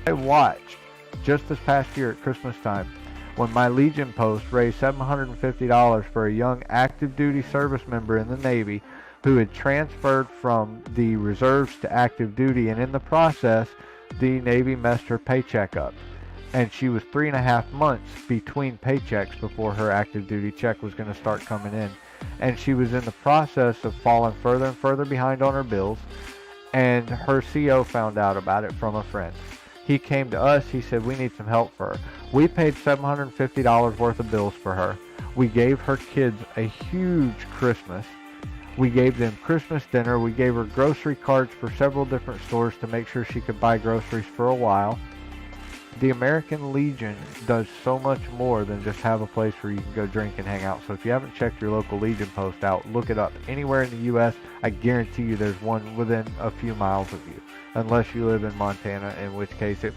I watched just this past year at Christmas time when my Legion post raised $750 for a young active duty service member in the Navy who had transferred from the reserves to active duty, and in the process the Navy messed her paycheck up, and she was 3.5 months between paychecks before her active duty check was going to start coming in, and she was in the process of falling further and further behind on her bills, and her CO found out about it from a friend. He came to us. He said, we need some help for her. We paid $750 worth of bills for her. We gave her kids a huge Christmas. We gave them Christmas dinner. We gave her grocery cards for several different stores to make sure she could buy groceries for a while. The American Legion does so much more than just have a place where you can go drink and hang out. So if you haven't checked your local Legion post out, look it up. Anywhere in the U.S., I guarantee you there's one within a few miles of you. Unless you live in Montana, in which case it...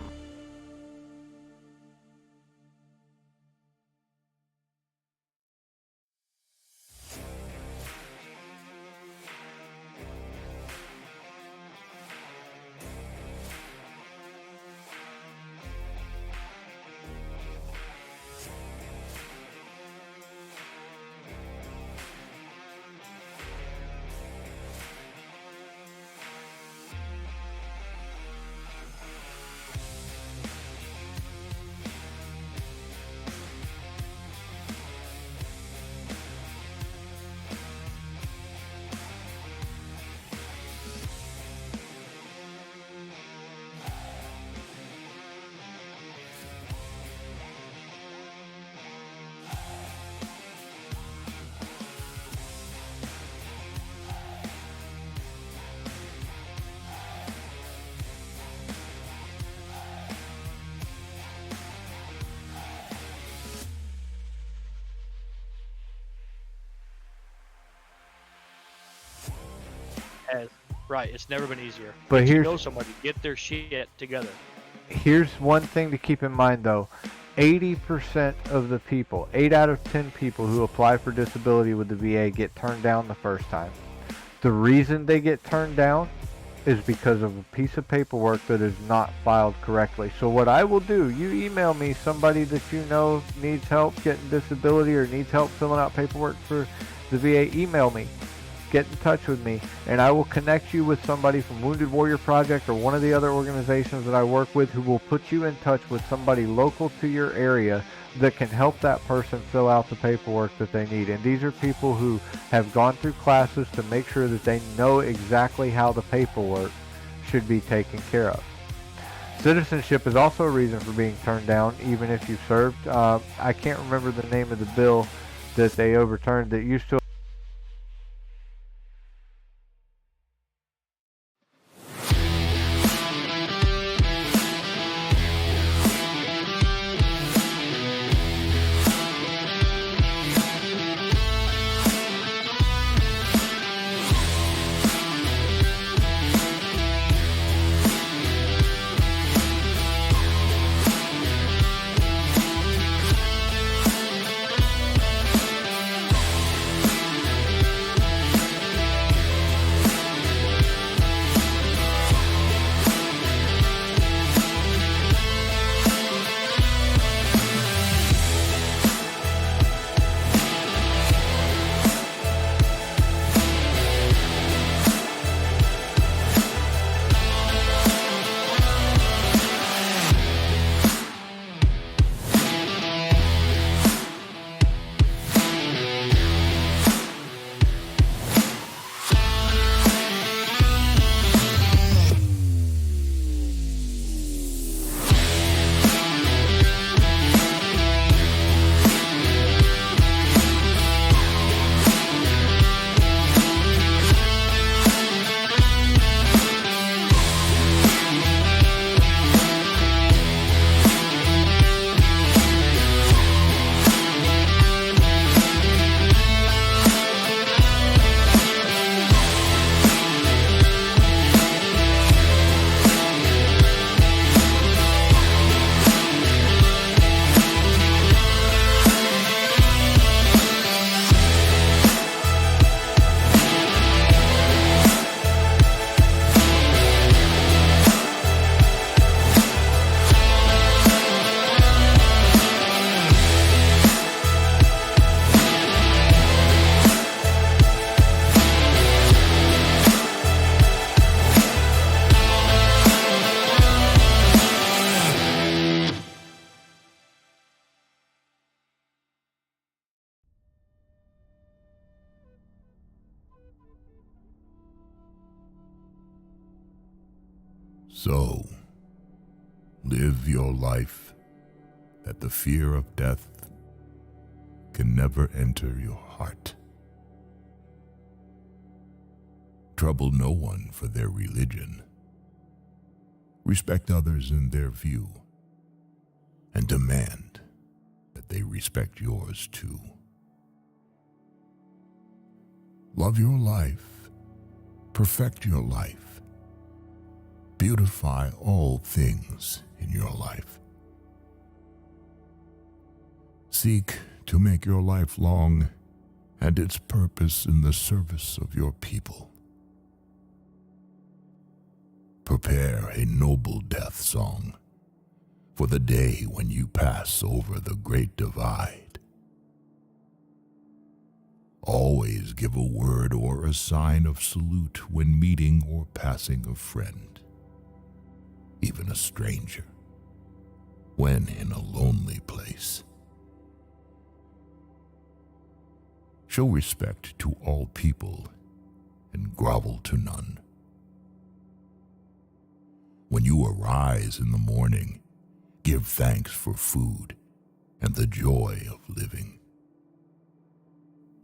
Right, it's never been easier. But Get to here's... know somebody, get their shit together. Here's one thing to keep in mind though. 80% of the people, 8 out of 10 people who apply for disability with the VA get turned down the first time. The reason they get turned down is because of a piece of paperwork that is not filed correctly. So what I will do, you email me somebody that you know needs help getting disability or needs help filling out paperwork for the VA, email me. Get in touch with me, and I will connect you with somebody from Wounded Warrior Project or one of the other organizations that I work with who will put you in touch with somebody local to your area that can help that person fill out the paperwork that they need. And these are people who have gone through classes to make sure that they know exactly how the paperwork should be taken care of. Citizenship is also a reason for being turned down, even if you've served. I can't remember the name of the bill that they overturned that used to So, live your life that the fear of death can never enter your heart. Trouble no one for their religion. Respect others in their view, and demand that they respect yours too. Love your life, perfect your life, beautify all things in your life. Seek to make your life long and its purpose in the service of your people. Prepare a noble death song for the day when you pass over the great divide. Always give a word or a sign of salute when meeting or passing a friend, even a stranger, when in a lonely place. Show respect to all people and grovel to none. When you arise in the morning, give thanks for food and the joy of living.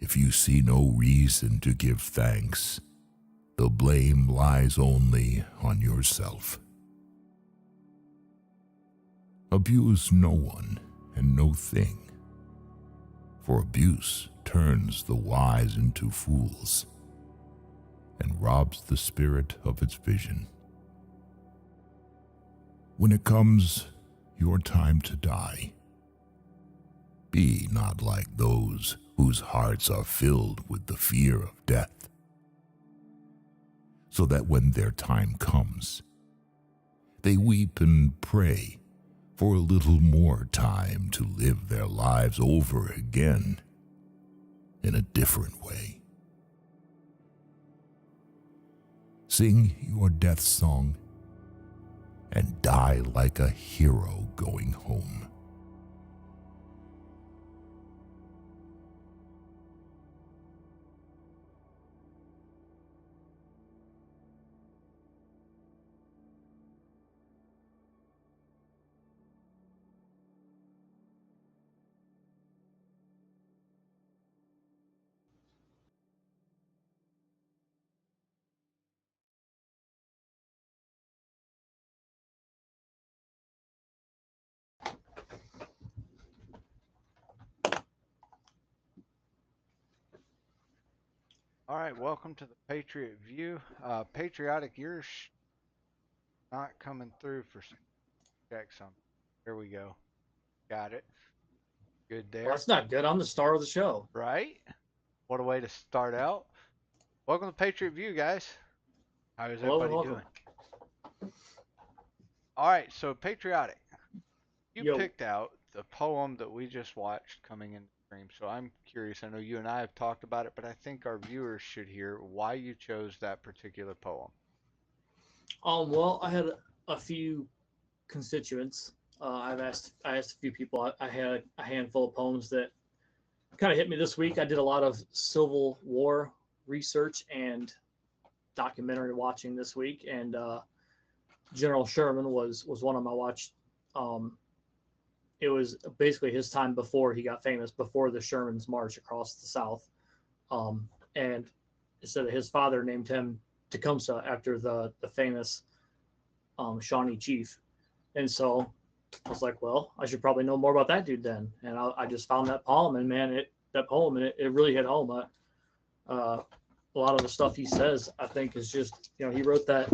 If you see no reason to give thanks, the blame lies only on yourself. Abuse no one and no thing, for abuse turns the wise into fools and robs the spirit of its vision. When it comes your time to die, be not like those whose hearts are filled with the fear of death, so that when their time comes, they weep and pray for a little more time to live their lives over again in a different way. Sing your death song and die like a hero going home. All right, welcome to the Patriot View. Patriotic, you're not coming through for some check something. Here we go. Got it. Good Well, there. that's not good. I'm the star of the show. Right? What a way to start out. Welcome to Patriot View, guys. How is Hello and everybody welcome. doing? All right, so Patriotic, you Yo, picked out the poem that we just watched coming in the stream. So I'm curious. I know you and I have talked about it, but I think our viewers should hear why you chose that particular poem. well, I had a few constituents. I asked a few people. I had a handful of poems that kind of hit me this week. I did a lot of Civil War research and documentary watching this week, and General Sherman was one of my watch. Um, it was basically his time before he got famous, before the Sherman's march across the South, and instead of his father named him Tecumseh after the famous Shawnee chief. And so I was like, well, I should probably know more about that dude then. And I just found that poem, and man, it really hit home. A lot of the stuff he says, I think, is just, he wrote that.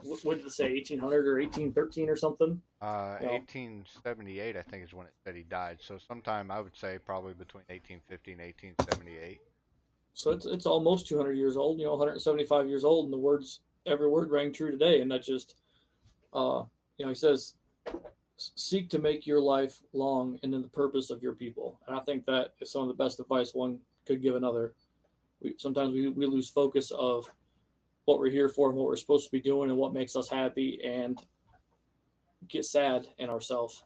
What did it say, 1800 or 1813 or something? 1878, I think, is when it said he died. So sometime I would say probably between 1850 and 1878. So it's almost 200 years old. 175 years old, and every word rang true today. And that just, he says, seek to make your life long and in the purpose of your people. And I think that is some of the best advice one could give another. Sometimes we lose focus of what we're here for and what we're supposed to be doing and what makes us happy, and get sad in ourselves.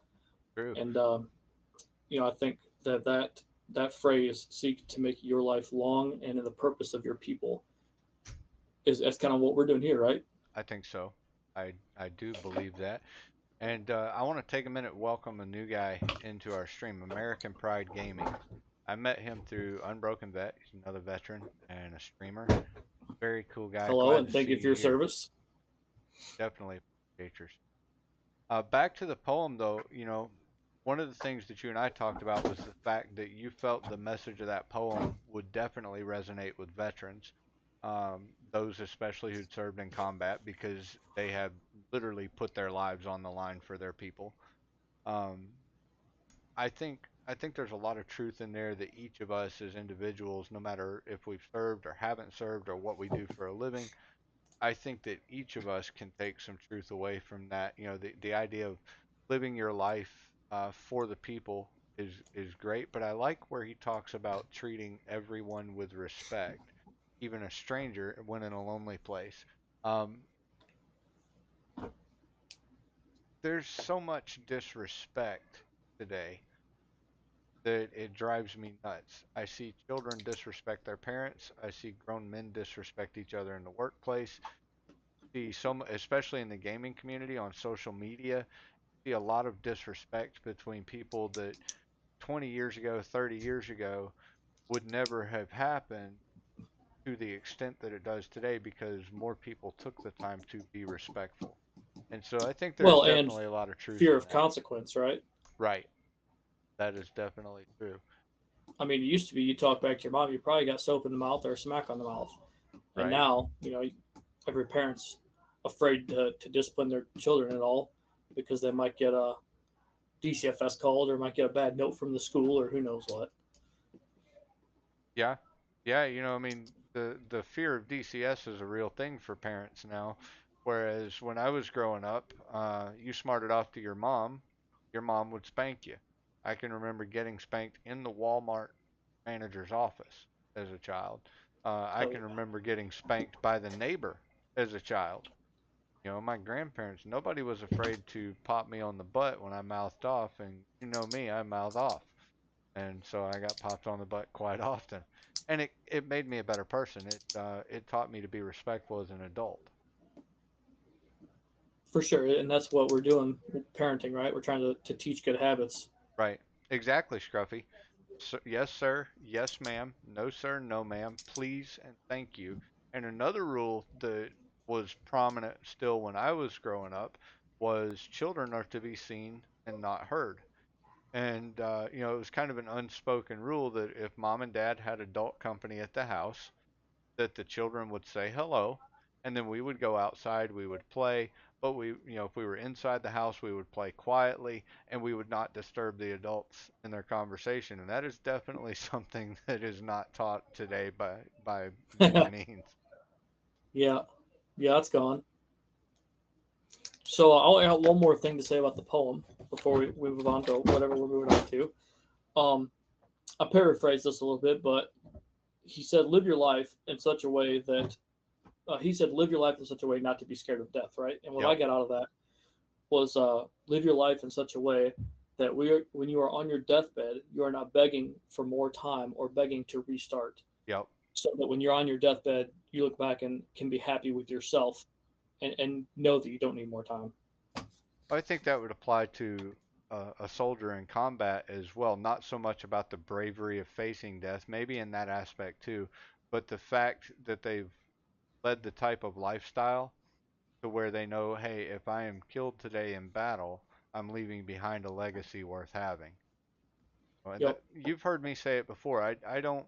True. And I think that phrase, seek to make your life long and in the purpose of your people, that's kind of what we're doing here, right? I think so. I do believe that. And I want to take a minute and welcome a new guy into our stream, American Pride Gaming. I met him through Unbroken Vet. He's another veteran and a streamer. Very cool guy. Hello, Glad and to thank see you for you your here. service. Definitely appreciate yours. Back to the poem, though, one of the things that you and I talked about was the fact that you felt the message of that poem would definitely resonate with veterans, those especially who'd served in combat because they have literally put their lives on the line for their people. Um, I think there's a lot of truth in there that each of us as individuals, no matter if we've served or haven't served or what we do for a living, I think that each of us can take some truth away from that. The idea of living your life for the people is great, but I like where he talks about treating everyone with respect, even a stranger when in a lonely place. Um, there's so much disrespect today that it drives me nuts. I see children disrespect their parents. I see grown men disrespect each other in the workplace. See some, especially in the gaming community on social media, see a lot of disrespect between people that 20 years ago, 30 years ago would never have happened to the extent that it does today because more people took the time to be respectful. And so I think there's Well, and definitely a lot of truth fear in of that. consequence, right? Right. That is definitely true. I mean, it used to be you talk back to your mom, you probably got soap in the mouth or a smack on the mouth. And Right. now, every parent's afraid to discipline their children at all because they might get a DCFS called or might get a bad note from the school or who knows what. Yeah. Yeah, I mean, the fear of DCS is a real thing for parents now. Whereas when I was growing up, you smarted off to your mom would spank you. I can remember getting spanked in the Walmart manager's office as a child. I Oh, can yeah. remember getting spanked by the neighbor as a child. My grandparents, nobody was afraid to pop me on the butt when I mouthed off, and you know me, I mouth off, and so I got popped on the butt quite often, and it made me a better person. It taught me to be respectful as an adult. For sure. And that's what we're doing with parenting, right? We're trying to teach good habits. Right? Exactly, Scruffy. So, yes, sir. Yes, ma'am. No, sir. No, ma'am. Please and thank you. And another rule that was prominent still when I was growing up was children are to be seen and not heard. And it was kind of an unspoken rule that if mom and dad had adult company at the house, that the children would say hello, and then we would go outside, we would play, but if we were inside the house, we would play quietly, and we would not disturb the adults in their conversation. And that is definitely something that is not taught today by many means. Yeah. Yeah, it's gone. So I'll add one more thing to say about the poem before we move on to whatever we're moving on to. Um, I paraphrase this a little bit, but he said, "Live your life in such a way that." He said, "Live your life in such a way not to be scared of death." Right, and what I Yep. got out of that was, "Live your life in such a way that when you are on your deathbed, you are not begging for more time or begging to restart. Yep. So that when you're on your deathbed, you look back and can be happy with yourself and know that you don't need more time." I think that would apply to a soldier in combat as well. Not so much about the bravery of facing death, maybe in that aspect too, but the fact that they've led the type of lifestyle to where they know, hey, if I am killed today in battle, I'm leaving behind a legacy worth having. And Yep. you've heard me say it before. I don't.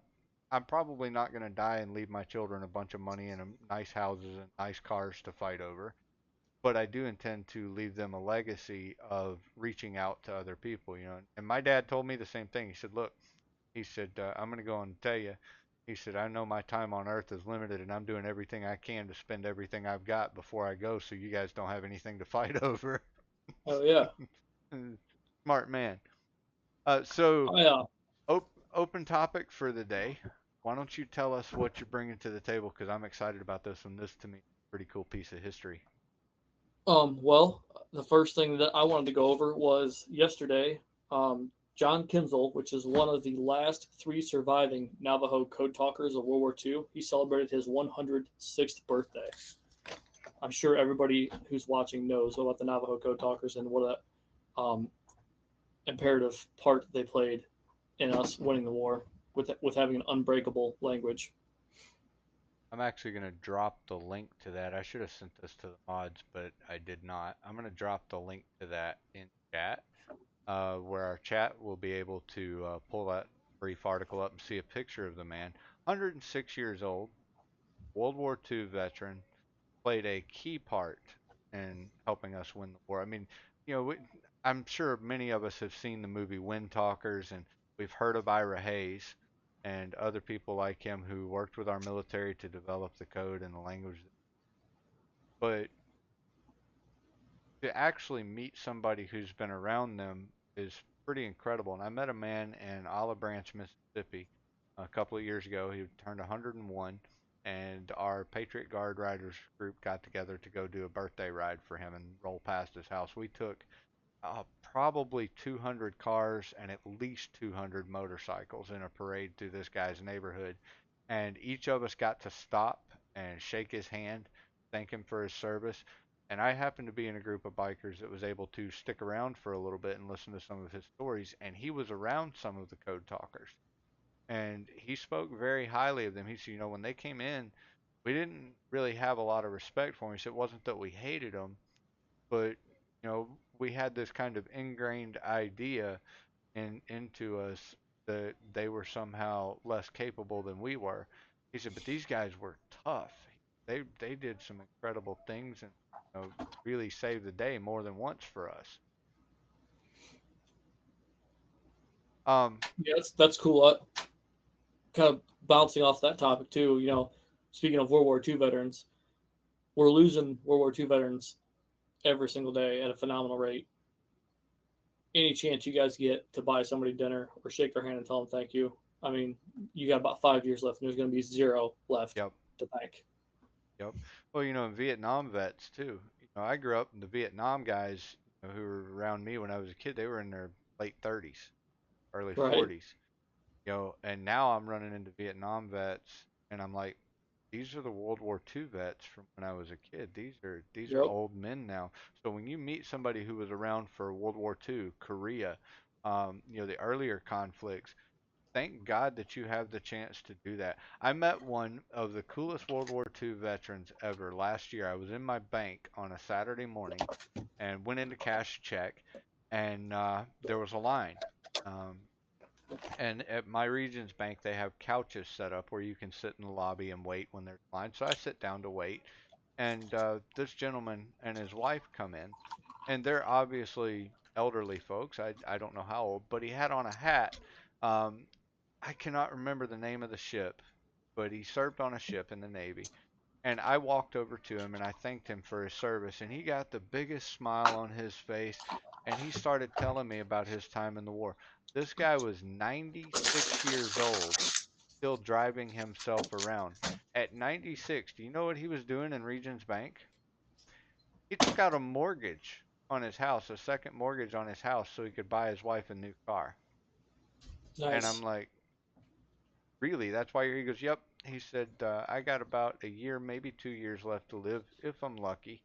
I'm probably not going to die and leave my children a bunch of money and nice houses and nice cars to fight over. But I do intend to leave them a legacy of reaching out to other people. And my dad told me the same thing. He said, "Look," he said, "I'm going to go and tell you." He said, "I know my time on Earth is limited, and I'm doing everything I can to spend everything I've got before I go, so you guys don't have anything to fight over." Oh yeah. Smart man. So Oh yeah. open topic for the day. Why don't you tell us what you're bringing to the table? Because I'm excited about this one. This to me is a pretty cool piece of history. Well, the first thing that I wanted to go over was yesterday. John Kinzel, which is one of the last three surviving Navajo code talkers of World War II, he celebrated his 106th birthday. I'm sure everybody who's watching knows about the Navajo Code Talkers and what a imperative part they played in us winning the war with having an unbreakable language. I'm actually going to drop the link to that. I should have sent this to the mods, but I did not. I'm going to drop the link to that in chat, where our chat will be able to pull that brief article up and see a picture of the man. 106 years old, World War II veteran, played a key part in helping us win the war. I mean, you know, I'm sure many of us have seen the movie Wind Talkers, and we've heard of Ira Hayes and other people like him who worked with our military to develop the code and the language. But to actually meet somebody who's been around them is pretty incredible. And I met a man in Olive Branch, Mississippi, a couple of years ago. He turned 101, and our Patriot Guard Riders group got together to go do a birthday ride for him and roll past his house. We took probably 200 cars and at least 200 motorcycles in a parade through this guy's neighborhood. And each of us got to stop and shake his hand, thank him for his service. And I happened to be in a group of bikers that was able to stick around for a little bit and listen to some of his stories. And he was around some of the code talkers. And he spoke very highly of them. He said, you know, when they came in, we didn't really have a lot of respect for them. He said it wasn't that we hated them, but you know, we had this kind of ingrained idea into us that they were somehow less capable than we were. He said, but these guys were tough. They did some incredible things and you know, really saved the day more than once for us. Yeah, that's cool. Kind of bouncing off that topic too. You know, speaking of World War II veterans, we're losing World War II veterans every single day at a phenomenal rate. Any chance you guys get to buy somebody dinner or shake their hand and tell them thank you, I mean, you got about 5 years left, and there's going to be zero left Yep. to thank. Yep. Well, you know, Vietnam vets too. You know, I grew up, and the Vietnam guys, you know, who were around me when I was a kid, they were in their late 30s, early Right. 40s. You know, and now I'm running into Vietnam vets, and I'm like, these are the World War II vets from when I was a kid. These are Yep. old men now. So when you meet somebody who was around for World War II, Korea, you know, the earlier conflicts, thank God that you have the chance to do that. I met one of the coolest World War II veterans ever last year. I was in my bank on a Saturday morning and went in to cash a check, and there was a line. Um, and at my region's bank, they have couches set up where you can sit in the lobby and wait when there's line. So I sit down to wait, and this gentleman and his wife come in, and they're obviously elderly folks. I don't know how old, but he had on a hat. Um, I cannot remember the name of the ship, but he served on a ship in the Navy. And I walked over to him and I thanked him for his service, and he got the biggest smile on his face, and he started telling me about his time in the war. This guy was 96 years old, still driving himself around. At 96, do you know what he was doing in Regions Bank? He took out a mortgage on his house, a second mortgage on his house, so he could buy his wife a new car. And I'm Nice. like, really? That's why you're here? He goes, yep. He said, I got about a year, maybe 2 years left to live if I'm lucky.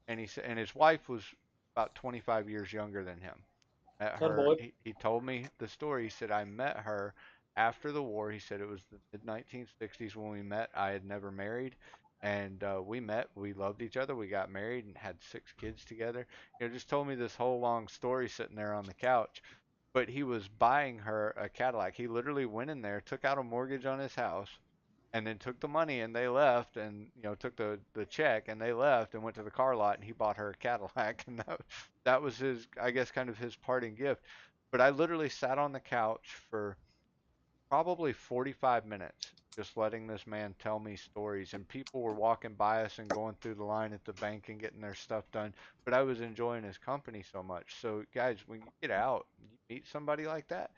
And he said, and his wife was about 25 years younger than him. Met That her. boy. He told me the story. He said I met her after the war. He said it was the mid 1960s when we met. I had never married, and we met. We loved each other. We got married and had 6 kids together. You know, just told me this whole long story sitting there on the couch. But he was buying her a Cadillac. He literally went in there, took out a mortgage on his house, and then took the money and they left, and you know, took the check and they left and went to the car lot, and he bought her a Cadillac. And that was his, I guess, kind of his parting gift. But I literally sat on the couch for probably 45 minutes just letting this man tell me stories, and people were walking by us and going through the line at the bank and getting their stuff done, but I was enjoying his company so much. So guys, when you get out, you meet somebody like that,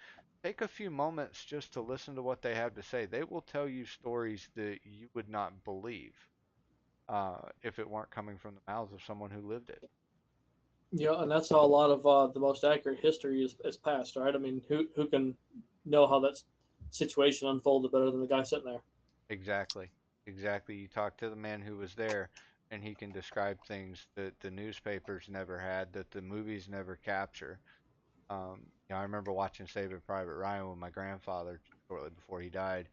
take a few moments just to listen to what they have to say. They will tell you stories that you would not believe if it weren't coming from the mouths of someone who lived it. Yeah, and that's how a lot of the most accurate history is passed, right? I mean, who can know how that situation unfolded better than the guy sitting there? Exactly. Exactly. You talk to the man who was there. and he can describe things that the newspapers never had, that the movies never capture. I remember watching Saving Private Ryan with my grandfather shortly before he died,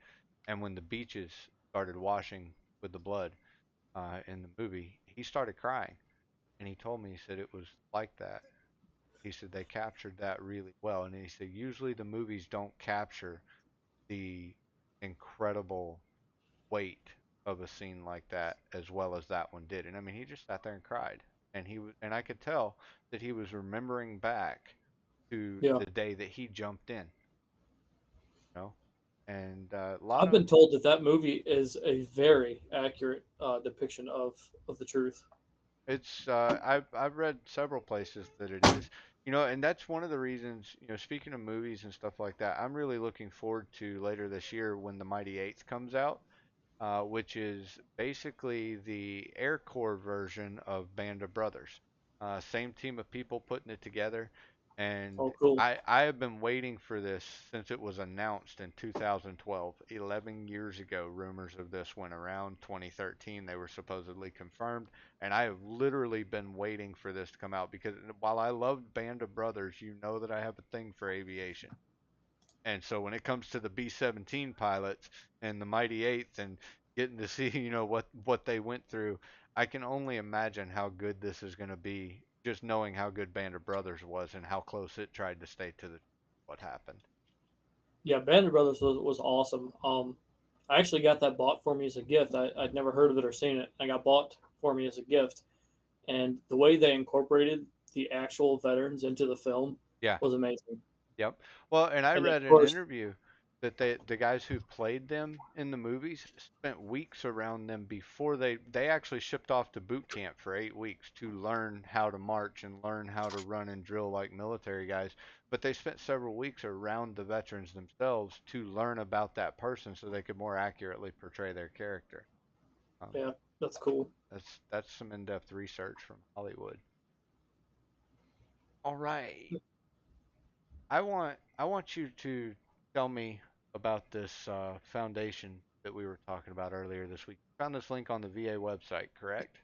and when the beaches started washing with the blood in the movie, he started crying, and he told me, he said it was like that. He said they captured that really well, and he said usually the movies don't capture the incredible weight of a scene like that as well as that one did. And I mean, he just sat there and cried, and and I could tell that he was remembering back to Yeah. the day that he jumped in, you know, and a lot I've of been told that that movie is a very accurate depiction of the truth. it's I've read several places that it is, and that's one of the reasons, speaking of movies and stuff like that, I'm really looking forward to later this year when the Mighty Eighth comes out, which is basically the Air Corps version of Band of Brothers. Same team of people putting it together, and Oh, cool. I have been waiting for this since it was announced in 2012. 11 years ago, rumors of this went around. 2013, they were supposedly confirmed, and I have literally been waiting for this to come out because while I loved Band of Brothers, you know that I have a thing for aviation. And so when it comes to the B-17 pilots and the Mighty Eighth and getting to see, what they went through, I can only imagine how good this is going to be, just knowing how good Band of Brothers was and how close it tried to stay to what happened. Yeah, Band of Brothers was awesome. I actually got that bought for me as a gift. I'd never heard of it or seen it. I got bought for me as a gift, and the way they incorporated the actual veterans into the film Yeah. was amazing. Yep. Well, and I And of read an course, interview that the guys who played them in the movies spent weeks around them before they actually shipped off to boot camp for 8 weeks to learn how to march and learn how to run and drill like military guys. But they spent several weeks around the veterans themselves to learn about that person so they could more accurately portray their character. Um, yeah, that's cool. that's some in-depth research from Hollywood. All right. I want you to tell me about this foundation that we were talking about earlier this week. You found this link on the VA website, correct?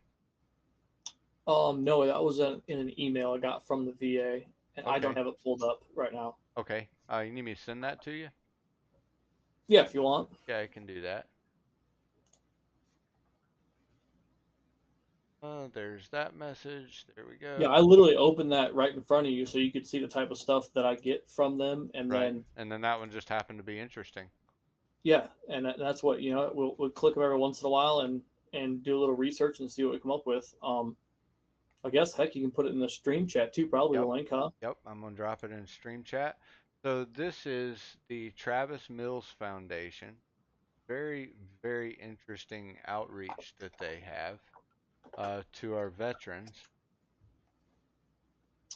No, that was in an email I got from the VA, and I don't Okay. have it pulled up right now. Okay. You need me to send that to you? Yeah, if you want. Yeah, I can do that. There's that message. There we Yeah, go. I literally opened that right in front of you so you could see the type of stuff that I get from them, and Right. then And then that one just happened to be interesting. yeah, and that's what we'll click them every once in a while and do a little research and see what we come up with. I guess heck, you can put it in the stream chat too, probably the Yep. link, huh? Yep. I'm going to drop it in stream chat. So this is the Travis Mills Foundation. Very, very interesting outreach that they have to our veterans.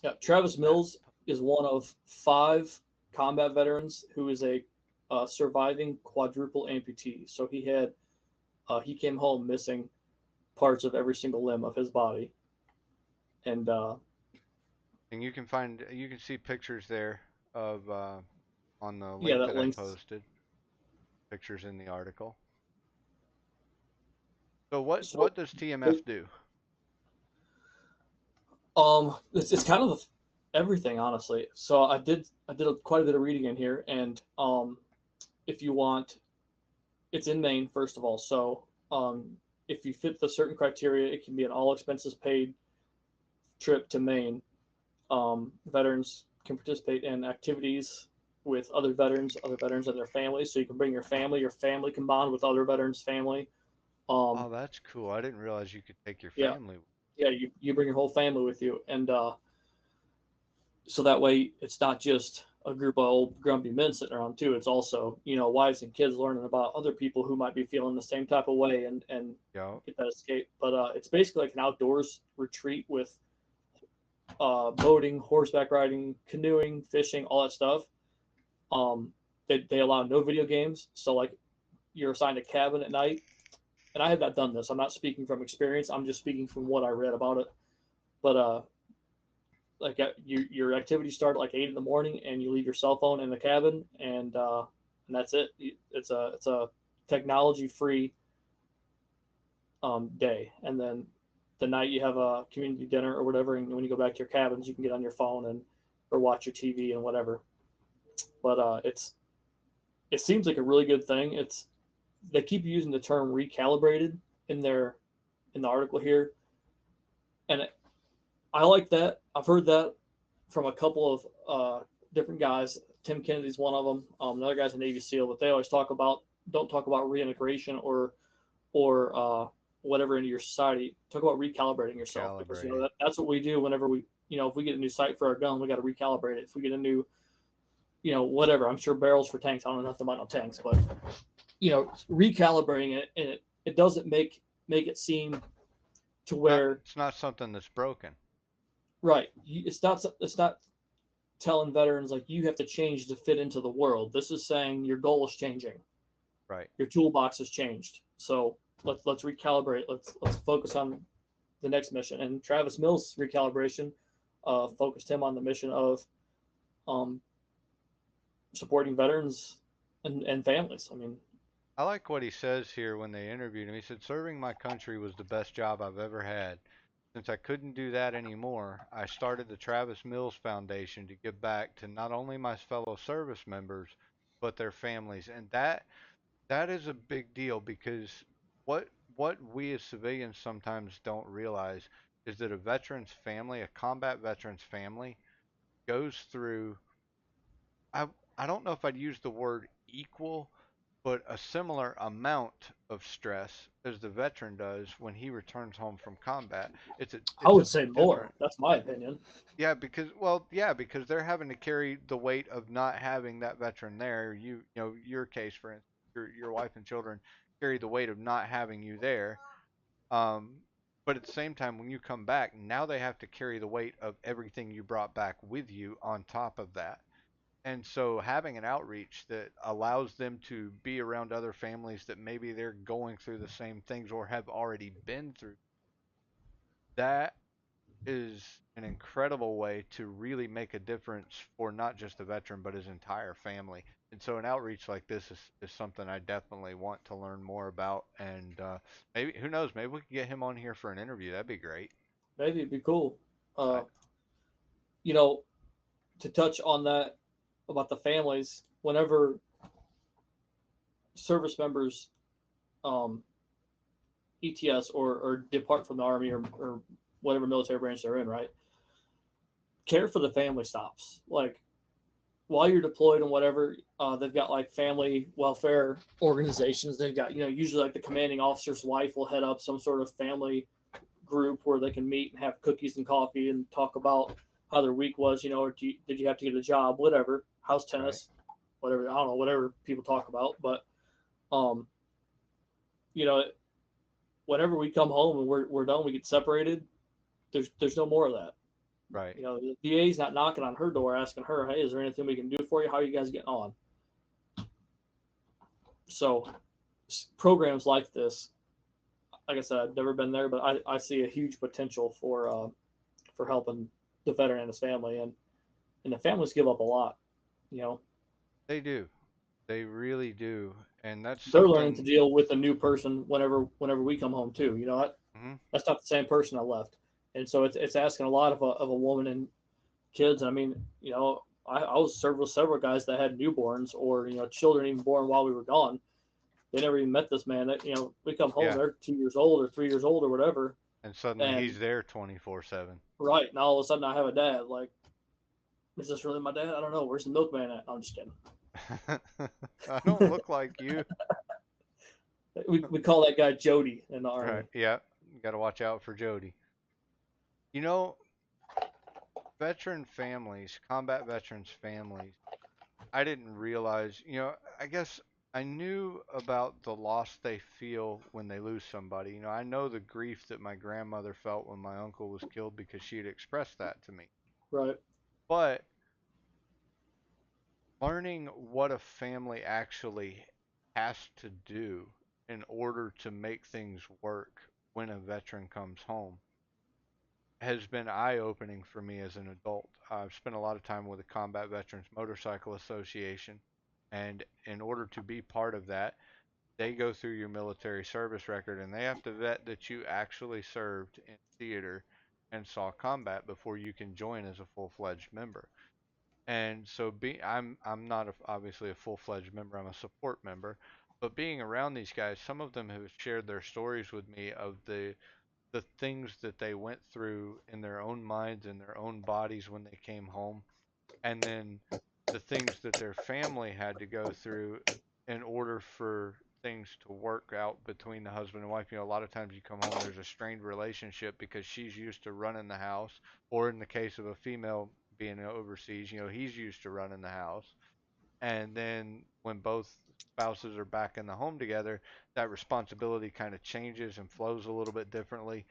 Yeah, Travis Mills is one of 5 combat veterans who is a surviving quadruple amputee. So he came home missing parts of every single limb of his body, and And you can see pictures there of on the yeah, link that that I links. posted. Pictures in the article. So what So does TMF do? it's kind of everything, honestly. So I did quite a bit of reading in here, and if you want, it's in Maine first of all. So if you fit the certain criteria, it can be an all expenses paid trip to Maine. Veterans can participate in activities with other veterans and their families. So you can bring your family can bond with other veterans' family. Um, Oh, that's cool. I didn't realize you could take your yeah, family. yeah, you bring your whole family with you, and so that way it's not just a group of old grumpy men sitting around too. It's also wives and kids learning about other people who might be feeling the same type of way and Yo. get that escape. But it's basically like an outdoors retreat with boating, horseback riding, canoeing, fishing, all that stuff. They allow no video games, so like you're assigned a cabin at night. And I have not done this. I'm not speaking from experience. I'm just speaking from what I read about it. But like your activities start at like 8 in the morning, and you leave your cell phone in the cabin, and that's it. It's a technology free day, and then the night you have a community dinner or whatever, and when you go back to your cabins, you can get on your phone and or watch your TV and whatever. But it seems like a really good thing. It's they keep using the term recalibrated in their in the article here, and I like that. I've heard that from a couple of different guys. Tim Kennedy's one of them. Another guy's a Navy SEAL, but they always don't talk about reintegration or whatever into your society. Talk about recalibrating yourself because that's what we do whenever we if we get a new sight for our gun, we got to recalibrate it. If we get a new whatever, I'm sure barrels for tanks. I don't know nothing about no tanks, but recalibrating it, and it doesn't make it seem to where it's not something that's broken. Right. It's not telling veterans like you have to change to fit into the world. This is saying your goal is changing. Right. Your toolbox has changed. So let's recalibrate. Let's focus on the next mission. And Travis Mills' recalibration focused him on the mission of supporting veterans and families. I mean, I like what he says here when they interviewed him. He said, "Serving my country was the best job I've ever had. Since I couldn't do that anymore, I started the Travis Mills Foundation to give back to not only my fellow service members, but their families." And that is a big deal because what we as civilians sometimes don't realize is that a veteran's family, a combat veteran's family, goes through I I don't know if I'd use the word equal, but a similar amount of stress as the veteran does when he returns home from combat. I It's a would say more. different. That's my opinion. Yeah, because they're having to carry the weight of not having that veteran there. Your case for instance, your wife and children carry the weight of not having you there. Um, but at the same time, when you come back, now they have to carry the weight of everything you brought back with you on top of that. And so having an outreach that allows them to be around other families that maybe they're going through the same things or have already been through, that is an incredible way to really make a difference for not just the veteran but his entire family. And so an outreach like this is something I definitely want to learn more about. And maybe, who knows, maybe we can get him on here for an interview. That'd be great. Maybe it'd be cool. I, Uh, you know, to touch on that about the families, whenever service members um, ETS or depart from the army or whatever military branch they're in, right? Care for the family stops. Like while you're deployed and whatever, they've got like family welfare organizations. They've got usually like the commanding officer's wife will head up some sort of family group where they can meet and have cookies and coffee and talk about how their week was. Or did you have to get a job, whatever, house tennis, whatever. I don't know, whatever people talk about, but um, you know, whenever we come home and we're done, we get separated. There's no more of that. right. The DA's not knocking on her door asking her, hey, is there anything we can do for you? How are you guys getting on? So programs like this, like I said, I've never been there, but I see a huge potential for helping the veteran and his family, and the families give up a lot. They do. They really do. And that's They're learning to something. deal with a new person whenever we come home too. Mhm. That's not the same person I left, and so it's asking a lot of a woman and kids. I mean, I was served with several guys that had newborns or children even born while we were gone. They never even met this man. That we come home, Yeah. they're 2 years old or 3 years old or whatever, And suddenly and he's there 24/7. right now all of a sudden I have a dad. Like, is this really my dad? I don't know. Where's the milkman at? I'm just kidding. I don't look like you. We call that guy Jody in the army. Right. Yeah. You got to watch out for Jody. You know, veteran families, combat veterans families, I didn't realize, I guess I knew about the loss they feel when they lose somebody. I know the grief that my grandmother felt when my uncle was killed because she had expressed that to me. Right. But learning what a family actually has to do in order to make things work when a veteran comes home has been eye-opening for me as an adult. I've spent a lot of time with the Combat Veterans Motorcycle Association, and in order to be part of that, they go through your military service record and they have to vet that you actually served in theater and saw combat before you can join as a full-fledged member. And so I'm not obviously a full-fledged member. I'm a support member, but being around these guys, some of them have shared their stories with me of the things that they went through in their own minds and their own bodies when they came home, and then the things that their family had to go through in order for things to work out between the husband and wife. You know, a lot of times you come home, there's a strained relationship because she's used to running the house, or in the case of a female being overseas, you know, he's used to running the house. And then when both spouses are back in the home together, that responsibility kind of changes and flows a little bit differently,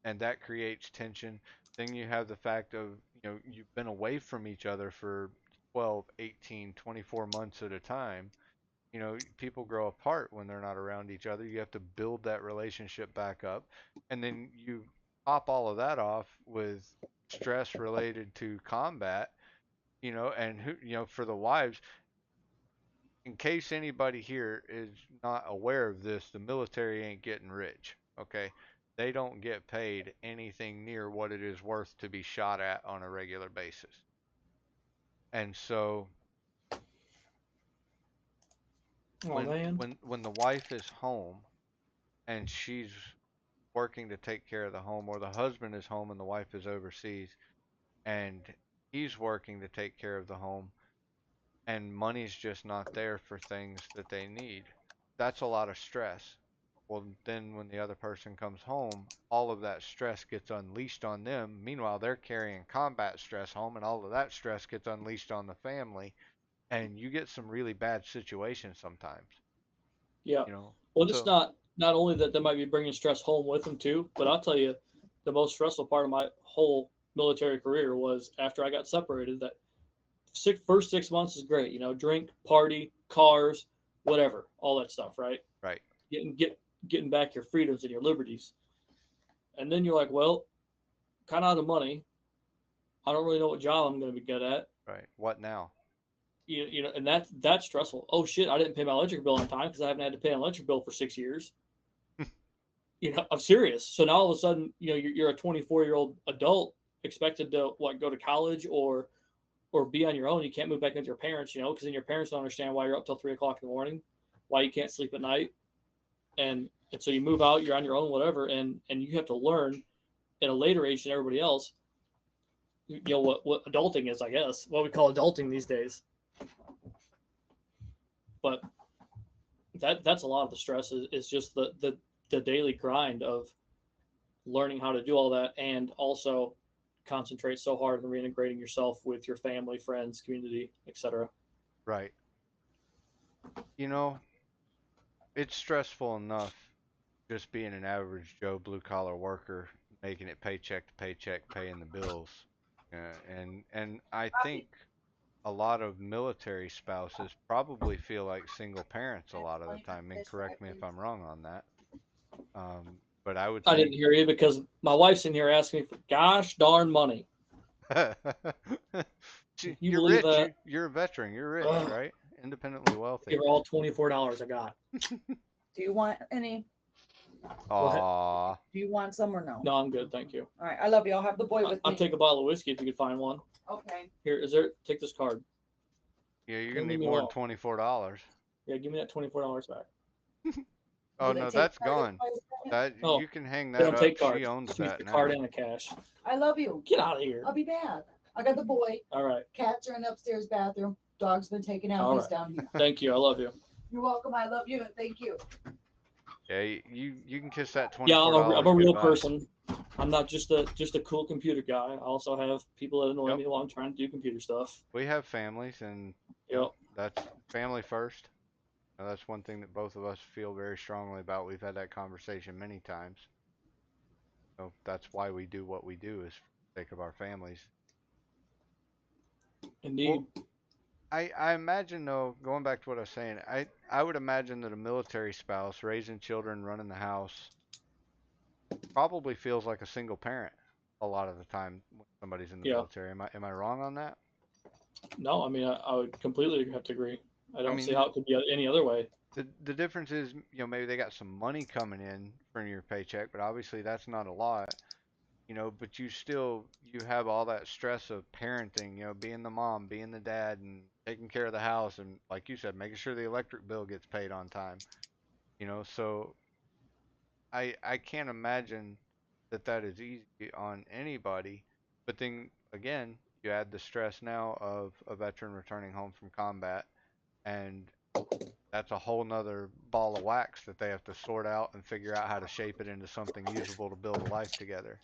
and that creates tension. Then you have the fact of, you know, you've been away from each other for 12, 18, 24 months at a time. You know, people grow apart when they're not around each other. You have to build that relationship back up. And then you pop all of that off with stress related to combat, you know, and who, you know, for the wives, in case anybody here is not aware of this, the military ain't getting rich. Okay, they don't get paid anything near what it is worth to be shot at on a regular basis. And so Oh man. when the wife is home and she's working to take care of the home, or the husband is home and the wife is overseas and he's working to take care of the home, and money's just not there for things that they need, that's a lot of stress. Well, then when the other person comes home, all of that stress gets unleashed on them. Meanwhile, they're carrying combat stress home, and all of that stress gets unleashed on the family, and you get some really bad situations sometimes, Yeah. you know. Well, it's So, not only that they might be bringing stress home with them too, but I'll tell you, the most stressful part of my whole military career was after I got separated. That first 6 months is great, you know, drink, party, cars, whatever, all that stuff, right? right, Getting back your freedoms and your liberties, and then you're like, well, kind of out of money. I don't really know what job I'm going to be good at. right. What now? You know, and that's stressful. Oh shit, I didn't pay my electric bill on time because I haven't had to pay an electric bill for 6 years. You know, I'm serious. So now all of a sudden, you know, you're a 24-year-old adult expected to go to college or be on your own. You can't move back with your parents, you know, because then your parents don't understand why you're up till 3 o'clock in the morning, why you can't sleep at night, and so you move out, you're on your own, whatever, and you have to learn at a later age than everybody else. You know what adulting is, I guess, what we call adulting these days. But that's a lot of the stress is just the daily grind of learning how to do all that, and also concentrate so hard on reintegrating yourself with your family, friends, community, etc. Right. You know, it's stressful enough just being an average Joe blue collar worker, making it paycheck to paycheck, paying the bills. And I think a lot of military spouses probably feel like single parents a lot of the time. And correct me if I'm wrong on that. But I would I think didn't hear you because my wife's in here asking me for gosh darn money. Can you you're believe rich. that? You're a veteran. You're rich, Ugh. right? Independently wealthy. Give her all $24 I got. Do you want any? What? Aw. Do you want some or no? No, I'm good, thank you. All right, I love you. I'll have the boy with I'll me. take a bottle of whiskey if you could find one. Okay. Here, take this card. Yeah, you're Don't gonna leave need me more than alone. $24. Yeah, give me that $24 back. Oh Do they no, take that's credit gone. cards? That Oh, you can hang they that don't up. take She cards. owns Just use that the now. card and the cash. I love you. Get out of here. I'll be back. I got the boy. All right. Cats are in the upstairs bathroom. Dog's been taken out. All He's right. down here. Thank you. I love you. You're welcome. I love you and thank you. Yeah, you can kiss that Yeah, $24 I'm a real goodbye. person. I'm not just a cool computer guy. I also have people that annoy Yep. me while I'm trying to do computer stuff. We have families, and you Yep. know, that's family first. That's one thing that both of us feel very strongly about. We've had that conversation many times. So that's why we do what we do, is for the sake of our families. Indeed. Well, I imagine though, going back to what I was saying, I would imagine that a military spouse raising children, running the house, probably feels like a single parent a lot of the time when somebody's in the Yeah. military. Am I wrong on that? No, I mean I would completely have to agree. I I don't see mean, how it could be any other way. the difference is, maybe they got some money coming in from your paycheck, but obviously that's not a lot. But you have all that stress of parenting, being the mom, being the dad, and taking care of the house, and like you said, making sure the electric bill gets paid on time. So I can't imagine that that is easy on anybody. But then again, you add the stress now of a veteran returning home from combat, and that's a whole nother ball of wax that they have to sort out and figure out how to shape it into something usable to build a life together.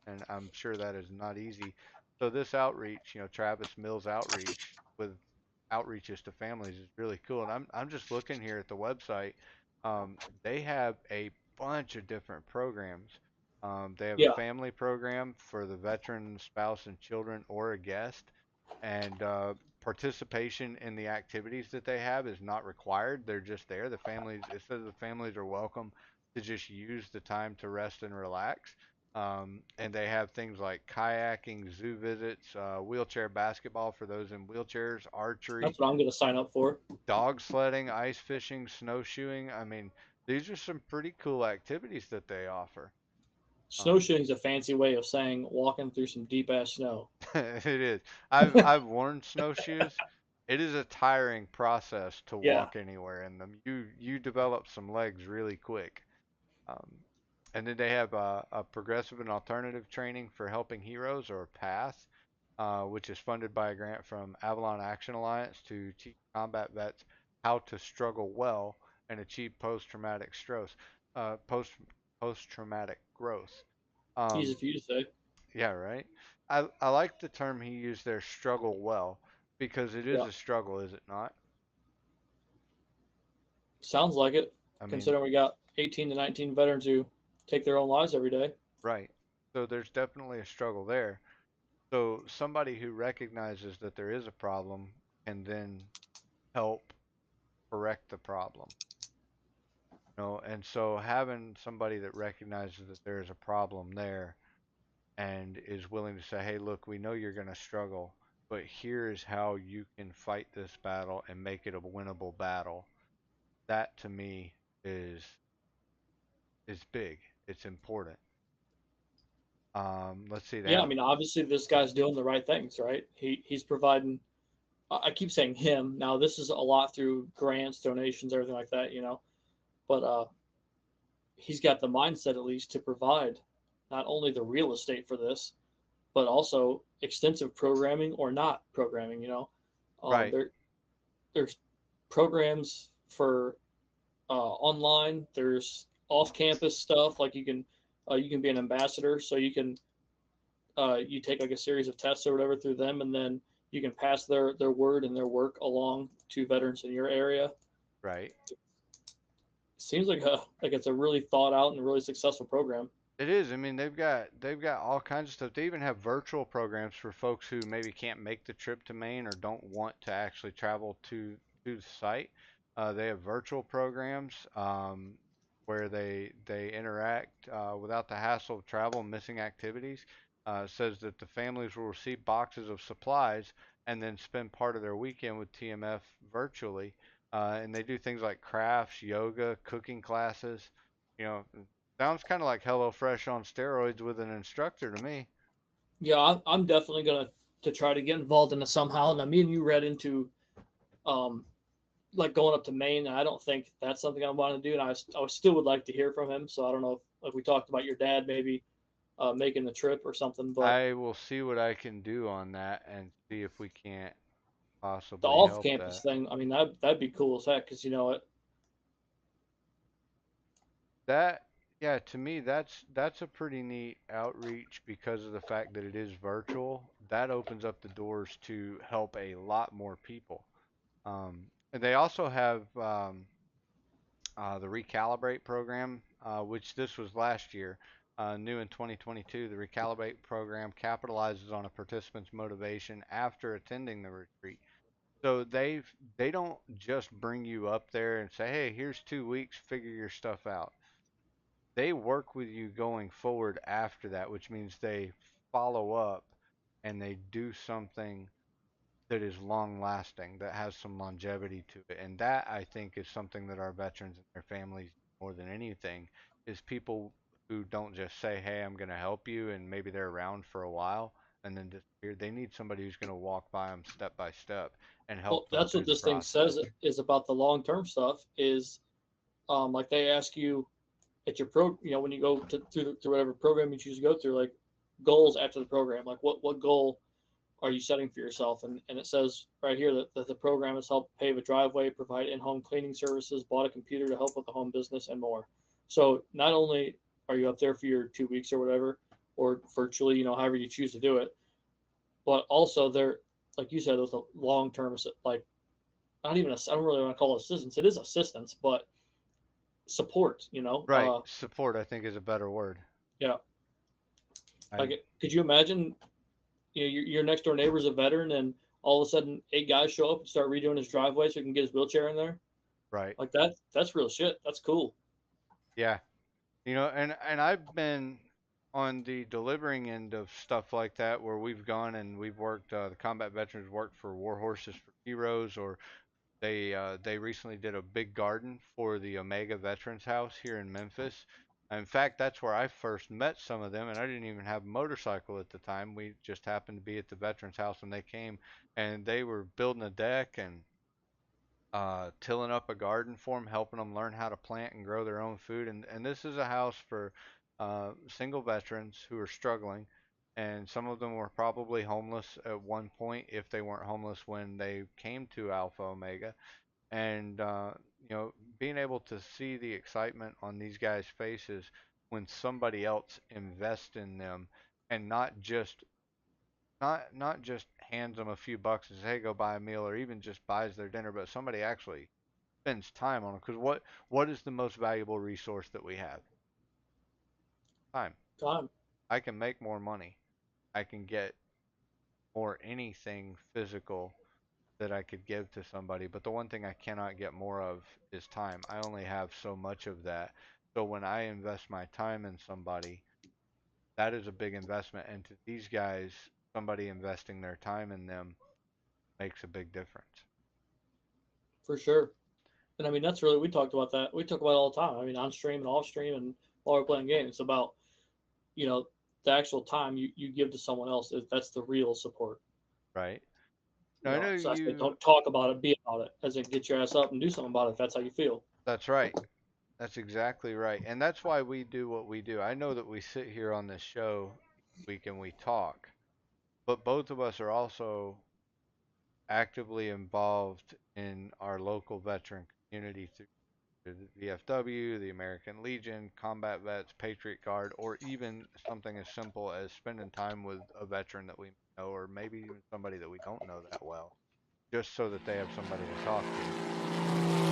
And I'm sure that is not easy. So this outreach, Travis Mills outreach with outreaches to families is really cool. And I'm just looking here at the website. They have a bunch of different programs. They have a Yeah, family program for the veteran spouse and children or a guest, and participation in the activities that they have is not required. They're just there. The families, it says the families are welcome to just use the time to rest and relax. And they have things like kayaking, zoo visits, wheelchair basketball for those in wheelchairs, archery, that's what I'm going to sign up for. dog sledding, ice fishing, snowshoeing. I mean, these are some pretty cool activities that they offer. Um, Snowshoeing is a fancy way of saying walking through some deep ass snow. it is. I've worn snowshoes. It is a tiring process to Yeah, walk anywhere in them. You develop some legs really quick. Um, and then they have a progressive and alternative training for helping heroes, or PATH, which is funded by a grant from Avalon Action Alliance to teach combat vets how to struggle well and achieve post traumatic growth. easy Um, for you to say. yeah, right. I like the term he used there, struggle well, because it is Yeah, a struggle, is it not? sounds like it. I mean, Considering we got 18 to 19 veterans who take their own lives every day. right. So there's definitely a struggle there. So somebody who recognizes that there is a problem can then help correct the problem. And so having somebody that recognizes that there is a problem there and is willing to say, "Hey, look, we know you're going to struggle, but here's how you can fight this battle and make it a winnable battle." That to me is is big. It's important. Let's see. They Yeah, I have mean, obviously this guy's doing the right things, right? He's providing. I keep saying him. Now this is a lot through grants, donations, everything like that, But he's got the mindset at least to provide not only the real estate for this, but also extensive programming or not programming. right, There there's programs for online. There's off-campus stuff like you can be an ambassador, so you take like a series of tests or whatever through them, and then you can pass their word and their work along to veterans in your area. right. Seems like it's a really thought out and really successful program. It is. I mean, they've got all kinds of stuff. They even have virtual programs for folks who maybe can't make the trip to Maine or don't want to actually travel to the site. They have virtual programs where they interact without the hassle of travel and missing activities. It says that the families will receive boxes of supplies and then spend part of their weekend with TMF virtually. And they do things like crafts, yoga, cooking classes. You know, Sounds kind of like HelloFresh on steroids with an instructor to me. Yeah, I'm definitely gonna to try to get involved in it somehow. Now, me and you read into um, like going up to Maine, and I don't think that's something I want to do. And I still would like to hear from him. So I don't know if like we talked about your dad maybe making the trip or something. But I will see what I can do on that and see if we can't the possibly help off-campus that. thing, I mean, that'd be cool as heck. Because That yeah, to me that's a pretty neat outreach because of the fact that it is virtual. That opens up the doors to help a lot more people. And they also have the Recalibrate program, which this was last year, new in 2022. The Recalibrate program capitalizes on a participant's motivation after attending the retreat. So they don't just bring you up there and say, "Hey, here's 2 weeks, figure your stuff out." They work with you going forward after that, which means they follow up and they do something that is long lasting, that has some longevity to it. And that I think is something that our veterans and their families more than anything is people who don't just say, "Hey, I'm going to help you," and maybe they're around for a while and then disappear. They need somebody who's going to walk by them step by step and Well, help them that's through what the this thing process. says is about the long term stuff. Is like they ask you at your when you go through whatever program you choose to go through, like goals after the program, like what goal are you setting for yourself? And it says right here that the program has helped pave a driveway, provide in-home cleaning services, bought a computer to help with the home business, and more. So not only are you up there for your 2 weeks or whatever, or virtually, however you choose to do it, but also they're, like you said, with a long-term, like not even I don't really want to call it assistance. It is assistance, but support. Right. Support, I think, is a better word. Yeah. I Like, could you imagine? Your next door neighbor's a veteran, and all of a sudden 8 guys show up and start redoing his driveway so he can get his wheelchair in there. right. Like that. That's real shit. That's cool. Yeah. And I've been on the delivering end of stuff like that where we've gone and we've worked. The combat veterans worked for War Horses for Heroes, or they recently did a big garden for the Omega Veterans House here in Memphis. In fact, that's where I first met some of them, and I didn't even have a motorcycle at the time. We just happened to be at the Veterans House when they came, and they were building a deck and tilling up a garden for them, helping them learn how to plant and grow their own food. And this is a house for single veterans who are struggling, and some of them were probably homeless at one point if they weren't homeless when they came to Alpha Omega. And being able to see the excitement on these guys' faces when somebody else invests in them and not just hands them a few bucks and says, "Hey, go buy a meal," or even just buys their dinner, but somebody actually spends time on them. Because what is the most valuable resource that we have? Time. Time. I can make more money. I can get more anything physical that I could give to somebody, but the one thing I cannot get more of is time. I only have so much of that. So when I invest my time in somebody, that is a big investment. And to these guys, somebody investing their time in them makes a big difference. For sure. And I mean, that's really, we talked about that. We talk about it all the time. I mean, on stream and off stream and while we're playing games, it's about, you know, the actual time you give to someone else. That's the real support. Right? Now, I know So I say, you. don't talk about it, be about it. As in, get your ass up and do something about it if that's how you feel. That's right. That's exactly right. And that's why we do what we do. I know that we sit here on this show each week and we talk, but both of us are also actively involved in our local veteran community through the VFW, the American Legion, Combat Vets, Patriot Guard, or even something as simple as spending time with a veteran that we know, or maybe even somebody that we don't know that well, just so that they have somebody to talk to.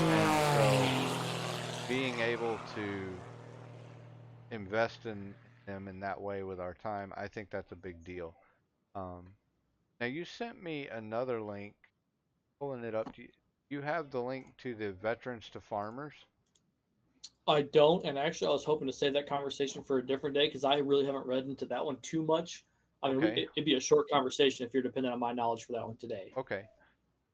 And so being able to invest in them in that way with our time, I think that's a big deal. Um, Now you sent me another link. Pulling it up, do you have the link to the Veterans to Farmers? I don't, and actually, I was hoping to save that conversation for a different day because I really haven't read into that one too much. I mean, Okay, it'd be a short conversation if you're dependent on my knowledge for that one today. okay.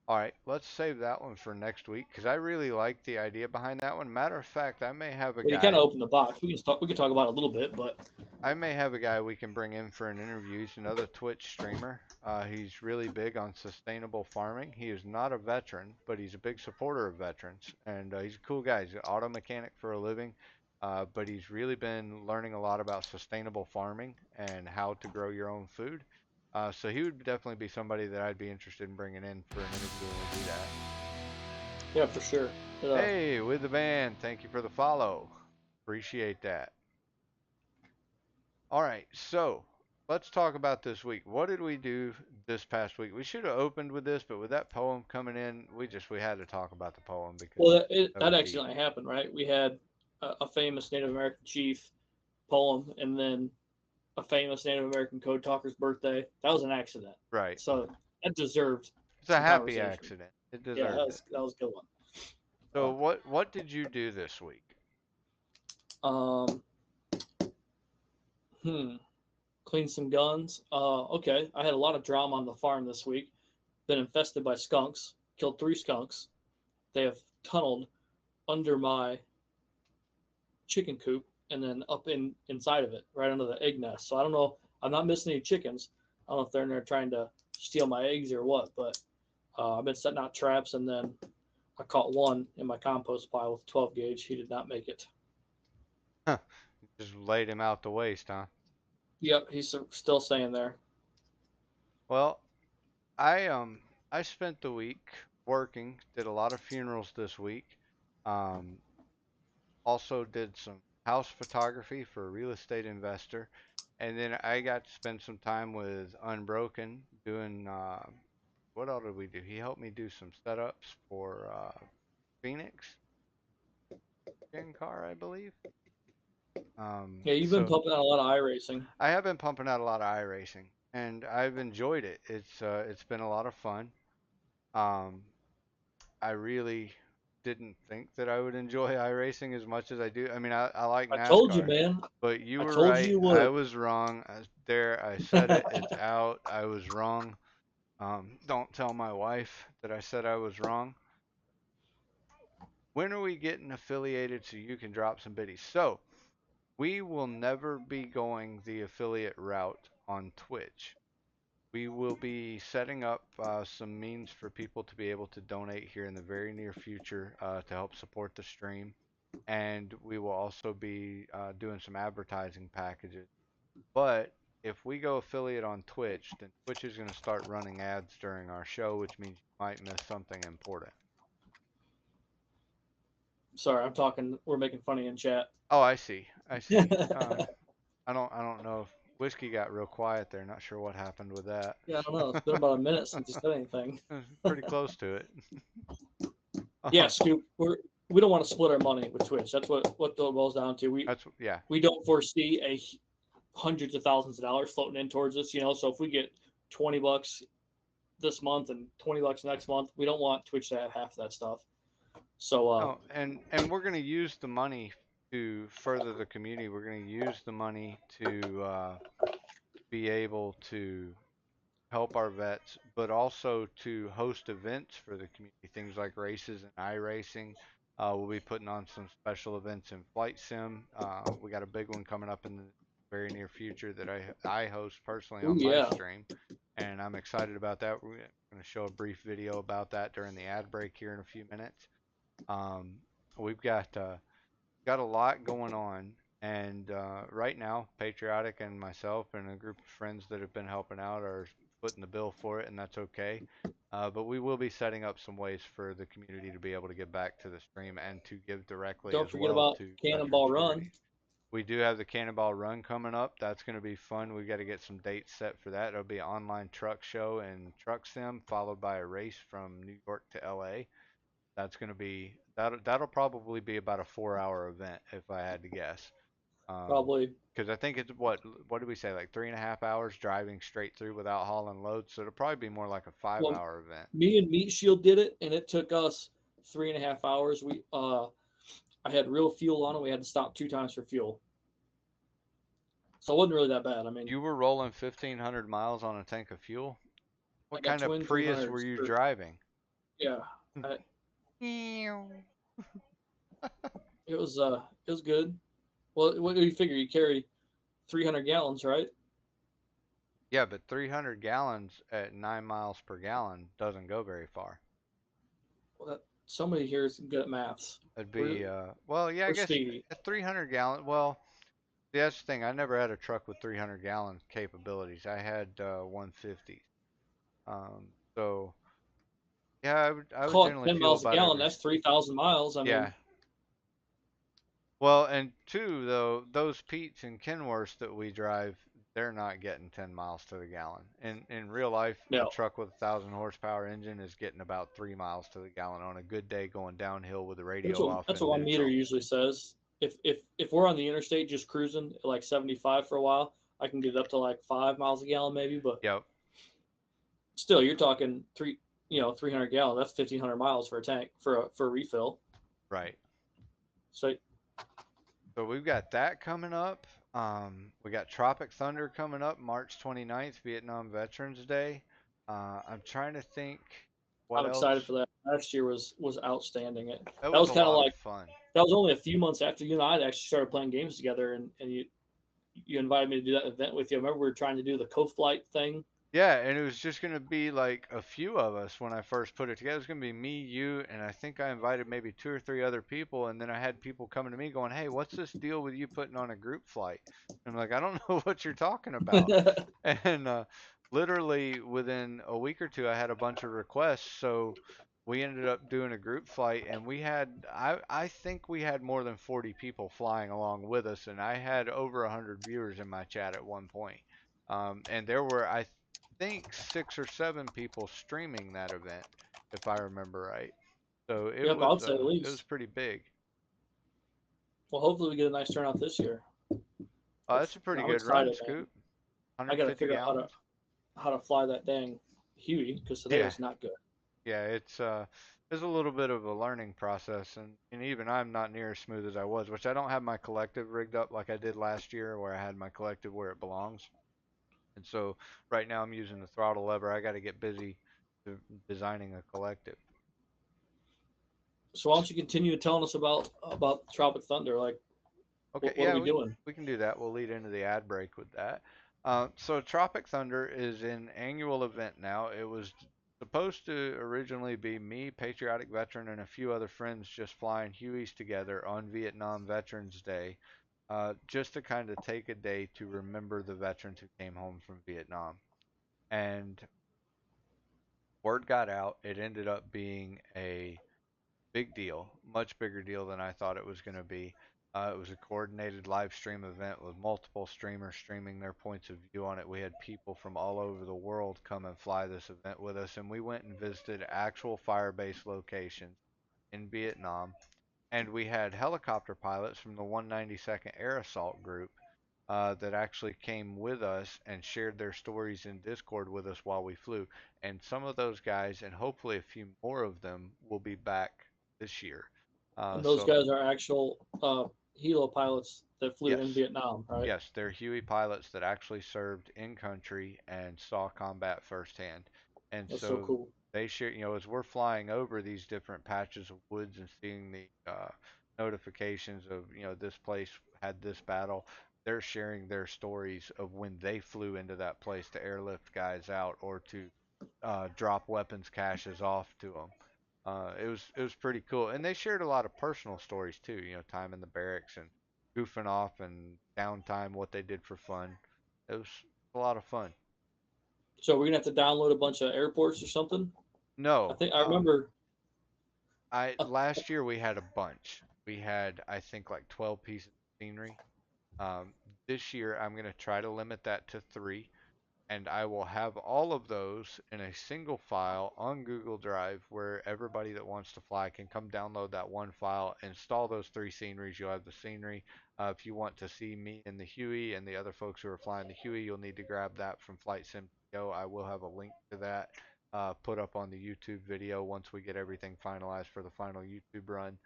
All right, let's save that one for next week because I really like the idea behind that one. Matter of fact, I may have a Well, you kind guy. of open the box. We can talk about it a little bit, but I may have a guy we can bring in for an interview. He's another Twitch streamer. He's really big on sustainable farming. He is not a veteran, but he's a big supporter of veterans, and he's a cool guy. He's an auto mechanic for a living, but he's really been learning a lot about sustainable farming and how to grow your own food. So he would definitely be somebody that I'd be interested in bringing in for an interview when we do that. yeah, for sure. Hey, with the band, thank you for the follow. Appreciate that. All right, so let's talk about this week. What did we do this past week? We should have opened with this, but with that poem coming in, we had to talk about the poem because Well, that that was deep. accidentally happened, right? We had a famous Native American chief poem, and then a famous Native American code talker's birthday. That was an accident. Right. So that deserved It's a some happy conversation. accident. It Yeah, deserved it. that was a good one. So what did you do this week? Um, hmm, clean some guns. Okay, I had a lot of drama on the farm this week been infested by skunks, killed 3 skunks. They have tunneled under my chicken coop and then up inside of it, right under the egg nest. So I don't know. I'm not missing any chickens. I don't know if they're in there trying to steal my eggs or what, but I've been setting out traps, and then I caught one in my compost pile with 12 gauge. He did not make it. Huh. Just laid him out to waste, huh? Yep, he's still staying there. Well, I spent the week working, did a lot of funerals this week. Um, Also did some house photography for a real estate investor, and then I got to spend some time with Unbroken doing what all did we do? He helped me do some setups for Phoenix Gen Car, I believe. Yeah, you've been So pumping out a lot of iRacing. I have been pumping out a lot of iRacing, and I've enjoyed it. It's been a lot of fun. Um, I really didn't think that I would enjoy iRacing as much as I do. I mean, I like I told you, NASCAR, man. but you I were told you right. you I would. was wrong. I said it. It's out. I was wrong. Don't tell my wife that I said I was wrong. When are we getting affiliated so you can drop some biddies? So, we will never be going the affiliate route on Twitch. We will be setting up some means for people to be able to donate here in the very near future to help support the stream. And we will also be doing some advertising packages. But if we go affiliate on Twitch, then Twitch is going to start running ads during our show, which means you might miss something important. Sorry, I'm talking. We're making funny in chat. Oh, I see. I see. I don't know if Whiskey got real quiet there. Not sure what happened with that. Yeah, I don't know. It's been about a minute since you said anything. Pretty close to it. Yeah, Scoop. We don't want to split our money with Twitch. That's what it boils down to. Yeah. We don't foresee hundreds of thousands of dollars floating in towards us. So if we get $20 this month and $20 next month, we don't want Twitch to have half of that stuff. So No, and we're going to use the money to further the community. We're going to use the money to be able to help our vets, but also to host events for the community, things like races and iRacing. We'll be putting on some special events in Flight Sim. We got a big one coming up in the very near future that I host personally oh on my yeah, stream, and I'm excited about that. We're going to show a brief video about that during the ad break here in a few minutes. We've got a lot going on, and right now, Patriotic and myself and a group of friends that have been helping out are footing the bill for it, and that's okay. But we will be setting up some ways for the community to be able to get back to the stream and to give directly don't as forget well about to veteran Cannonball Run. charities. We do have the Cannonball Run coming up. That's going to be fun. We got to get some dates set for that. It'll be an online truck show and truck sim, followed by a race from New York to LA. That's going to be that'll probably be about a 4 hour event if I had to guess. Probably. Because I think it's what did we say, like 3.5 hours driving straight through without hauling loads. So it'll probably be more like a 5 hour event. Me and Meat Shield did it, and it took us 3.5 hours. I had real fuel on it. We had to stop 2 times for fuel, so it wasn't really that bad. I mean, You were rolling 1,500 miles on a tank of fuel. I What got kind of twin Prius 300s. were you driving? Yeah, it was good. Well, what do you figure? You carry 300 gallons, right? Yeah, but 300 gallons at 9 miles per gallon doesn't go very far. Well, somebody here is good at maths. It'd be well, yeah, I We're guess speedy. at 300 gallon. Well, see, that's the thing. I never had a truck with 300 gallon capabilities. I had 150. So yeah, I would Call it generally 10 fuel miles a about gallon. every. That's 3,000 miles. I Yeah. mean, Well, and two though, those Pete's and Kenworths that we drive, they're not getting 10 miles to the gallon. In real life, a no. truck with a 1,000 horsepower engine is getting about 3 miles to the gallon on a good day going downhill with the radio off That's and what my meter neutral. usually says. If we're on the interstate just cruising at like 75 for a while, I can get it up to like 5 miles a gallon maybe. But Yep. still, you're talking 300 gallons. That's 1,500 miles for a tank for a refill. Right. So So we've got that coming up. We got Tropic Thunder coming up March 29th, Vietnam Veterans Day. I'm trying to think I'm what excited else. for that. Last year was outstanding. That That was was a kind of lot of like fun. that was only a few months after you and I had actually started playing games together, and you invited me to do that event with you. I remember we were trying to do the co-flight thing. Yeah, and it was just gonna be like a few of us when I first put it together. It was gonna be me, you, and I think I invited maybe two or three other people. And then I had people coming to me going, "Hey, what's this deal with you putting on a group flight?" And I'm like, "I don't know what you're talking about." And literally within a week or two, I had a bunch of requests. So we ended up doing a group flight, and I think we had more than 40 people flying along with us, and I had over 100 viewers in my chat at one point. And there were, I think, 6 or 7 people streaming that event, if I remember right. So Yep, I'd say at it was least. pretty big. Well, hopefully we get a nice turnout this year. That's a pretty I'm good run, excited, man. Scoop. I got to 150 figure out gallons. how to fly that dang Huey because today Yeah, was not good. yeah. It's a little bit of a learning process, and even I'm not near as smooth as I was, which I don't have my collective rigged up like I did last year, where I had my collective where it belongs. And so right now I'm using the throttle lever. I got to get busy designing a collective. So why don't you continue telling us about Tropic Thunder? Like, Okay, what are yeah, we doing? we can do that. We'll lead into the ad break with that. So Tropic Thunder is an annual event now. It was supposed to originally be me, Patriotic Veteran, and a few other friends just flying Hueys together on Vietnam Veterans Day, just to kind of take a day to remember the veterans who came home from Vietnam. And word got out. It ended up being a big deal, much bigger deal than I thought it was going to be. It was a coordinated live stream event with multiple streamers streaming their points of view on it. We had people from all over the world come and fly this event with us, and we went and visited actual fire base locations in Vietnam. And we had helicopter pilots from the 192nd Air Assault Group that actually came with us and shared their stories in Discord with us while we flew. And some of those guys, and hopefully a few more of them, will be back this year. And those So guys are actual helo pilots that flew in yes, Vietnam, right? yes, they're Huey pilots that actually served in country and saw combat firsthand. And That's so so cool. they share, as we're flying over these different patches of woods and seeing the notifications of, this place had this battle, they're sharing their stories of when they flew into that place to airlift guys out or to drop weapons caches off to them. It was pretty cool, and they shared a lot of personal stories too. Time in the barracks and goofing off and downtime, what they did for fun. It was a lot of fun. So we're gonna have to download a bunch of airports or something. I No, think I remember. I last year we had a bunch. We had I think like 12 pieces of scenery. Um, this year I'm gonna try to limit that to 3. And I will have all of those in a single file on Google Drive where everybody that wants to fly can come download that one file, install those 3 sceneries. You'll have the scenery. If you want to see me in the Huey and the other folks who are flying the Huey, you'll need to grab that from Flight Sim Go. I will have a link to that put up on the YouTube video once we get everything finalized for the final YouTube run,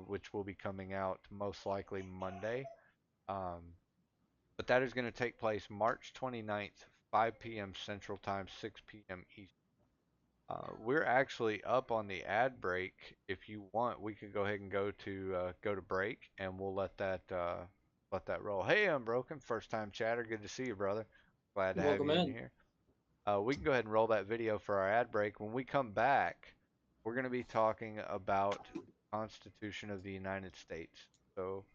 which will be coming out most likely Monday. Um, but that is going to take place March 29th, 5 p.m. Central Time, 6 p.m. Eastern. We're actually up on the ad break. If you want, we can go ahead and go to break, and we'll let that roll. Hey, Unbroken, first time chatter. Good to see you, brother. Glad to have Welcome you in in. here. We can go ahead and roll that video for our ad break. When we come back, we're going to be talking about the Constitution of the United States. So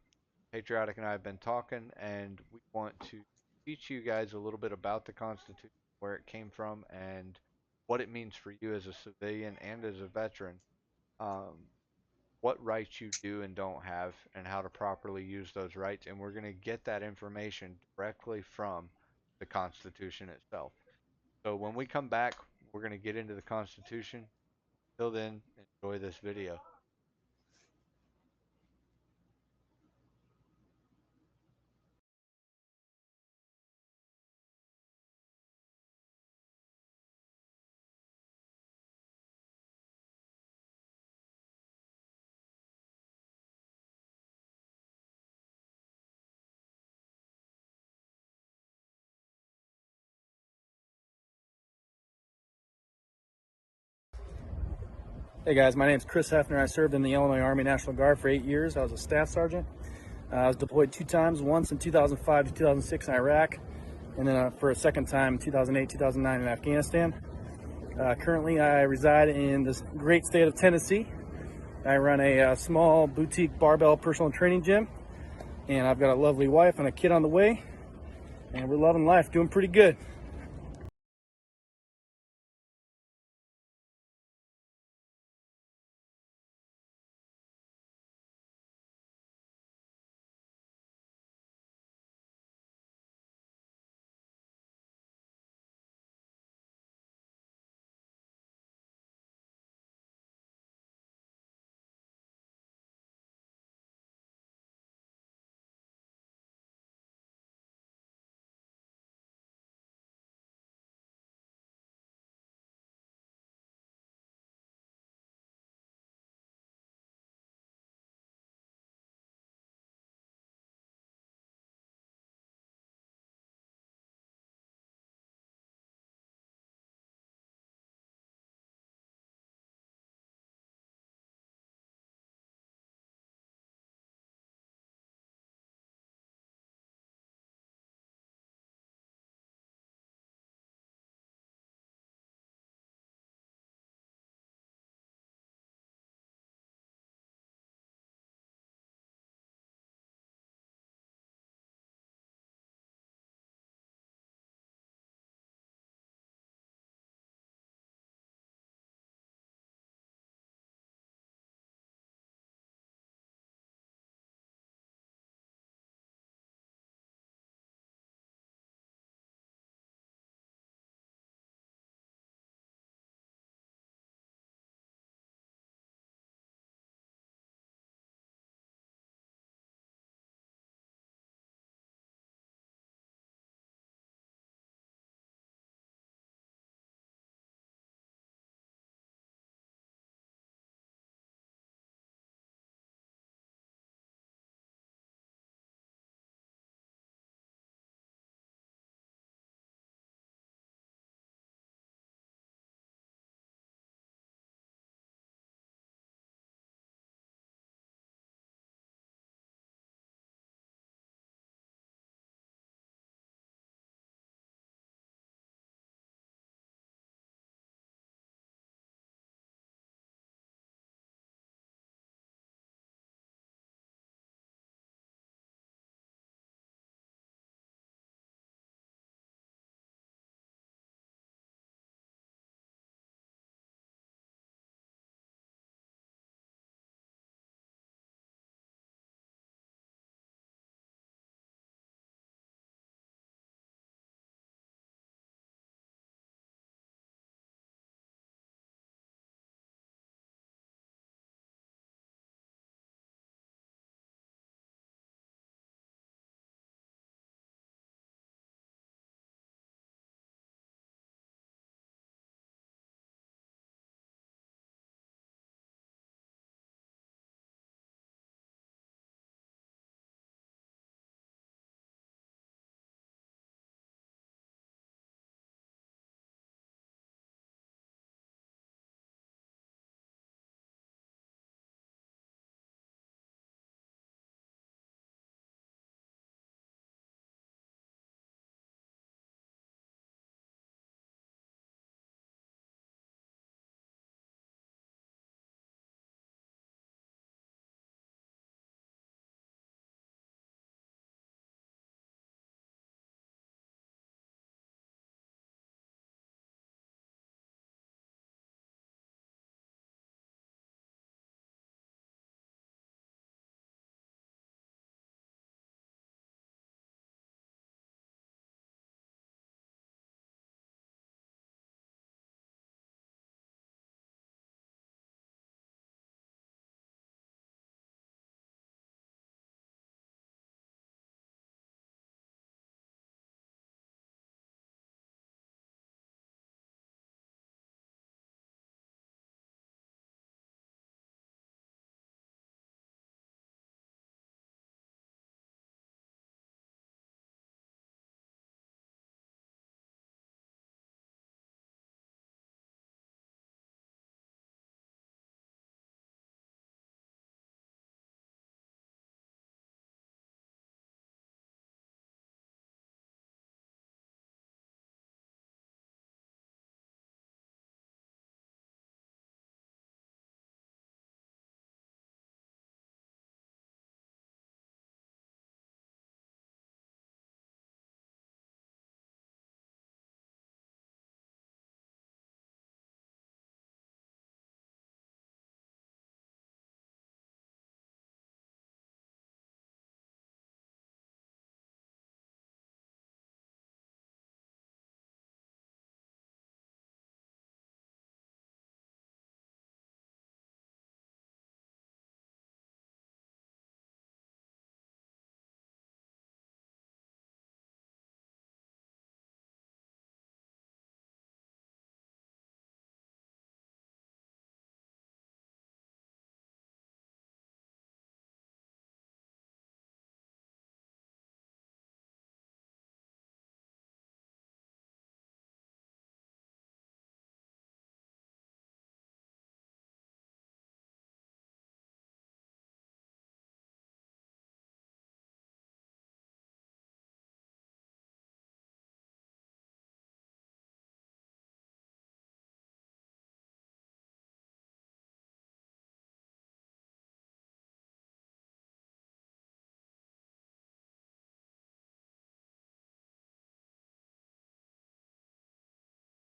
Patriotic and I have been talking, and we want to teach you guys a little bit about the Constitution, where it came from, and what it means for you as a civilian and as a veteran. Um, what rights you do and don't have, and how to properly use those rights. And we're going to get that information directly from the Constitution itself. So when we come back, we're going to get into the Constitution. Till then, enjoy this video. Hey guys, my name is Chris Hefner. I served in the Illinois Army National Guard for 8 years. I was a staff sergeant. I was deployed 2 times, once in 2005 to 2006 in Iraq, and then for a second time, 2008, 2009 in Afghanistan. Currently, I reside in this great state of Tennessee. I run a small boutique barbell personal training gym, and I've got a lovely wife and a kid on the way, and we're loving life, doing pretty good.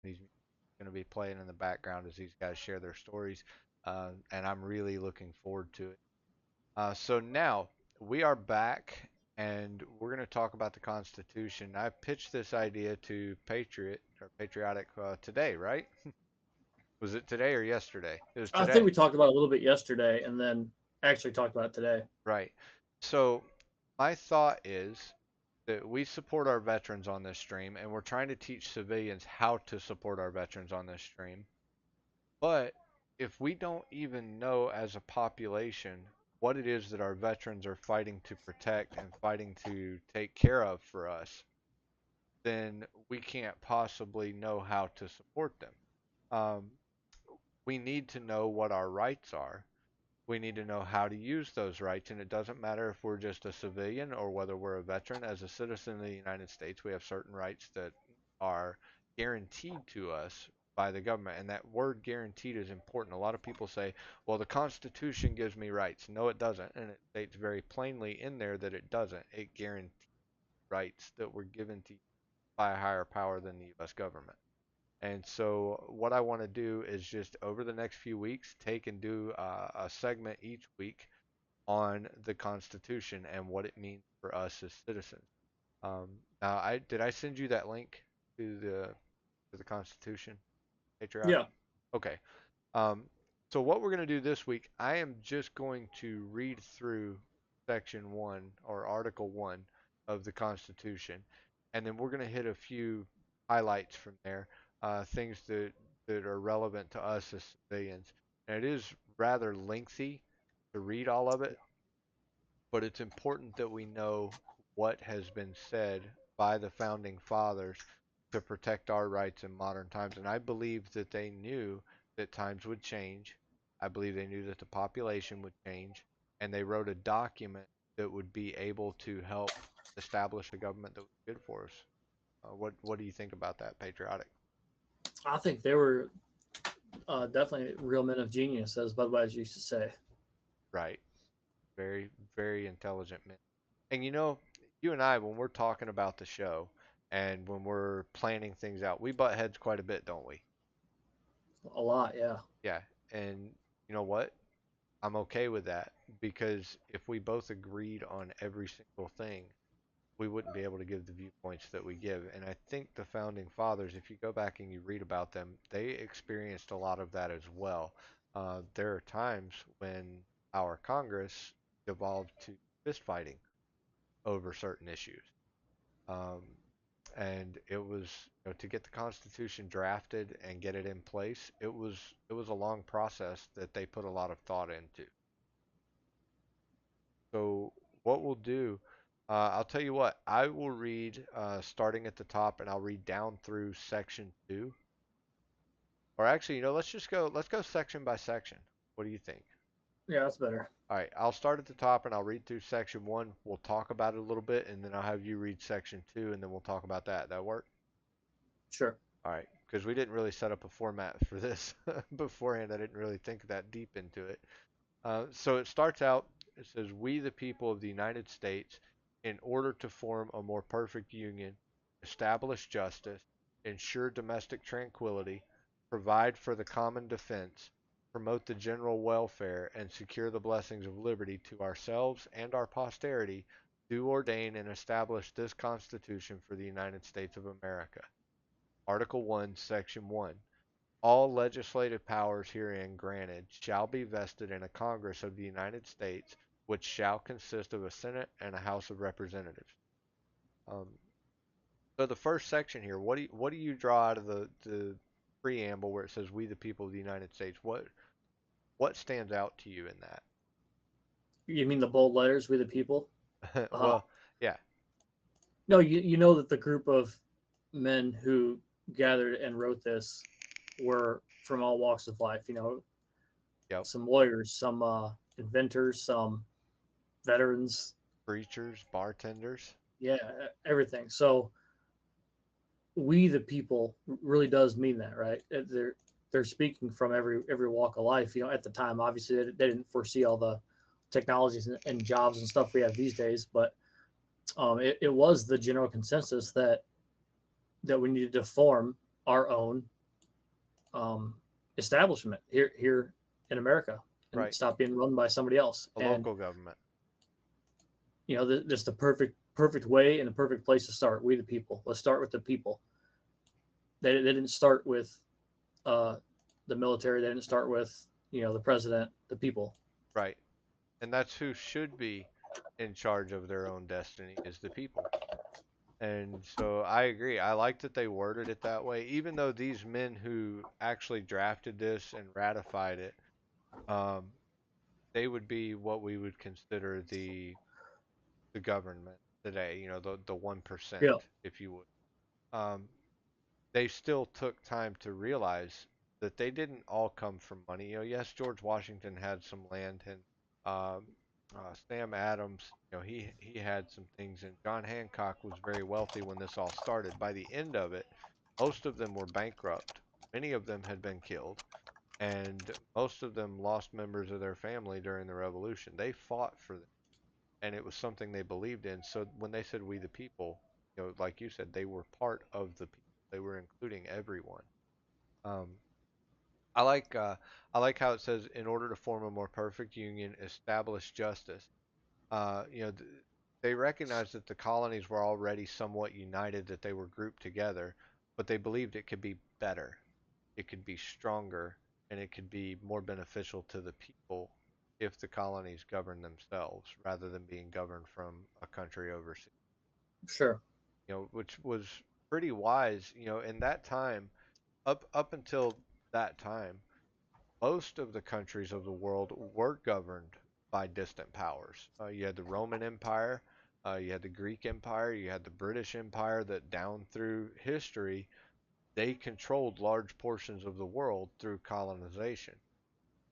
He's going to be playing in the background as these guys share their stories, and I'm really looking forward to it. So now we are back, and we're going to talk about the Constitution. I pitched this idea to Patriotic today, right? Was it today or yesterday? It was I think today. we talked about it a little bit yesterday, and then actually talked about it today. Right. So my thought is that we support our veterans on this stream, and we're trying to teach civilians how to support our veterans on this stream. But if we don't even know as a population what it is that our veterans are fighting to protect and fighting to take care of for us, then we can't possibly know how to support them. Um, we need to know what our rights are. We need to know how to use those rights, and it doesn't matter if we're just a civilian or whether we're a veteran. As a citizen of the United States, we have certain rights that are guaranteed to us by the government, and that word guaranteed is important. A lot of people say, well, the Constitution gives me rights. No, it doesn't, and it states very plainly in there that it doesn't. It guarantees rights that were given to you by a higher power than the U.S. government. And so, what I want to do is just over the next few weeks, take and do a segment each week on the Constitution and what it means for us as citizens. Now, I send you that link to the Constitution, Patriotic? Yeah. Okay. Um, so what we're going to do this week, I am just going to read through section 1 or article 1 of the Constitution, and then we're going to hit a few highlights from there, things that are relevant to us as civilians. And it is rather lengthy to read all of it, but it's important that we know what has been said by the founding fathers to protect our rights in modern times. And I believe that they knew that times would change. I believe they knew that the population would change, and they wrote a document that would be able to help establish a government that was good for us. What do you think about that, Patriotic? I think they were definitely real men of genius, as Budweiser used to say. Right. Very, very intelligent men. And you and I, when we're talking about the show and when we're planning things out, we butt heads quite a bit, don't we? A lot, yeah. Yeah. And you know what? I'm okay with that because if we both agreed on every single thing, we wouldn't be able to give the viewpoints that we give. And I think the founding fathers, if you go back and you read about them, they experienced a lot of that as well. There are times when our Congress devolved to fist fighting over certain issues. Um, and it was to get the Constitution drafted and get it in place. It was a long process that they put a lot of thought into. So what we'll do, I'll tell you what, I will read starting at the top, and I'll read down through section 2. Or actually, let's go section by section. What do you think? Yeah, that's better. All right, I'll start at the top and I'll read through section 1. We'll talk about it a little bit, and then I'll have you read section 2, and then we'll talk about that. That work? Sure. All right, because we didn't really set up a format for this beforehand. I didn't really think that deep into it. So it starts out, it says, "We, the people of the United States, in order to form a more perfect union, establish justice, ensure domestic tranquility, provide for the common defense, promote the general welfare, and secure the blessings of liberty to ourselves and our posterity, do ordain and establish this Constitution for the United States of America." Article 1, Section 1. All legislative powers herein granted shall be vested in a Congress of the United States, which shall consist of a Senate and a House of Representatives. Um, so the first section here, what do you draw out of the preamble where it says "We the people of the United States"? What stands out to you in You mean the bold letters, we the people? that? Uh, Well, yeah, no, you know that the group of men who gathered and wrote this were from all walks of life. yep. Some lawyers, some inventors, some veterans, Preachers, bartenders, yeah, everything. So we the people really does mean that, right? They're speaking from every walk of life. At the time, obviously they didn't foresee all the technologies and jobs and stuff we have these days, but it was the general consensus that we needed to form our own um, establishment here in America and Right. stop being run by somebody else. A And local government. just the perfect way and the perfect place to start. We the people. Let's start with the people. They didn't start with uh, the military. They didn't start with the president. The people. Right. And that's who should be in charge of their own destiny is the people. And so I agree. I like that they worded it that way, even though these men who actually drafted this and ratified it, um, they would be what we would consider the government today. The 1%, Yeah. if you would. They still took time to realize that they didn't all come from money. Yes, George Washington had some land, and um, Sam Adams, he had some things, and John Hancock was very wealthy when this all started. By the end of it, most of them were bankrupt. Many of them had been killed, and most of them lost members of their family during the Revolution. They fought for them, and it was something they believed in. So when they said "we the people," like you said, they were part of the people. They were including everyone. Um, I like uh, I like how it says, in order to form a more perfect union, establish justice. They recognized that the colonies were already somewhat united, that they were grouped together, but they believed it could be better, it could be stronger, and it could be more beneficial to the people if the colonies governed themselves rather than being governed from a country overseas. Sure. Which was pretty wise. In that time, up until that time, most of the countries of the world were governed by distant powers. You had the Roman Empire, you had the Greek Empire, you had the British Empire that down through history, they controlled large portions of the world through colonization.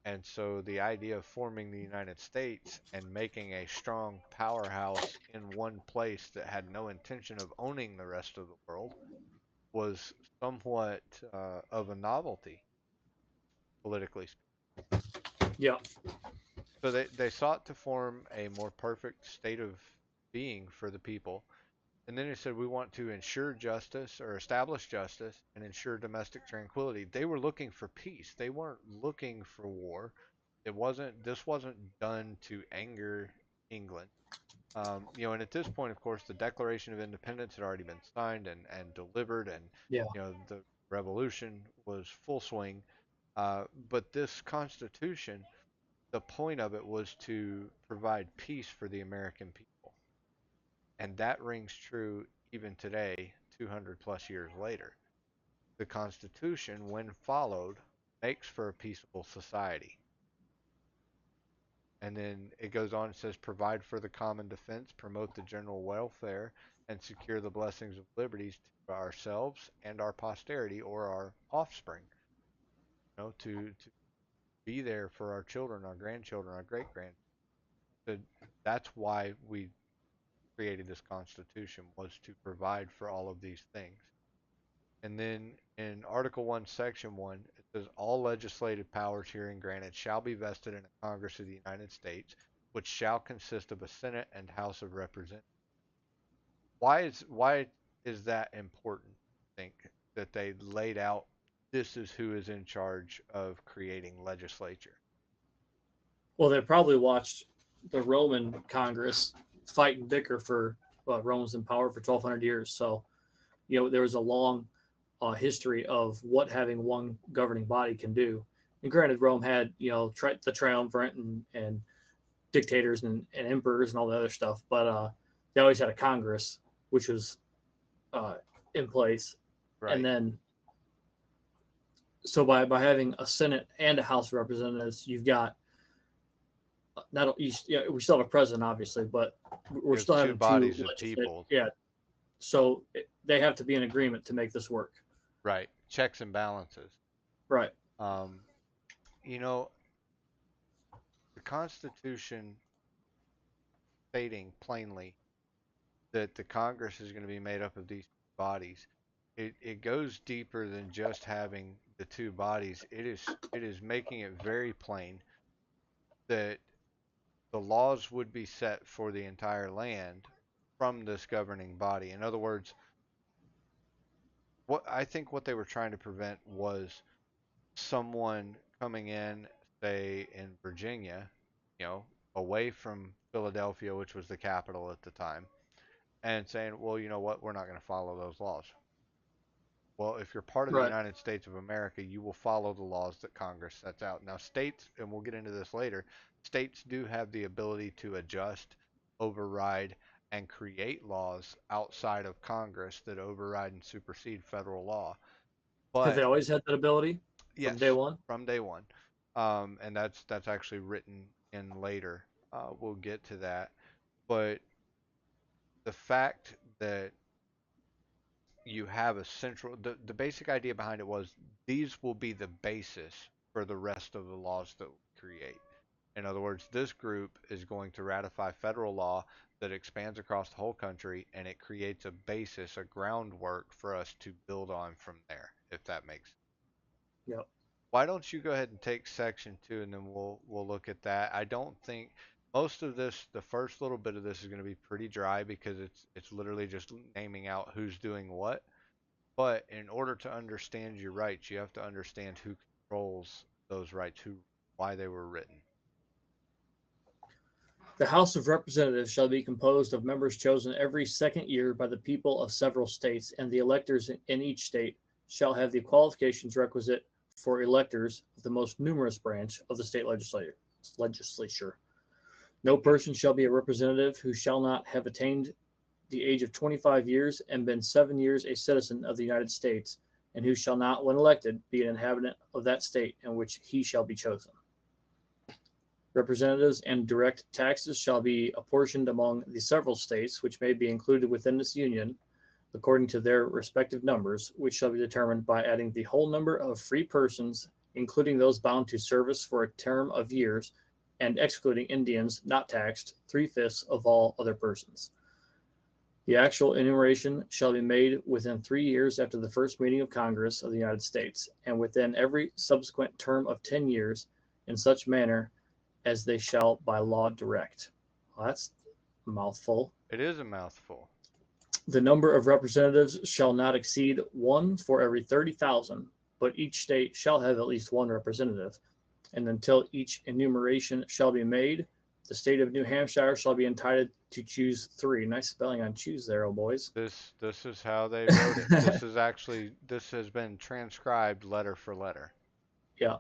And so the idea of forming the United States and making a strong powerhouse in one place that had no intention of owning the rest of the world was somewhat of a novelty, politically speaking. Yeah. So they sought to form a more perfect state of being for the people. And then it said, we want to ensure justice or establish justice and ensure domestic tranquility. They were looking for peace. They weren't looking for war. This wasn't done to anger England. And at this point, of course, the Declaration of Independence had already been signed and delivered, and Yeah. the revolution was full swing. But this Constitution, the point of it was to provide peace for the American people. And that rings true even today, 200 plus years later. The Constitution, when followed, makes for a peaceable society. And then it goes on and says, provide for the common defense, promote the general welfare, and secure the blessings of liberties to ourselves and our posterity or our offspring. To be there for our children, our grandchildren, our great grandchildren. So that's why we created this Constitution, was to provide for all of these things. And then in Article 1, Section 1, it says all legislative powers herein granted shall be vested in a Congress of the United States, which shall consist of a Senate and House of Representatives. Why is that important? I think that they laid out this is who is in charge of creating legislature. Well, they probably watched the Roman Congress fight and bicker for Rome's in power for 1,200 years. So, there was a long history of what having one governing body can do. And granted, Rome had, the triumvirate and dictators and emperors and all the other stuff, but they always had a Congress, which was uh, in place. Right. And then, so by having a Senate and a House of Representatives, you've got not we still have a president, obviously, but we're There's still two having two bodies of people. Yeah, so they have to be in agreement to make this work. Right. Checks and balances. Right. Um, you know, the Constitution stating plainly that the Congress is going to be made up of these bodies. It goes deeper than just having the two bodies. It is making it very plain that the laws would be set for the entire land from this governing body. In other words, what I think what they were trying to prevent was someone coming in, say in Virginia, you know, away from Philadelphia, which was the capital at the time, and saying, well, you know what, we're not going to follow those laws. Well, if you're part of the Right. United States of America, you will follow the laws that Congress sets out. Now, states, and we'll get into this later, states do have the ability to adjust, override, and create laws outside of Congress that override and supersede federal law. Have they But always had that ability from day yes, one? from day one, and that's actually written in later. We'll get to that, but the fact that you have a central the basic idea behind it was these will be the basis for the rest of the laws that we create. In other words, this group is going to ratify federal law that expands across the whole country, and it creates a basis, a groundwork for us to build on from there, if that makes sense. Yep. Why don't you go ahead and take section 2, and then we'll look at that. I don't think most of this, the first little bit of this, is going to be pretty dry because it's literally just naming out who's doing what. But in order to understand your rights, you have to understand who controls those rights, why they were written. The House of Representatives shall be composed of members chosen every second year by the people of several states, and the electors in each state shall have the qualifications requisite for electors of the most numerous branch of the state legislature. No person shall be a representative who shall not have attained the age of 25 years and been 7 years a citizen of the United States, and who shall not, when elected, be an inhabitant of that state in which he shall be chosen. Representatives and direct taxes shall be apportioned among the several states which may be included within this union, according to their respective numbers, which shall be determined by adding the whole number of free persons, including those bound to service for a term of years, and excluding Indians not taxed, 3/5 of all other persons. The actual enumeration shall be made within 3 years after the first meeting of Congress of the United States, and within every subsequent term of 10 years, in such manner as they shall by law direct. Well, that's a mouthful. It is a mouthful. The number of representatives shall not exceed one for every 30,000, but each state shall have at least one representative. And until each enumeration shall be made, the state of New Hampshire shall be entitled to choose 3. Nice spelling on choose there, oh boys. This is how they wrote it. This has been transcribed letter for letter. Yeah.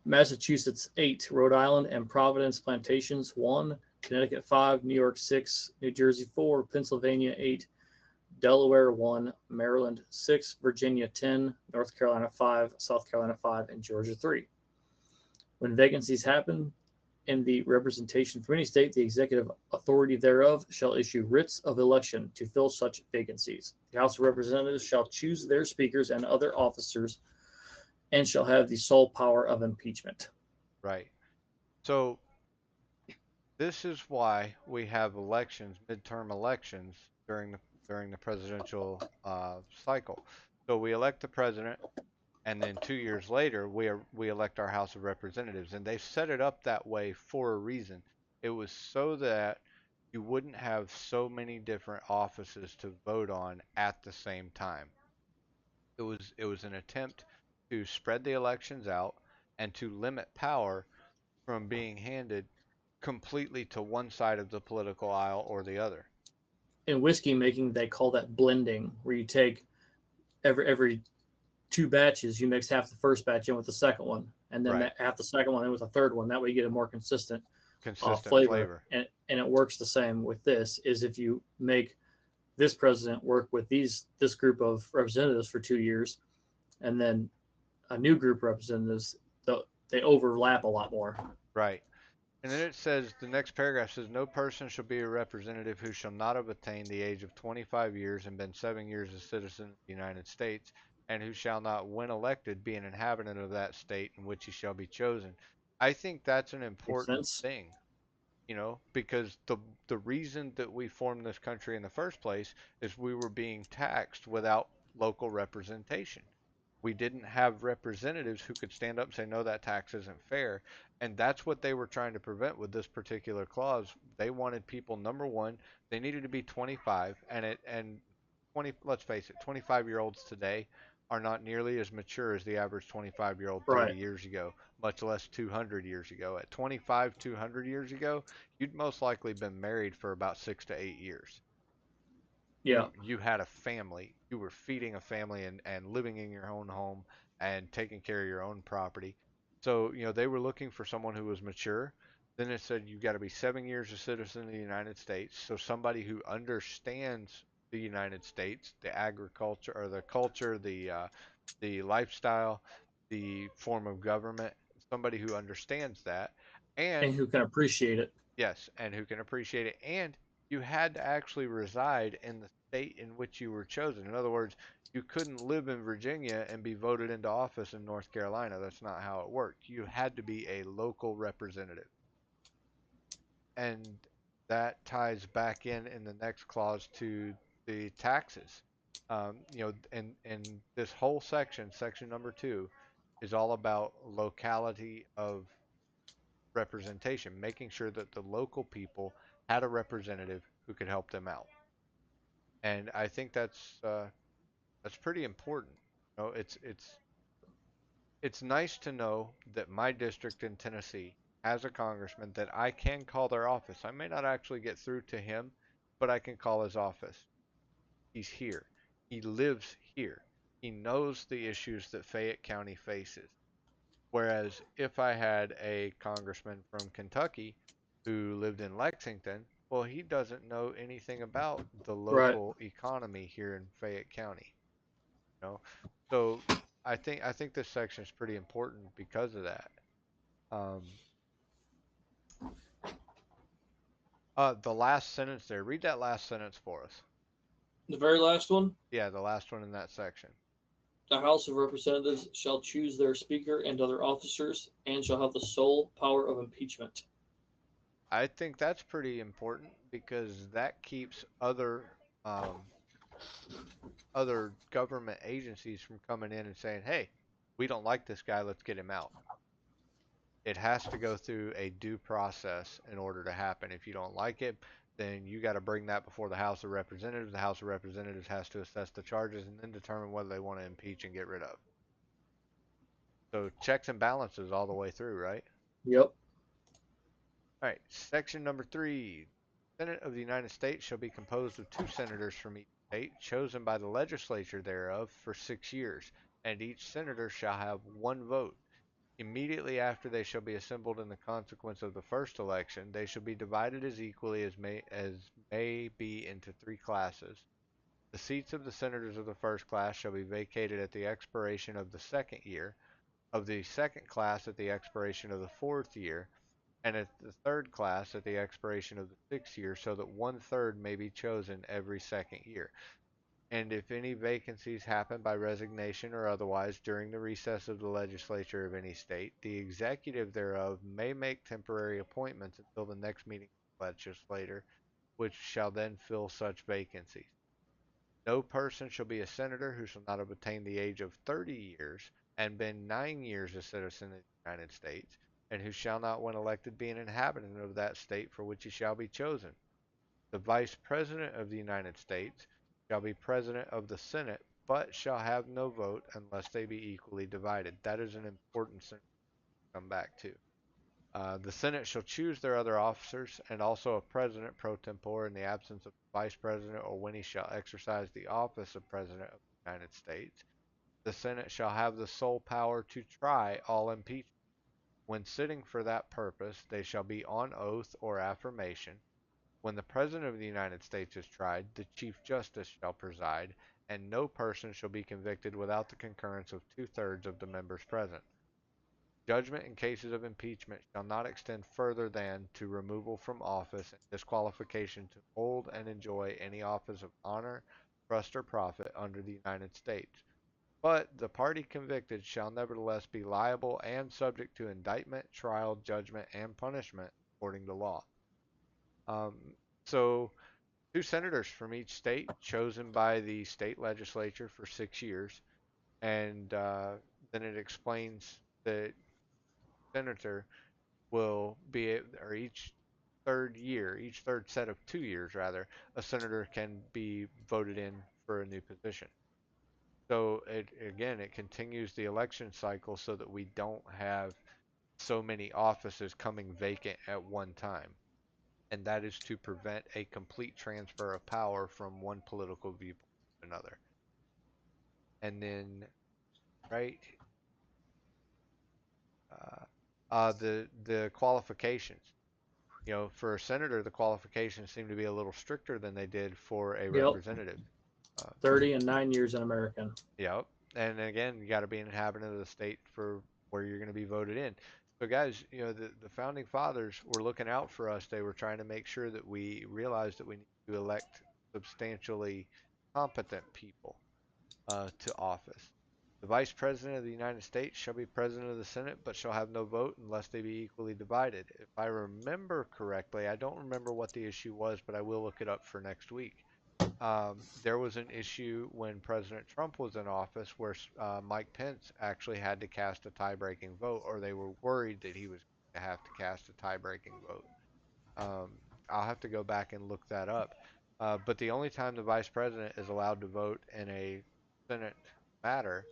Massachusetts 8, Rhode Island and Providence Plantations 1, Connecticut 5, New York 6, New Jersey 4, Pennsylvania 8, Delaware 1, Maryland 6, Virginia 10, North Carolina 5, South Carolina 5, and Georgia 3. When vacancies happen in the representation from any state, the executive authority thereof shall issue writs of election to fill such vacancies. The House of Representatives shall choose their speakers and other officers and shall have the sole power of impeachment. Right. So this is why we have elections, midterm elections during the presidential cycle. So we elect the president, and then 2 years later we elect our House of Representatives, and they set it up that way for a reason. It was so that you wouldn't have so many different offices to vote on at the same time. It was an attempt to spread the elections out and to limit power from being handed completely to one side of the political aisle or the other. In whiskey making, they call that blending, where you take every 2 batches, you mix half the first batch in with the second one, and then Right. half the second one in with the third one. That way, you get a more consistent Consistent flavor. And it works the same with this. Is if you make this president work with this group of representatives for 2 years, and then a new group of representatives, they overlap a lot more. Right. And then it says, the next paragraph says, no person shall be a representative who shall not have attained the age of 25 years and been 7 years a citizen of the United States, and who shall not, when elected, be an inhabitant of that state in which he shall be chosen. I think that's an important thing, because the reason that we formed this country in the first place is we were being taxed without local representation. We didn't have representatives who could stand up and say, no, that tax isn't fair. And that's what they were trying to prevent with this particular clause. They wanted people, number one, they needed to be 25, and 20, let's face it, 25-year-olds today are not nearly as mature as the average 25-year-old 30 Right. years ago, much less 200 years ago. At 25, 200 years ago, you'd most likely been married for about 6 to 8 years. Yeah. You had a family. You were feeding a family and living in your own home and taking care of your own property. So, they were looking for someone who was mature. Then it said you got to be 7 years a citizen of the United States. So somebody who understands the United States, the agriculture or the culture, the lifestyle, the form of government, somebody who understands that, And and who can appreciate it. yes, and who can appreciate it. And you had to actually reside in the state in which you were chosen. In other words, you couldn't live in Virginia and be voted into office in North Carolina. That's not how it worked. You had to be a local representative. And that ties back in the next clause to the taxes. And this whole section, section number 2, is all about locality of representation, making sure that the local people had a representative who could help them out. And I think that's pretty important. It's nice to know that my district in Tennessee has a congressman that I can call their office. I may not actually get through to him, but I can call his office. He's here. He lives here. He knows the issues that Fayette County faces. Whereas if I had a congressman from Kentucky who lived in Lexington, well, he doesn't know anything about the Right. local economy here in Fayette County. You know, so I think this section is pretty important because of that. Um, the last sentence there. Read that last sentence for us. The very last one. Yeah, the last one in that section. The House of Representatives shall choose their Speaker and other officers, and shall have the sole power of impeachment. I think that's pretty important because that keeps um, other government agencies from coming in and saying, "Hey, we don't like this guy. Let's get him out." It has to go through a due process in order to happen. If you don't like it, then you got to bring that before the House of Representatives. The House of Representatives has to assess the charges and then determine whether they want to impeach and get rid of. So checks and balances all the way through, right? Yep. All right, section number 3. The Senate of the United States shall be composed of 2 senators from each state, chosen by the legislature thereof for 6 years, and each senator shall have 1 vote. Immediately after they shall be assembled in the consequence of the first election, they shall be divided as equally as may be into 3 classes. The seats of the senators of the first class shall be vacated at the expiration of the second year, of the second class at the expiration of the fourth year, and at the third class at the expiration of the sixth year, so that 1/3 may be chosen every second year. And if any vacancies happen by resignation or otherwise during the recess of the legislature of any state, the executive thereof may make temporary appointments until the next meeting of the legislature, which shall then fill such vacancies. No person shall be a senator who shall not have attained the age of 30 years and been 9 years a citizen of the United States, and who shall not, when elected, be an inhabitant of that state for which he shall be chosen. The Vice President of the United States shall be President of the Senate, but shall have no vote unless they be equally divided. That is an important thing to come back to. The Senate shall choose their other officers, and also a President pro tempore in the absence of the Vice President, or when he shall exercise the office of President of the United States. The Senate shall have the sole power to try all impeachment. When sitting for that purpose, they shall be on oath or affirmation. When the President of the United States is tried, the Chief Justice shall preside, and no person shall be convicted without the concurrence of 2/3 of the members present. Judgment in cases of impeachment shall not extend further than to removal from office and disqualification to hold and enjoy any office of honor, trust, or profit under the United States. But the party convicted shall nevertheless be liable and subject to indictment, trial, judgment, and punishment according to law. So 2 senators from each state chosen by the state legislature for 6 years, and then it explains that senator will be, or each third set of 2 years rather, a senator can be voted in for a new position. So it continues the election cycle so that we don't have so many offices coming vacant at one time. And that is to prevent a complete transfer of power from one political viewpoint to another. And then, right, the qualifications. For a senator, the qualifications seem to be a little stricter than they did for a Yep. representative. 30 and 9 years in American. Yep. And again, you got to be an inhabitant of the state for where you're going to be voted in. So, guys, the founding fathers were looking out for us. They were trying to make sure that we realized that we need to elect substantially competent people to office. The Vice President of the United States shall be President of the Senate, but shall have no vote unless they be equally divided. If I remember correctly, I don't remember what the issue was, but I will look it up for next week. There was an issue when President Trump was in office where Mike Pence actually had to cast a tie-breaking vote, or they were worried that he was going to have to cast a tie-breaking vote. I'll have to go back and look that up. But the only time the vice president is allowed to vote in a Senate matter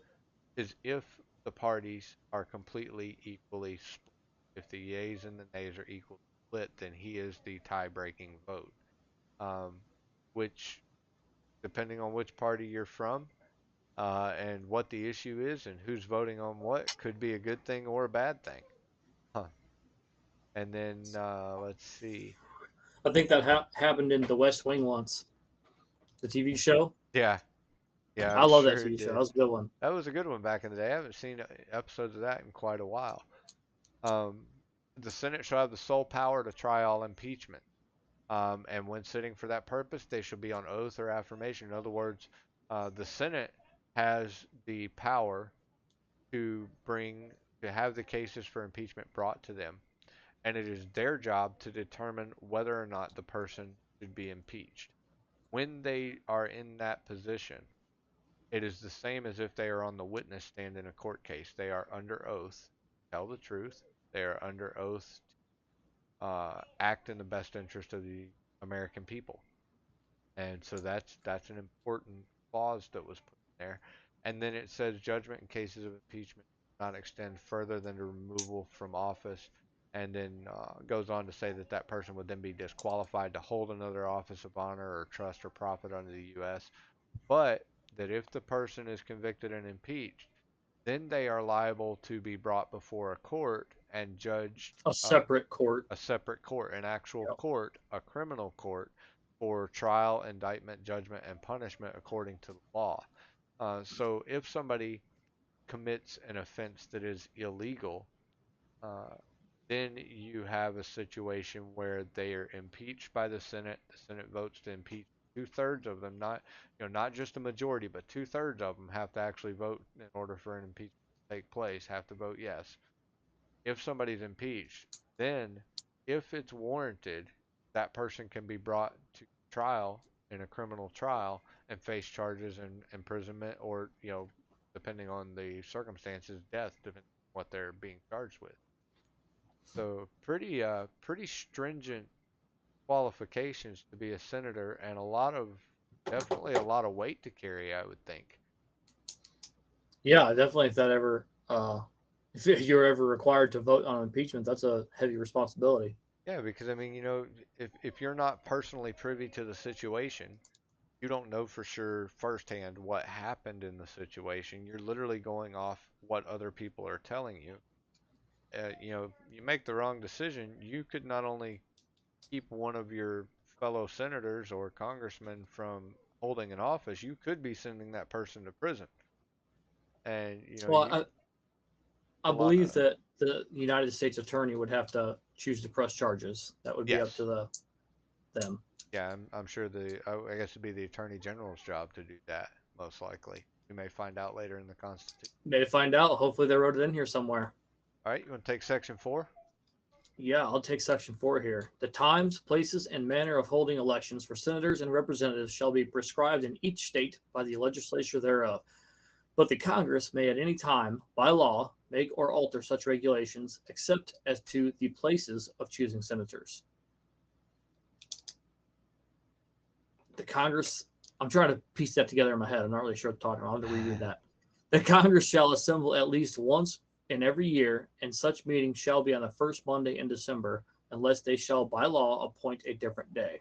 is if the parties are completely equally split. If the yeas and the nays are equally split, then he is the tie-breaking vote. Which, depending on which party you're from, and what the issue is and who's voting on what, could be a good thing or a bad thing. Huh. And then let's see. I think that happened in The West Wing once, the TV show. Yeah, yeah, I I'm love that sure it TV show. did. That was a good one. That was a good one back in the day. I haven't seen episodes of that in quite a while. Um, the Senate shall have the sole power to try all impeachment. And when sitting for that purpose, they shall be on oath or affirmation. In other words, the Senate has the power to have the cases for impeachment brought to them, and it is their job to determine whether or not the person should be impeached. When they are in that position, it is the same as if they are on the witness stand in a court case. They are under oath to tell the truth. They are under oath to act in the best interest of the American people. And so that's an important clause that was put in there. And then it says judgment in cases of impeachment does not extend further than the removal from office, and then goes on to say that that person would then be disqualified to hold another office of honor or trust or profit under the U.S. But that if the person is convicted and impeached, then they are liable to be brought before a court and judged, A separate court. a separate court, an actual Yep. court, a criminal court, for trial, indictment, judgment, and punishment according to the law. So if somebody commits an offense that is illegal, uh, then you have a situation where they are impeached by the Senate. The Senate votes to impeach 2/3 of them, not just a majority, but 2/3 of them have to actually vote in order for an impeachment to take place. Have to vote yes. If somebody's impeached, then if it's warranted, that person can be brought to trial in a criminal trial and face charges and imprisonment, or depending on the circumstances, death, depending on what they're being charged with. So pretty stringent qualifications to be a senator, and definitely a lot of weight to carry, I would think. Yeah, definitely. If you're ever required to vote on impeachment, that's a heavy responsibility. Yeah, because I mean, if you're not personally privy to the situation, you don't know for sure firsthand what happened in the situation. You're literally going off what other people are telling you. You make the wrong decision, you could not only keep one of your fellow senators or congressmen from holding an office, you could be sending that person to prison. And Well, I a lot. believe that the United States Attorney would have to choose to press charges. That would be up Yes. to them. Yeah, I'm sure I guess it'd be the Attorney General's job to do that, most likely. We may find out later in the Constitution. May find out. Hopefully, they wrote it in here somewhere. All right, you want to take Section 4? Yeah, I'll take Section 4 here. The times, places, and manner of holding elections for senators and representatives shall be prescribed in each state by the legislature thereof. But the Congress may at any time, by law, make or alter such regulations, except as to the places of choosing senators. The Congress I'm trying to piece that together in my head. I'm not really sure what I'm talking about. I'll have to reread that. The Congress shall assemble at least once in every year, and such meeting shall be on the first Monday in December, unless they shall by law appoint a different day.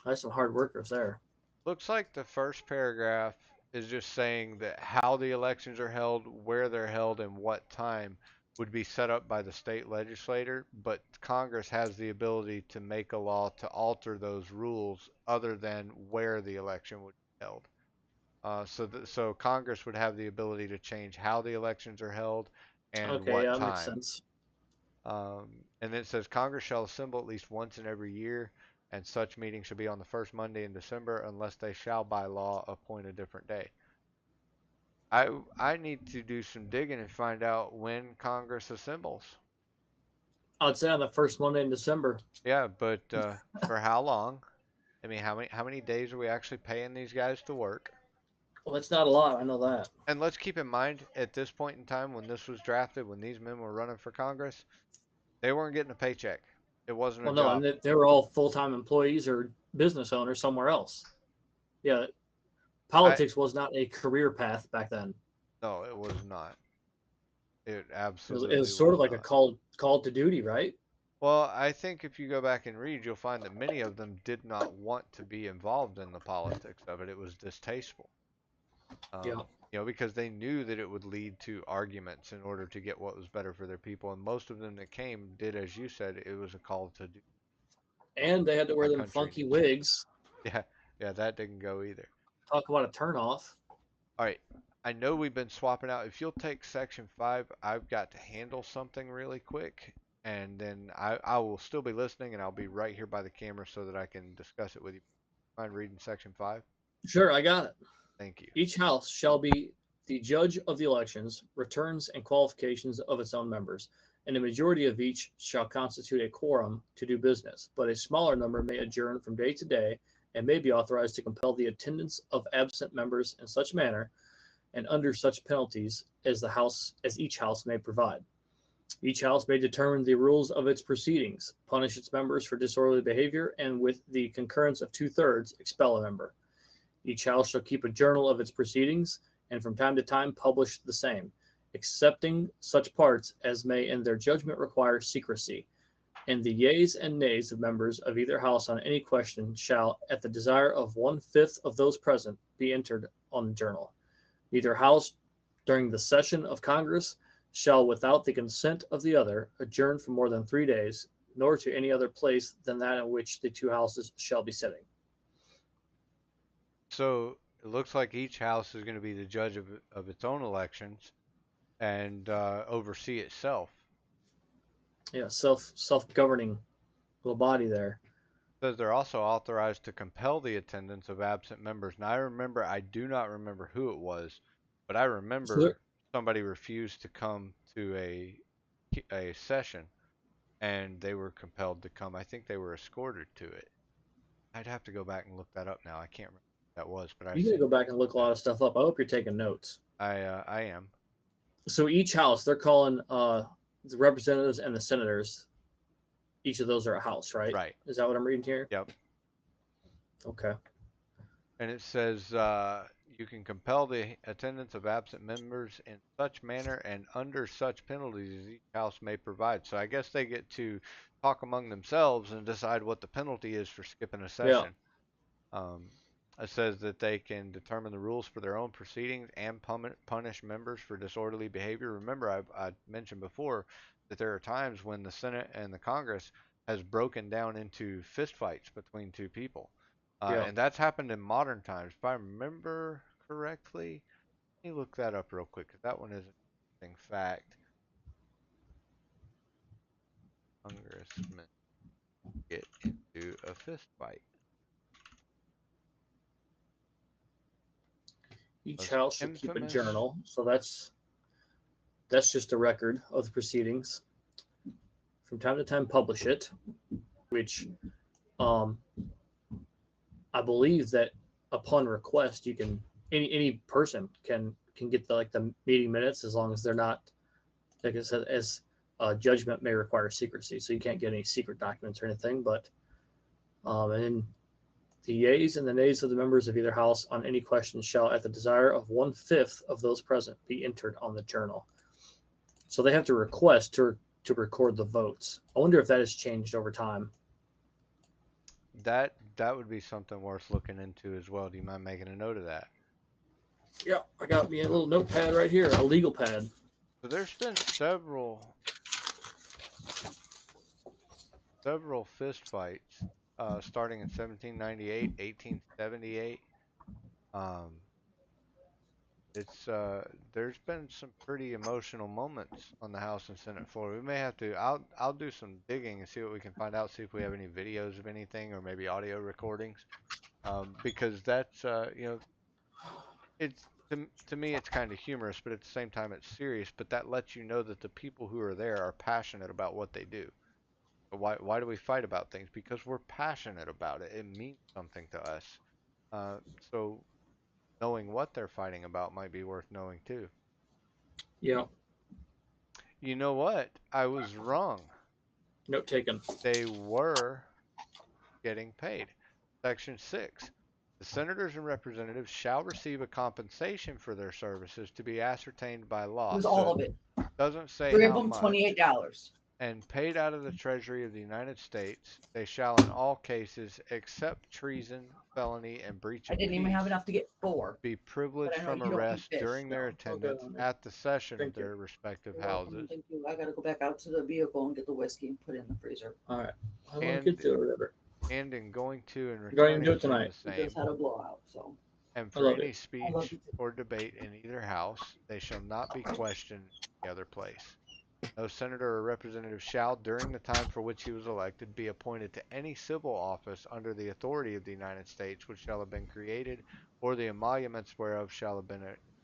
That's some hard workers there. Looks like the first paragraph is just saying that how the elections are held, where they're held, and what time would be set up by the state legislator, but Congress has the ability to make a law to alter those rules other than where the election would be held. So Congress would have the ability to change how the elections are held and Okay, yeah, what that makes time. sense. And then it says Congress shall assemble at least once in every year, and such meeting shall be on the first Monday in December, unless they shall by law appoint a different day. I need to do some digging and find out when Congress assembles. I'd say on the first Monday in December. Yeah, but for how long? I mean, how many days are we actually paying these guys to work? Well, that's not a lot. I know that. And let's keep in mind, at this point in time, when this was drafted, when these men were running for Congress, they weren't getting a paycheck. It wasn't a Well, no, job. and they were all full-time employees or business owners somewhere else. Yeah, I politics was not a career path back then. No, it was not. It It absolutely was sort was of like a not. call to duty, right? Well, I think if you go back and read, you'll find that many of them did not want to be involved in the politics of it. It was distasteful. Yeah. Because they knew that it would lead to arguments in order to get what was better for their people. And most of them that came did, as you said, it was a call to do And they had to wear our them country funky needs. wigs. Yeah, yeah, that didn't go either. Talk about a turnoff. All right, I know we've been swapping out. If you'll take section 5, I've got to handle something really quick, and then I will still be listening, and I'll be right here by the camera so that I can discuss it with you. Mind reading section 5? Sure, I got it. Thank you. Each house shall be the judge of the elections, returns, and qualifications of its own members, and a majority of each shall constitute a quorum to do business, but a smaller number may adjourn from day to day and may be authorized to compel the attendance of absent members in such manner and under such penalties as each house may provide. Each house may determine the rules of its proceedings, punish its members for disorderly behavior, and with the concurrence of 2/3, expel a member. Each house shall keep a journal of its proceedings, and from time to time publish the same, excepting such parts as may in their judgment require secrecy. And the yeas and nays of members of either house on any question shall, at the desire of 1/5 of those present, be entered on the journal. Neither house during the session of Congress shall, without the consent of the other, adjourn for more than 3 days, nor to any other place than that in which the two houses shall be sitting. So it looks like each house is going to be the judge of its own elections and oversee itself. Yeah, self-governing little body there. Says they're also authorized to compel the attendance of absent members. Now I do not remember who it was, but I So remember somebody refused to come to a session, and they were compelled to come. I think they were escorted to it. I'd have to go back and look that up now. I can't remember what that was, but I you got to seem go back and look a lot of stuff up. I hope you're taking notes. I am. So each house, they're calling the representatives and the senators. Each of those are a house, right? Right. Is that what I'm reading here? Yep. Okay. And it says you can compel the attendance of absent members in such manner and under such penalties as each house may provide. So I guess they get to talk among themselves and decide what the penalty is for skipping a Yeah. session. It says that they can determine the rules for their own proceedings and punish members for disorderly behavior. Remember, I mentioned before that there are times when the Senate and the Congress has broken down into fistfights between two people. Yeah. And that's happened in modern times. If I remember correctly, let me look that up real quick because that one is an interesting fact. Congressmen get into a fist fight. Each Most house should keep a infamous. journal. So that's just a record of the proceedings. From time to time, publish it, which I believe that upon request, you can any person can get the meeting minutes as long as they're not, like I said, as judgment may require secrecy. So you can't get any secret documents or anything. But and then The yeas and the nays of the members of either house on any question shall, at the desire of 1/5 of those present, be entered on the journal. So they have to request to record the votes. I wonder if that has changed over time. That would be something worth looking into as well. Do you mind making a note of that? Yeah, I got me a little notepad right here, a legal pad. So there's been several fist fights, starting in 1798, 1878. It's there's been some pretty emotional moments on the House and Senate floor. We may have to. I'll do some digging and see what we can find out. See if we have any videos of anything or maybe audio recordings, because that's it's to me it's kind of humorous, but at the same time it's serious. But that lets you know that the people who are there are passionate about what they do. Why do we fight about things? Because we're passionate about it. It means something to us. Uh, so knowing what they're fighting about might be worth knowing too. Yeah, You know what? I was wrong. note taken. They were getting paid. Section 6. The senators and representatives shall receive a compensation for their services to be ascertained by It law. was So all of it. doesn't say Three of how them, much. $28. And paid out of the Treasury of the United States, they shall in all cases, except treason, felony, and breach I of didn't even have peace, enough to get 4. be privileged But I know from you don't eat arrest fish, during their so. attendance Okay. at the session of Thank you. their respective You're welcome. houses, Thank you. I gotta go back out to the vehicle and get the whiskey and put it in the freezer. All right. I want and to get to it or whatever. and in going to and Go ahead and returning do it from tonight. the We same, just had a blowout, so. and I for love any it. I love speech you too. or debate in either house, they shall not be questioned in any other place. No senator or representative shall, during the time for which he was elected, be appointed to any civil office under the authority of the United States which shall have been created, or the emoluments whereof shall have been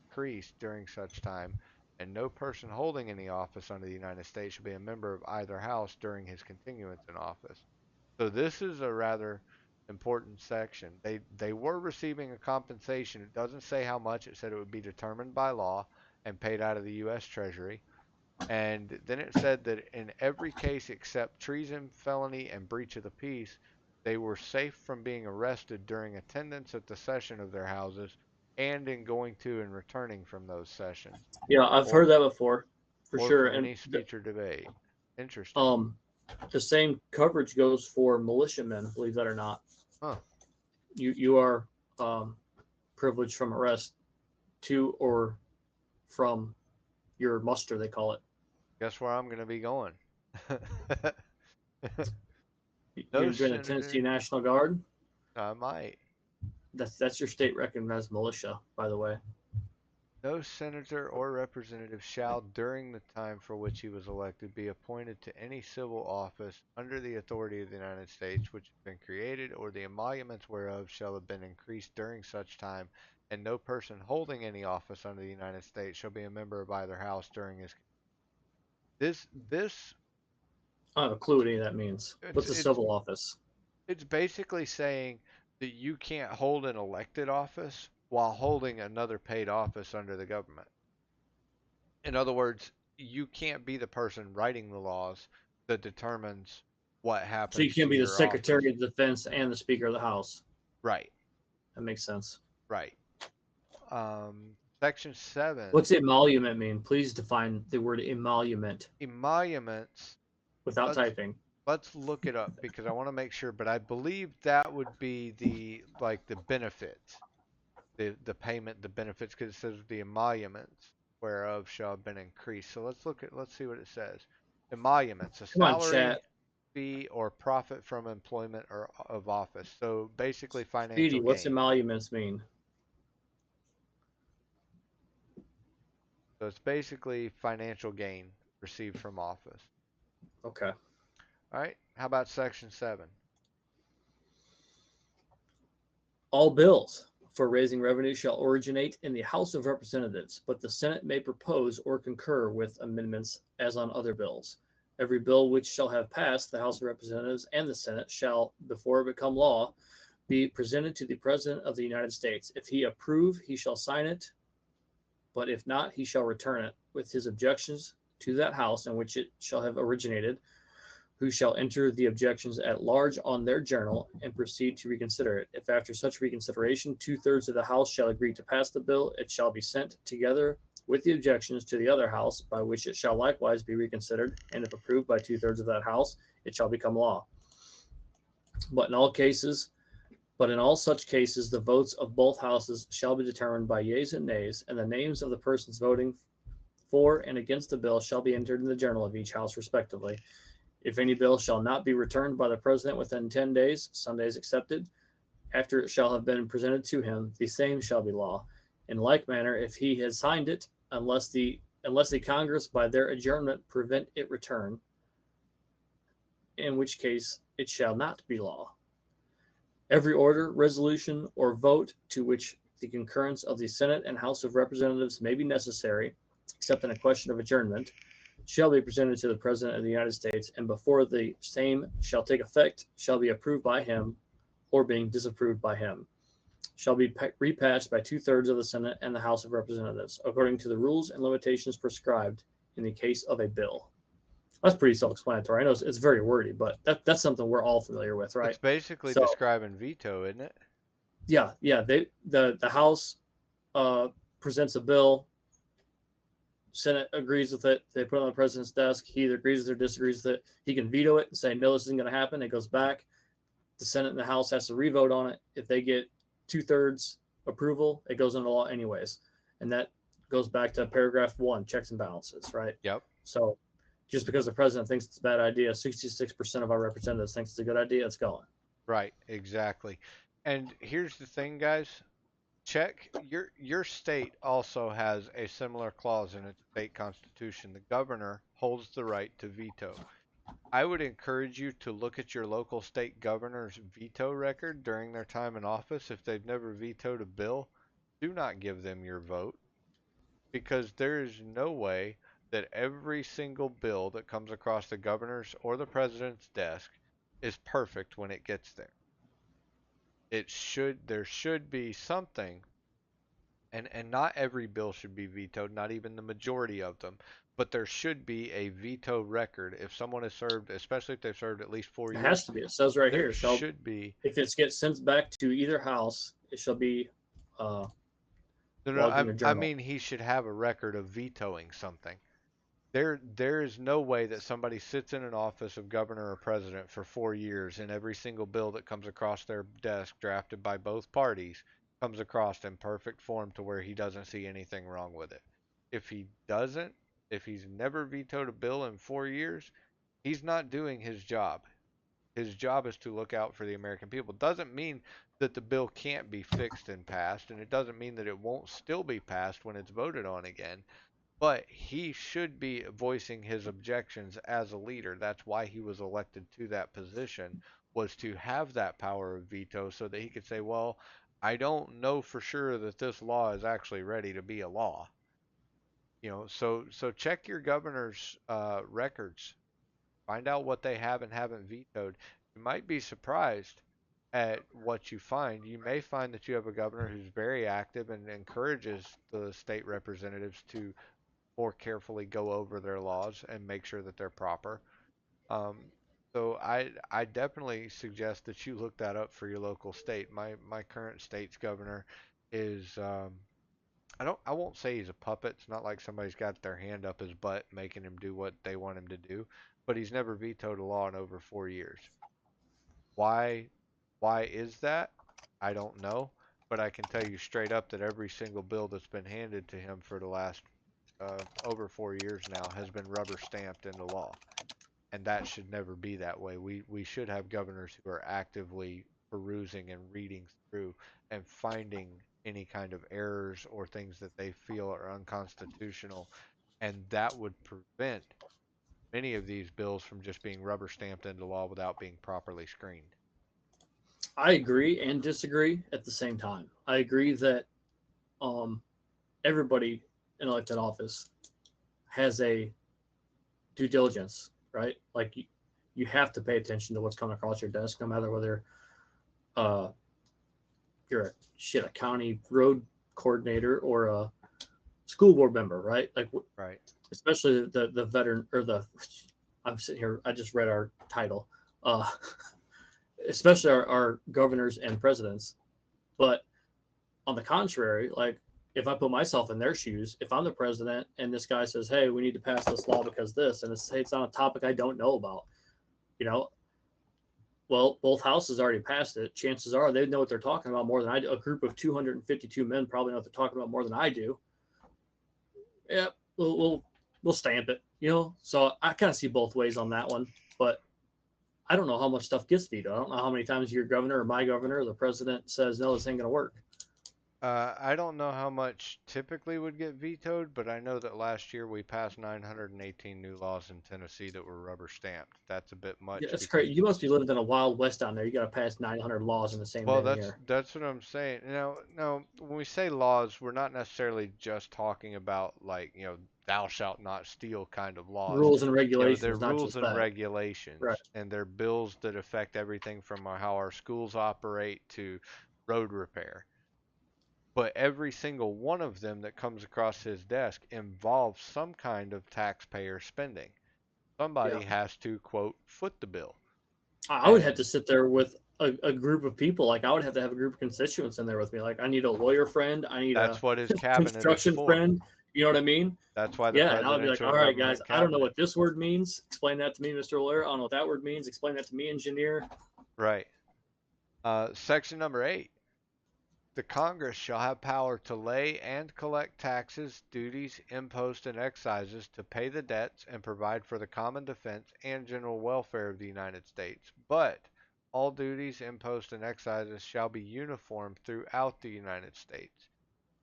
increased during such time, and no person holding any office under the United States shall be a member of either house during his continuance in office. So this is a rather important section. They were receiving a compensation. It doesn't say how much. It said it would be determined by law and paid out of the U.S. Treasury. And then it said that in every case except treason, felony, and breach of the peace, they were safe from being arrested during attendance at the session of their houses and in going to and returning from those sessions, Yeah, I've heard that before, for or sure. for And any speech or debate. Interesting. the same coverage goes for militiamen. Believe that or not, Huh. you are privileged from arrest to or from your muster, they call it. Guess where I'm going to be going? No You're doing the Tennessee senator. National Guard. I might. That's your state recognized militia, by the way. No senator or representative shall, during the time for which he was elected, be appointed to any civil office under the authority of the United States which has been created, or the emoluments whereof shall have been increased during such time, and no person holding any office under the United States shall be a member of either house during his. This I don't have a clue what any of that means. What's a it's civil office? it's basically saying that you can't hold an elected office while holding another paid office under the government. In other words, you can't be the person writing the laws that determines what happens So you can't to be the your Secretary office. of Defense and the Speaker of the House. Right, That makes sense. right. Section 7. What's emolument mean? Please define the word emolument Emoluments. without Let's typing. let's look it up because I want to make sure, but I believe that would be the benefits. The payment, the benefits, because it says the emoluments whereof shall have been increased. So let's see what it says. Emoluments, a Come on, salary, chat. fee, or profit from employment or of office. So basically financial Speedy, what's gain. emoluments mean? So it's basically financial gain received from office. Okay. All right. How about section 7? All bills for raising revenue shall originate in the House of Representatives, but the Senate may propose or concur with amendments as on other bills. Every bill which shall have passed the House of Representatives and the Senate shall, before it become law, be presented to the President of the United States. If he approve, he shall sign it, but if not, he shall return it with his objections to that House in which it shall have originated, who shall enter the objections at large on their journal and proceed to reconsider it. If after such reconsideration 2/3 of the House shall agree to pass the bill, it shall be sent together with the objections to the other House, by which it shall likewise be reconsidered, and if approved by 2/3 of that House, it shall become law. But in all such cases, the votes of both houses shall be determined by yeas and nays, and the names of the persons voting for and against the bill shall be entered in the journal of each house respectively. If any bill shall not be returned by the president within 10 days, Sundays excepted, after it shall have been presented to him, the same shall be law. In like manner, if he has signed it, unless the Congress by their adjournment prevent it return, in which case it shall not be law. Every order, resolution, or vote to which the concurrence of the Senate and House of Representatives may be necessary, except in a question of adjournment, shall be presented to the President of the United States, and before the same shall take effect, shall be approved by him, or being disapproved by him, shall be repassed by 2/3 of the Senate and the House of Representatives, according to the rules and limitations prescribed in the case of a bill. That's pretty self-explanatory. I know it's very wordy, but that's something we're all familiar with, right? It's basically So, describing veto, isn't it? yeah. The House presents a bill. Senate agrees with it. They put it on the president's desk. He either agrees with it or disagrees with it. He can veto it and say, no, this isn't going to happen. It goes back. The Senate and the House has to revote on it. If they get 2/3 approval, it goes into law anyways. And that goes back to paragraph 1, checks and balances, right? Yep. So just because the president thinks it's a bad idea, 66% of our representatives thinks it's a good idea, it's going. Right, exactly. And here's the thing, guys. Check your state also has a similar clause in its state constitution. The governor holds the right to veto. I would encourage you to look at your local state governor's veto record during their time in office. If they've never vetoed a bill, do not give them your vote, because there is no way that every single bill that comes across the governor's or the president's desk is perfect when it gets there. There should be something, and not every bill should be vetoed, not even the majority of them, but there should be a veto record. If someone has served, especially if they've served at least 4 It years, has to be. It says right there here, should be. if it gets sent back to either house, it shall be No, logged in the I journal. mean he should have a record of vetoing something. There is no way that somebody sits in an office of governor or president for 4 years and every single bill that comes across their desk drafted by both parties comes across in perfect form to where he doesn't see anything wrong with it. If he doesn't, if he's never vetoed a bill in 4 years, he's not doing his job. His job is to look out for the American people. Doesn't mean that the bill can't be fixed and passed, and it doesn't mean that it won't still be passed when it's voted on again. But he should be voicing his objections as a leader. That's why he was elected to that position, was to have that power of veto so that he could say, well, I don't know for sure that this law is actually ready to be a law. So check your governor's records. Find out what they have and haven't vetoed. You might be surprised at what you find. You may find that you have a governor who's very active and encourages the state representatives to more carefully go over their laws and make sure that they're proper. Um, so I definitely suggest that you look that up for your local state. My current state's governor is I won't say he's a puppet. It's not like somebody's got their hand up his butt making him do what they want him to do, but he's never vetoed a law in over 4 years. Why is that? I don't know, but I can tell you straight up that every single bill that's been handed to him for the last over 4 years now has been rubber stamped into law, and that should never be that way. We should have governors who are actively perusing and reading through and finding any kind of errors or things that they feel are unconstitutional, and that would prevent many of these bills from just being rubber stamped into law without being properly screened. I agree and disagree at the same time. I agree that everybody in elected office has a due diligence, right? Like you have to pay attention to what's coming across your desk, no matter whether you're a county road coordinator or a school board member, right? Like, Right. especially the veteran or the I'm sitting here. I just read our title, uh, especially our governors and presidents. But on the contrary, like if I put myself in their shoes, if I'm the president and this guy says, "Hey, we need to pass this law because this," and it's on a topic I don't know about, you know, well, both houses already passed it. Chances are they know what they're talking about more than I do. A group of 252 men probably know what they're talking about more than I do. Yeah, we'll stamp it, you know. So I kind of see both ways on that one, but I don't know how much stuff gets vetoed. I don't know how many times your governor or my governor or the president says no, this ain't gonna work. I don't know how much typically would get vetoed, but I know that last year we passed 918 new laws in Tennessee that were rubber stamped. That's a bit Yeah, much it's because, crazy. You must be living in a wild west down there. You got to pass 900 laws in the same well, damn that's year. that's what I'm saying. Now, when we say laws, we're not necessarily just talking about like, thou shalt not steal kind of laws. Rules and They're regulations, not rules just and that. regulations, Right. and they're bills that affect everything from how our schools operate to road repair. But every single one of them that comes across his desk involves some kind of taxpayer spending. Yeah. Somebody has to, quote, foot the bill. I would have And to sit there with a group of people. Like I would have to have a group of constituents in there with me. Like I need a lawyer friend. I need a that's what his cabinet is construction for. friend. You know what I mean? That's why the Yeah. And I would be like, presidential all right, guys, government I don't know cabinet. what this word means. Explain that to me, Mr. Lawyer. I don't know what that word means. Explain that to me, engineer. Right. Section number 8. The Congress shall have power to lay and collect taxes, duties, imposts, and excises to pay the debts and provide for the common defense and general welfare of the United States. But all duties, imposts, and excises shall be uniform throughout the United States.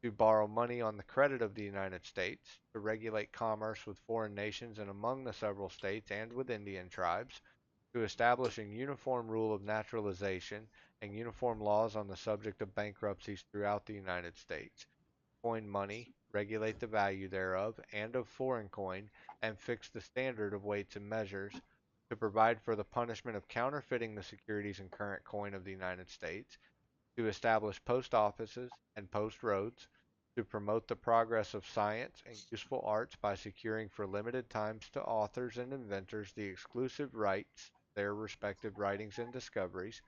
To borrow money on the credit of the United States, to regulate commerce with foreign nations and among the several states and with Indian tribes, to establish a uniform rule of naturalization and uniform laws on the subject of bankruptcies throughout the United States, coin money, regulate the value thereof and of foreign coin, and fix the standard of weights and measures, to provide for the punishment of counterfeiting the securities and current coin of the United States, to establish post offices and post roads, to promote the progress of science and useful arts by securing for limited times to authors and inventors the exclusive rights their respective writings and discoveries,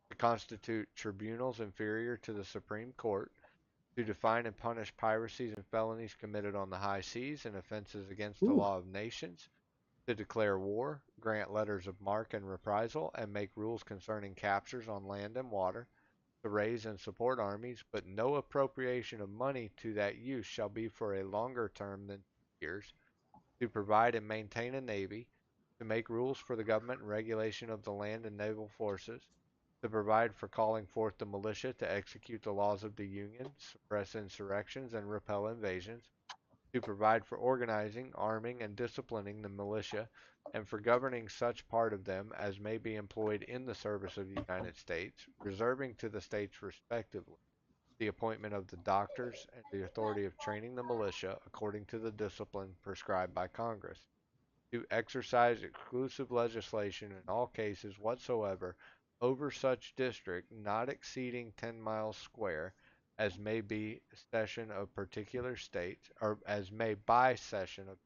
to constitute tribunals inferior to the Supreme Court, to define and punish piracies and felonies committed on the high seas and offenses against the Ooh. law of nations, to declare war, grant letters of marque and reprisal, and make rules concerning captures on land and water, to raise and support armies, but no appropriation of money to that use shall be for a longer term than 2 years, to provide and maintain a navy, to make rules for the government and regulation of the land and naval forces, to provide for calling forth the militia to execute the laws of the Union, suppress insurrections, and repel invasions, to provide for organizing, arming, and disciplining the militia, and for governing such part of them as may be employed in the service of the United States, reserving to the states respectively the appointment of the doctors and the authority of training the militia according to the discipline prescribed by Congress, to exercise exclusive legislation in all cases whatsoever over such district not exceeding 10 miles square, as may be session of particular states, or as may by session of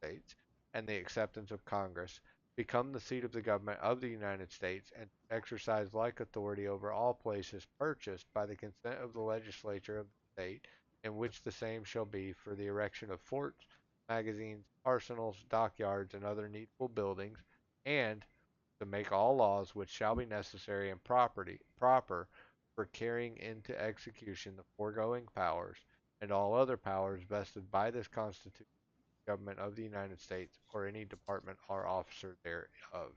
States, and the acceptance of Congress, become the seat of the government of the United States, and exercise like authority over all places purchased by the consent of the legislature of the state in which the same shall be for the erection of forts, magazines, arsenals, dockyards, and other needful buildings, and to make all laws which shall be necessary and proper for carrying into execution the foregoing powers, and all other powers vested by this Constitution government of the United States or any department or officer thereof.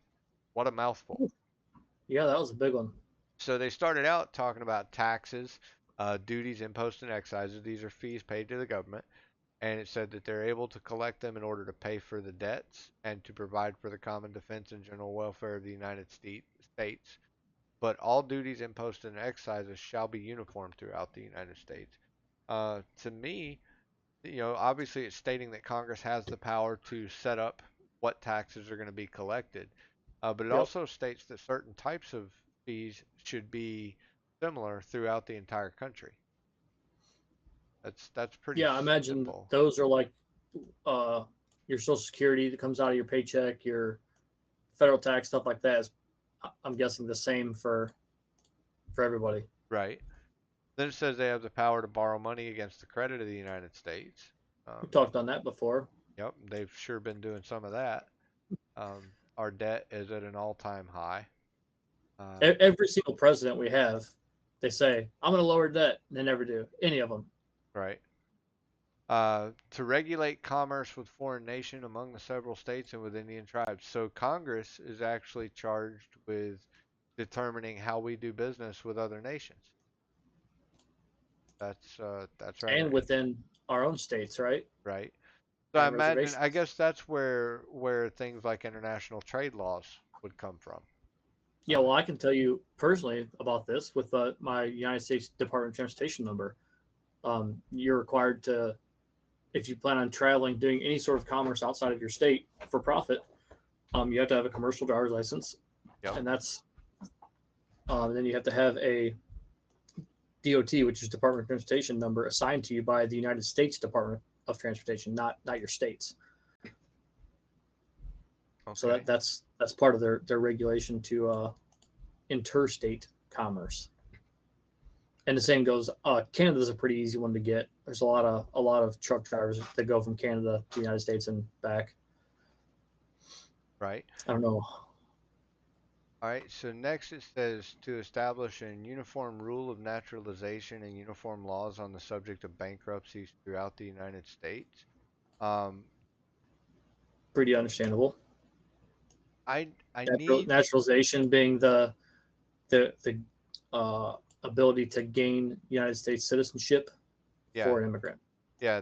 What a mouthful. Yeah, that was a big one. So they started out talking about taxes, duties, imposts, and excises. These are fees paid to the government. And it said that they're able to collect them in order to pay for the debts and to provide for the common defense and general welfare of the United States. But all duties, imposts, and excises shall be uniform throughout the United States. To me, obviously it's stating that Congress has the power to set up what taxes are going to be collected, but it Yep. also states that certain types of fees should be similar throughout the entire country. That's pretty Yeah, I imagine simple. those are like uh, your Social Security that comes out of your paycheck, your federal tax, stuff like that is, I'm guessing, the same for everybody. Right. Then it says they have the power to borrow money against the credit of the United States. We talked on that before. Yep, they've sure been doing some of that. Our debt is at an all-time high. Every single president we have, they say, I'm going to lower debt. And they never do. Any of them. Right. To regulate commerce with foreign nation among the several states and with Indian tribes. So Congress is actually charged with determining how we do business with other nations. That's right. And within our own states, right? Right. So I And imagine, I reservations. guess that's where things like international trade laws would come from. Yeah, well, I can tell you personally about this with my United States Department of Transportation number. You're required to, if you plan on traveling, doing any sort of commerce outside of your state for profit, you have to have a commercial driver's license, Yep. and that's then you have to have a DOT, which is Department of Transportation number, assigned to you by the United States Department of Transportation, not your states. Okay. So that's part of their regulation to interstate commerce. And the same goes. Canada's a pretty easy one to get. There's a lot of truck drivers that go from Canada to the United States and back. Right. I don't know. All right, so next it says to establish an uniform rule of naturalization and uniform laws on the subject of bankruptcies throughout the United States. Pretty understandable. I need Naturalization being the ability to gain United States citizenship for an immigrant. Yeah,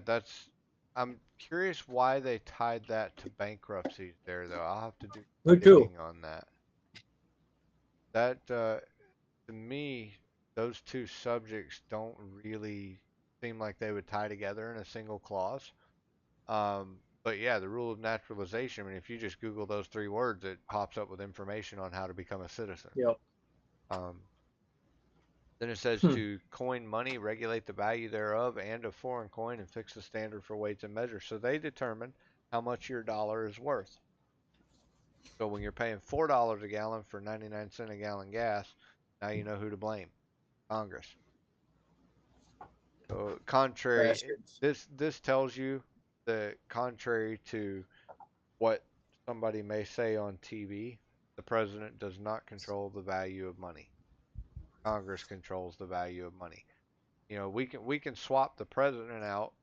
I'm curious why they tied that to bankruptcies there, though. I'll have to do Me too. digging on that. That to me, those two subjects don't really seem like they would tie together in a single clause. But yeah, the rule of naturalization. I mean, if you just Google those three words, it pops up with information on how to become a citizen. Yep. Then it says to coin money, regulate the value thereof and of foreign coin, and fix the standard for weights and measures. So they determine how much your dollar is worth. So when you're paying $4 a gallon for 99 cent a gallon gas, now you know who to blame. Congress. So contrary, Bastards. this tells you that contrary to what somebody may say on TV, the president does not control the value of money. Congress controls the value of money. You know, we can swap the president out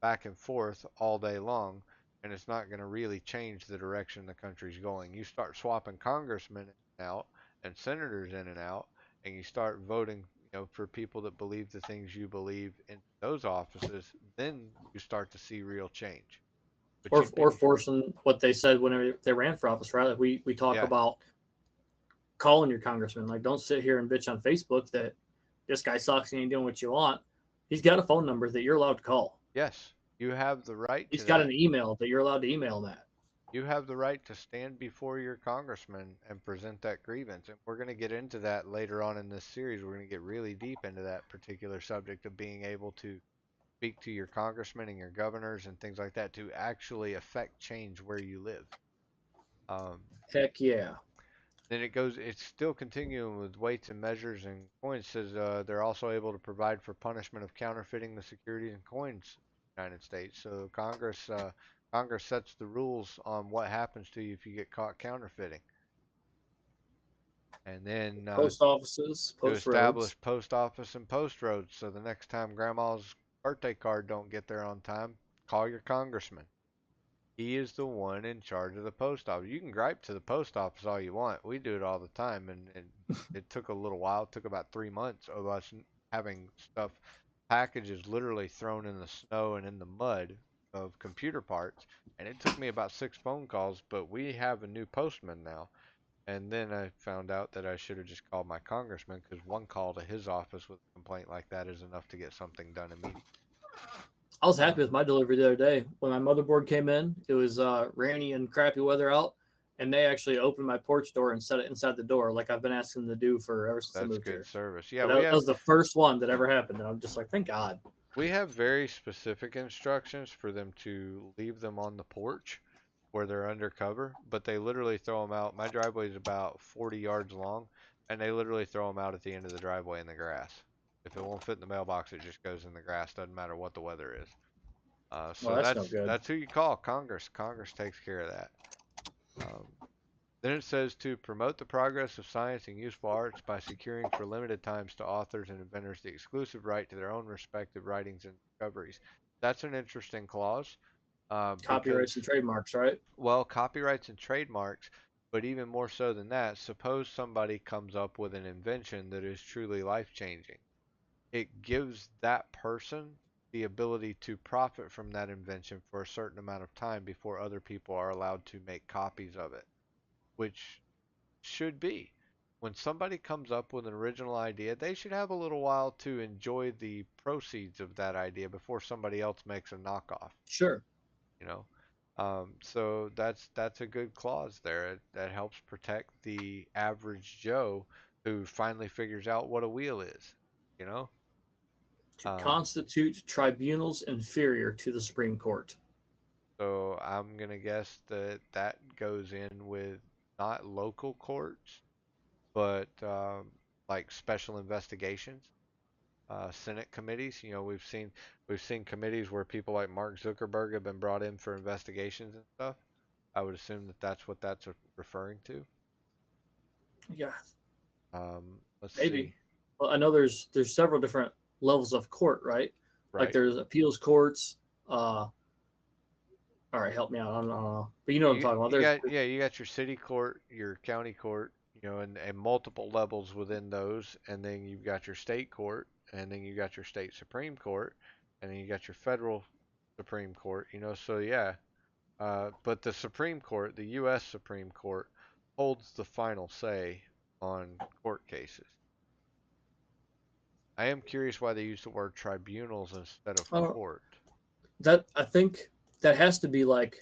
back and forth all day long, and it's not going to really change the direction the country's going. You start swapping congressmen out and senators in and out, and you start voting, for people that believe the things you believe in those offices, then you start to see real change. But Or forcing what they said whenever they ran for office, right? Like we talk about calling your congressman. Like, don't sit here and bitch on Facebook that this guy sucks and ain't doing what you want. He's got a phone number that you're allowed to call. Yes, you have the right. He's got an email that you're allowed to email that. You have the right to stand before your congressman and present that grievance. And we're going to get into that later on in this series. We're going to get really deep into that particular subject of being able to speak to your congressmen and your governors and things like that to actually affect change where you live. Heck yeah. Then it's still continuing with weights and measures and coins. It says they're also able to provide for punishment of counterfeiting the securities and coins in the United States. So Congress sets the rules on what happens to you if you get caught counterfeiting. And then post offices, to post establish roads. post office and post roads. So the next time grandma's birthday card don't get there on time, call your congressman. He is the one in charge of the post office. You can gripe to the post office all you want. We do it all the time, and it took a little while. It took about 3 months of us having packages literally thrown in the snow and in the mud of computer parts. And it took me about 6 phone calls, but we have a new postman now. And then I found out that I should have just called my congressman, because one call to his office with a complaint like that is enough to get something done immediately. I was happy with my delivery the other day. When my motherboard came in, it was rainy and crappy weather out, and they actually opened my porch door and set it inside the door, like I've been asking them to do for ever since I moved here. That's good service. Yeah, that was the first one that ever happened, and I'm just like, thank God. We have very specific instructions for them to leave them on the porch. where they're undercover, but they literally throw them out. My driveway is about 40 yards long, and they literally throw them out at the end of the driveway in the grass. If it won't fit in the mailbox, it just goes in the grass. Doesn't matter what the weather is. Well, So that's no good. that's who you call Congress. Congress takes care of that. Um, then it says to promote the progress of science and useful arts by securing for limited times to authors and inventors the exclusive right to their own respective writings and discoveries. That's an interesting clause because, Copyrights and trademarks, right? well, copyrights and trademarks, but even more so than that, suppose somebody comes up with an invention that is truly life changing. It gives that person the ability to profit from that invention for a certain amount of time before other people are allowed to make copies of it, which should be. When somebody comes up with an original idea, they should have a little while to enjoy the proceeds of that idea before somebody else makes a knockoff, Sure. you know? So that's a good clause there. That helps protect the average Joe who finally figures out what a wheel is, you know? To Um, constitute tribunals inferior to the Supreme Court. so I'm gonna guess that that goes in with not local courts, but like special investigations, Senate committees. You know, we've seen committees where people like Mark Zuckerberg have been brought in for investigations and stuff. I would assume that that's what that's referring to. Yeah, Let's maybe. see. Well, I know there's several different levels of court, right? Like Right. there's appeals courts. All right, help me out. I don't know, but you know what I'm You talking about. you There's got yeah, you got your city court, your county court, you know, and multiple levels within those, and then you've got your state court, and then you got your state Supreme Court, and then you got your federal Supreme Court, you know, so yeah. But the Supreme Court, the U.S. Supreme Court, holds the final say on court cases. I am curious why they use the word tribunals instead of I don't, court. that I think that has to be like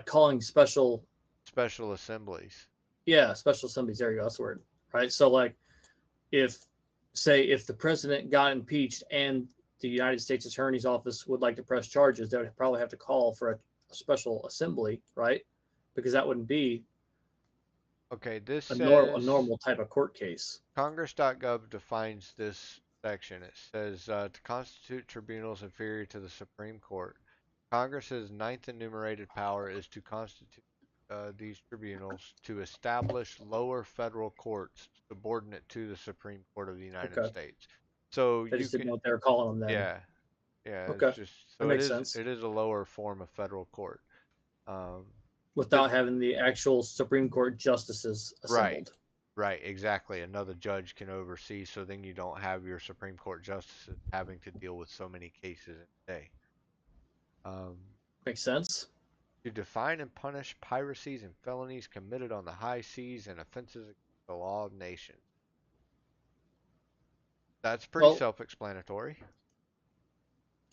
calling special, Special assemblies. yeah, special assemblies. There you go. That's the word, right? So like if say if the president got impeached and the United States Attorney's Office would like to press charges, they would probably have to call for a special assembly, right? Because that wouldn't be Okay, this a says normal type of court case. Congress.gov defines this section. It says to constitute tribunals inferior to the Supreme Court, Congress's ninth enumerated power is to constitute these tribunals to establish lower federal courts subordinate to the Supreme Court of the United Okay, States. So they you just didn't can, know what they were calling them then. yeah, yeah. It's Okay, just that so it makes is. sense. It is a lower form of federal court. Um, the Without having the actual Supreme Court justices right. assembled. Right, exactly. Another judge can oversee, so then you don't have your Supreme Court justices having to deal with so many cases in a day. Um, Makes sense. to define and punish piracies and felonies committed on the high seas and offenses against the law of nations. That's pretty Well, self-explanatory.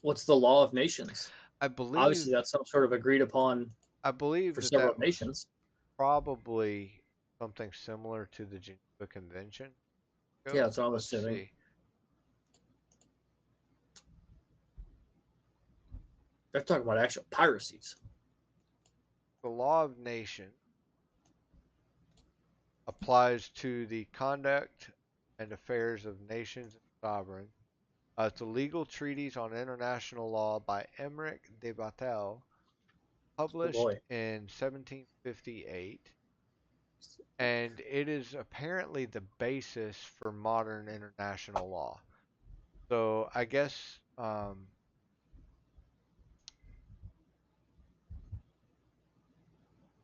what's the law of nations? I believe Obviously, that's some sort of agreed upon I believe for that several that was nations. probably something similar to the Geneva Convention. Yeah, that's what I'm Let's assuming. see. They're talking about actual piracies. The law of nations applies to the conduct and affairs of nations and sovereigns. To legal treaties on international law by Emmerich de Vattel, Oh published boy. in 1758, and it is apparently the basis for modern international law. So I guess,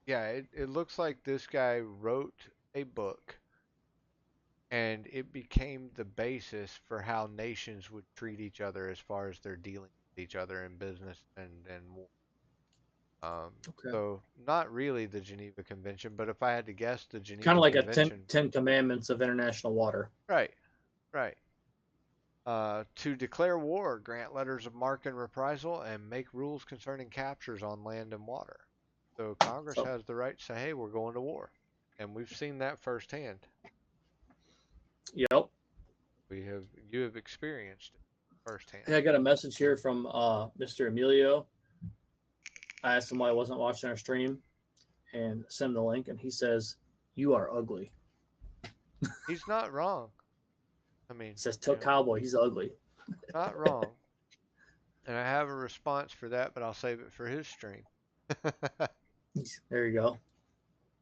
yeah, it looks like this guy wrote a book and it became the basis for how nations would treat each other as far as their dealing with each other in business and war. Okay. So not really the Geneva Convention, but if I had to guess, the Kind Geneva of like a Convention, Ten Commandments of international water. right, right. To declare war, grant letters of marque and reprisal, and make rules concerning captures on land and water. So Congress So, has the right to say, "Hey, we're going to war," and we've seen that firsthand. yep. You have experienced it firsthand. Hey, I got a message here from Mr. Emilio. I asked him why I wasn't watching our stream, and sent him the link, and he says, "You are ugly." He's not wrong. I mean, He says, you "Tell know, Cowboy he's ugly." not wrong. And I have a response for that, but I'll save it for his stream. There you go.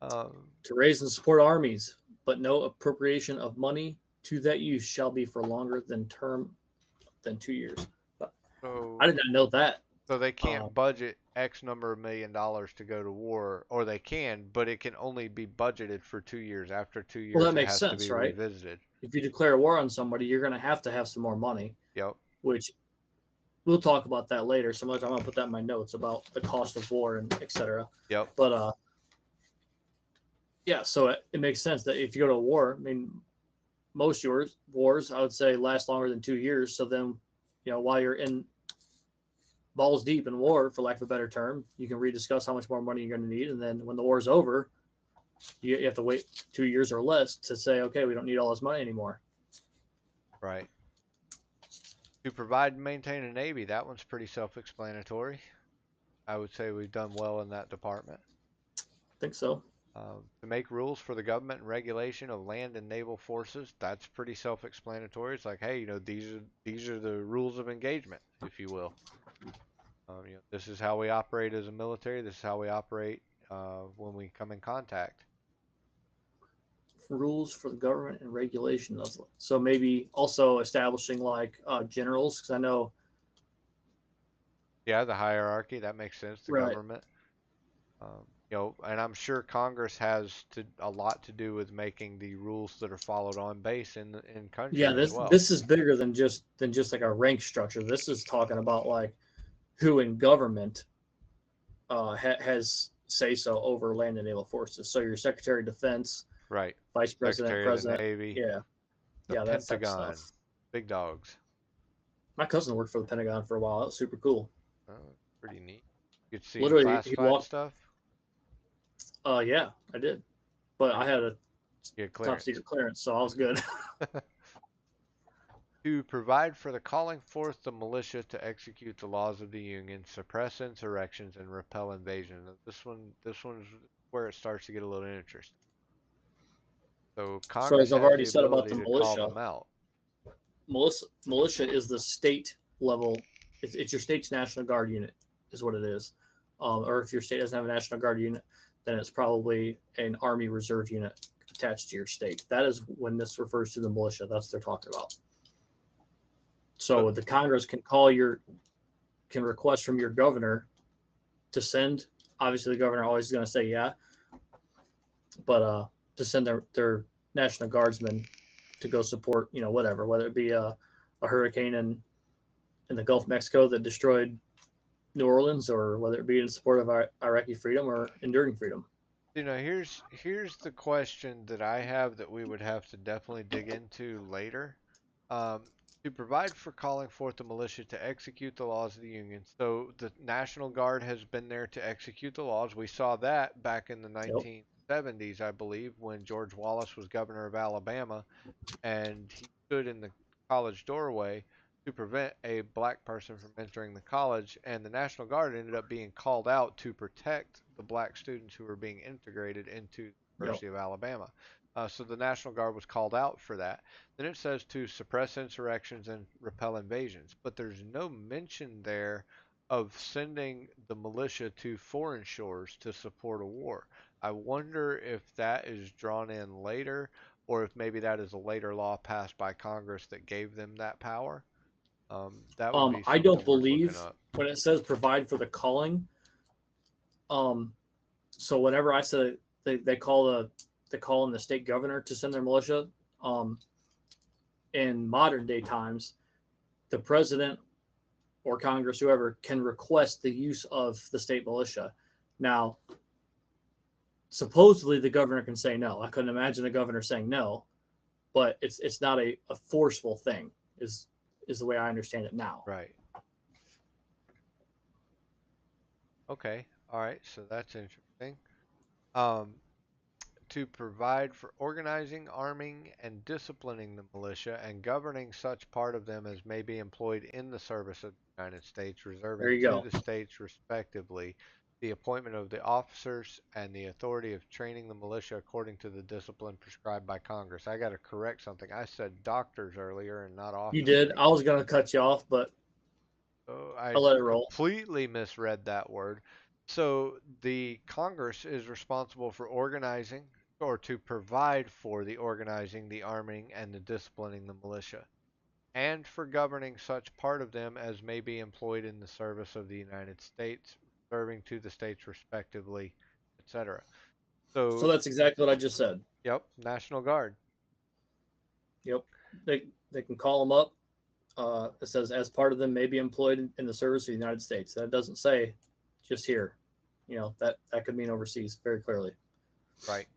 um, To raise and support armies, but no appropriation of money to that use shall be for longer than 2 years. But so I did not know that. So they Um, can't budget X number of $1 million to go to war, or they can, but it can only be budgeted for 2 years. After 2 years, well, that it makes has to sense, be right? revisited. If you declare war on somebody, you're going to have some more money, Yep. which we'll talk about that later. Some other time I'll put that in my notes about the cost of war and etc. Yep. But yeah, so it makes sense that if you go to a war, I mean, most wars I would say last longer than 2 years. So then, while you're in balls deep in war, for lack of a better term, you can rediscuss how much more money you're going to need, and then when the war's over, you have to wait 2 years or less to say, okay, we don't need all this money anymore. Right. To provide and maintain a navy, that one's pretty self-explanatory. I would say we've done well in that department. I think so. To make rules for the government and regulation of land and naval forces, that's pretty self-explanatory. It's like, hey, these are the rules of engagement, if you will. This is how we operate as a military. This is how we operate when we come in contact. Rules for the government and regulation of, so maybe also establishing like generals, because I know. Yeah, the hierarchy, that makes sense. The Right. government. And I'm sure Congress has a lot to do with making the rules that are followed on base in country Yeah, as well. this is bigger than just like a rank structure. This is talking about like who in government has say so over land and naval forces. So your Secretary of Defense, Right. Vice President, Secretary President, of the Navy. yeah, The that type of Pentagon. stuff. Big dogs. My cousin worked for the Pentagon for a while. That was super cool. Oh, pretty neat. You could see Literally, he classified walked. stuff. Yeah, I did, but I had a top Clearance. secret clearance, so I was good. To provide for the calling forth the militia to execute the laws of the Union, suppress insurrections, and repel invasion. This one's where it starts to get a little interesting. So So Congress as I've has already the said about ability the to call militia, them out. militia is the state level. It's your state's National Guard unit, is what it is. Or if your state doesn't have a National Guard unit, then it's probably an Army Reserve unit attached to your state. That is when this refers to the militia. That's what they're talking about. So the Congress can request from your governor to send. Obviously, the governor always is going to say yeah, but to send their National Guardsmen to go support, whatever, whether it be a hurricane in the Gulf of Mexico that destroyed New Orleans, or whether it be in support of Iraqi freedom or enduring freedom. Here's the question that I have that we would have to definitely dig into later. To provide for calling forth the militia to execute the laws of the Union. So the National Guard has been there to execute the laws. We saw that back in the 1970s, I believe, when George Wallace was governor of Alabama, and he stood in the college doorway to prevent a black person from entering the college, and the National Guard ended up being called out to protect the black students who were being integrated into the University of Alabama. So the National Guard was called out for that. Then it says to suppress insurrections and repel invasions, but there's no mention there of sending the militia to foreign shores to support a war. I wonder if that is drawn in later, or if maybe that is a later law passed by Congress that gave them that power. That would be I something don't worth looking believe up. when it says provide for the calling. So whenever I said they call in the state governor to send their militia, in modern day times, the president or Congress, whoever, can request the use of the state militia. Now, supposedly the governor can say no. I couldn't imagine the governor saying no, but it's not a forceful thing, is the way I understand it now. Right. Okay. All right. So that's interesting. To provide for organizing, arming, and disciplining the militia and governing such part of them as may be employed in the service of the United States, There reserving you to go. the states respectively the appointment of the officers, and the authority of training the militia according to the discipline prescribed by Congress. I got to correct something. I said doctors earlier and not You officers. did. I was gonna cut you off, but Oh, I I'll let it roll. completely misread that word. So the Congress is responsible for organizing or to provide for the organizing, the arming, and the disciplining the militia, and for governing such part of them as may be employed in the service of the United States, serving to the states respectively, etc. So So, that's exactly what I just said. yep, National Guard. Yep. They can call them up. It says as part of them may be employed in the service of the United States. That doesn't say just here. That could mean overseas very clearly. Right.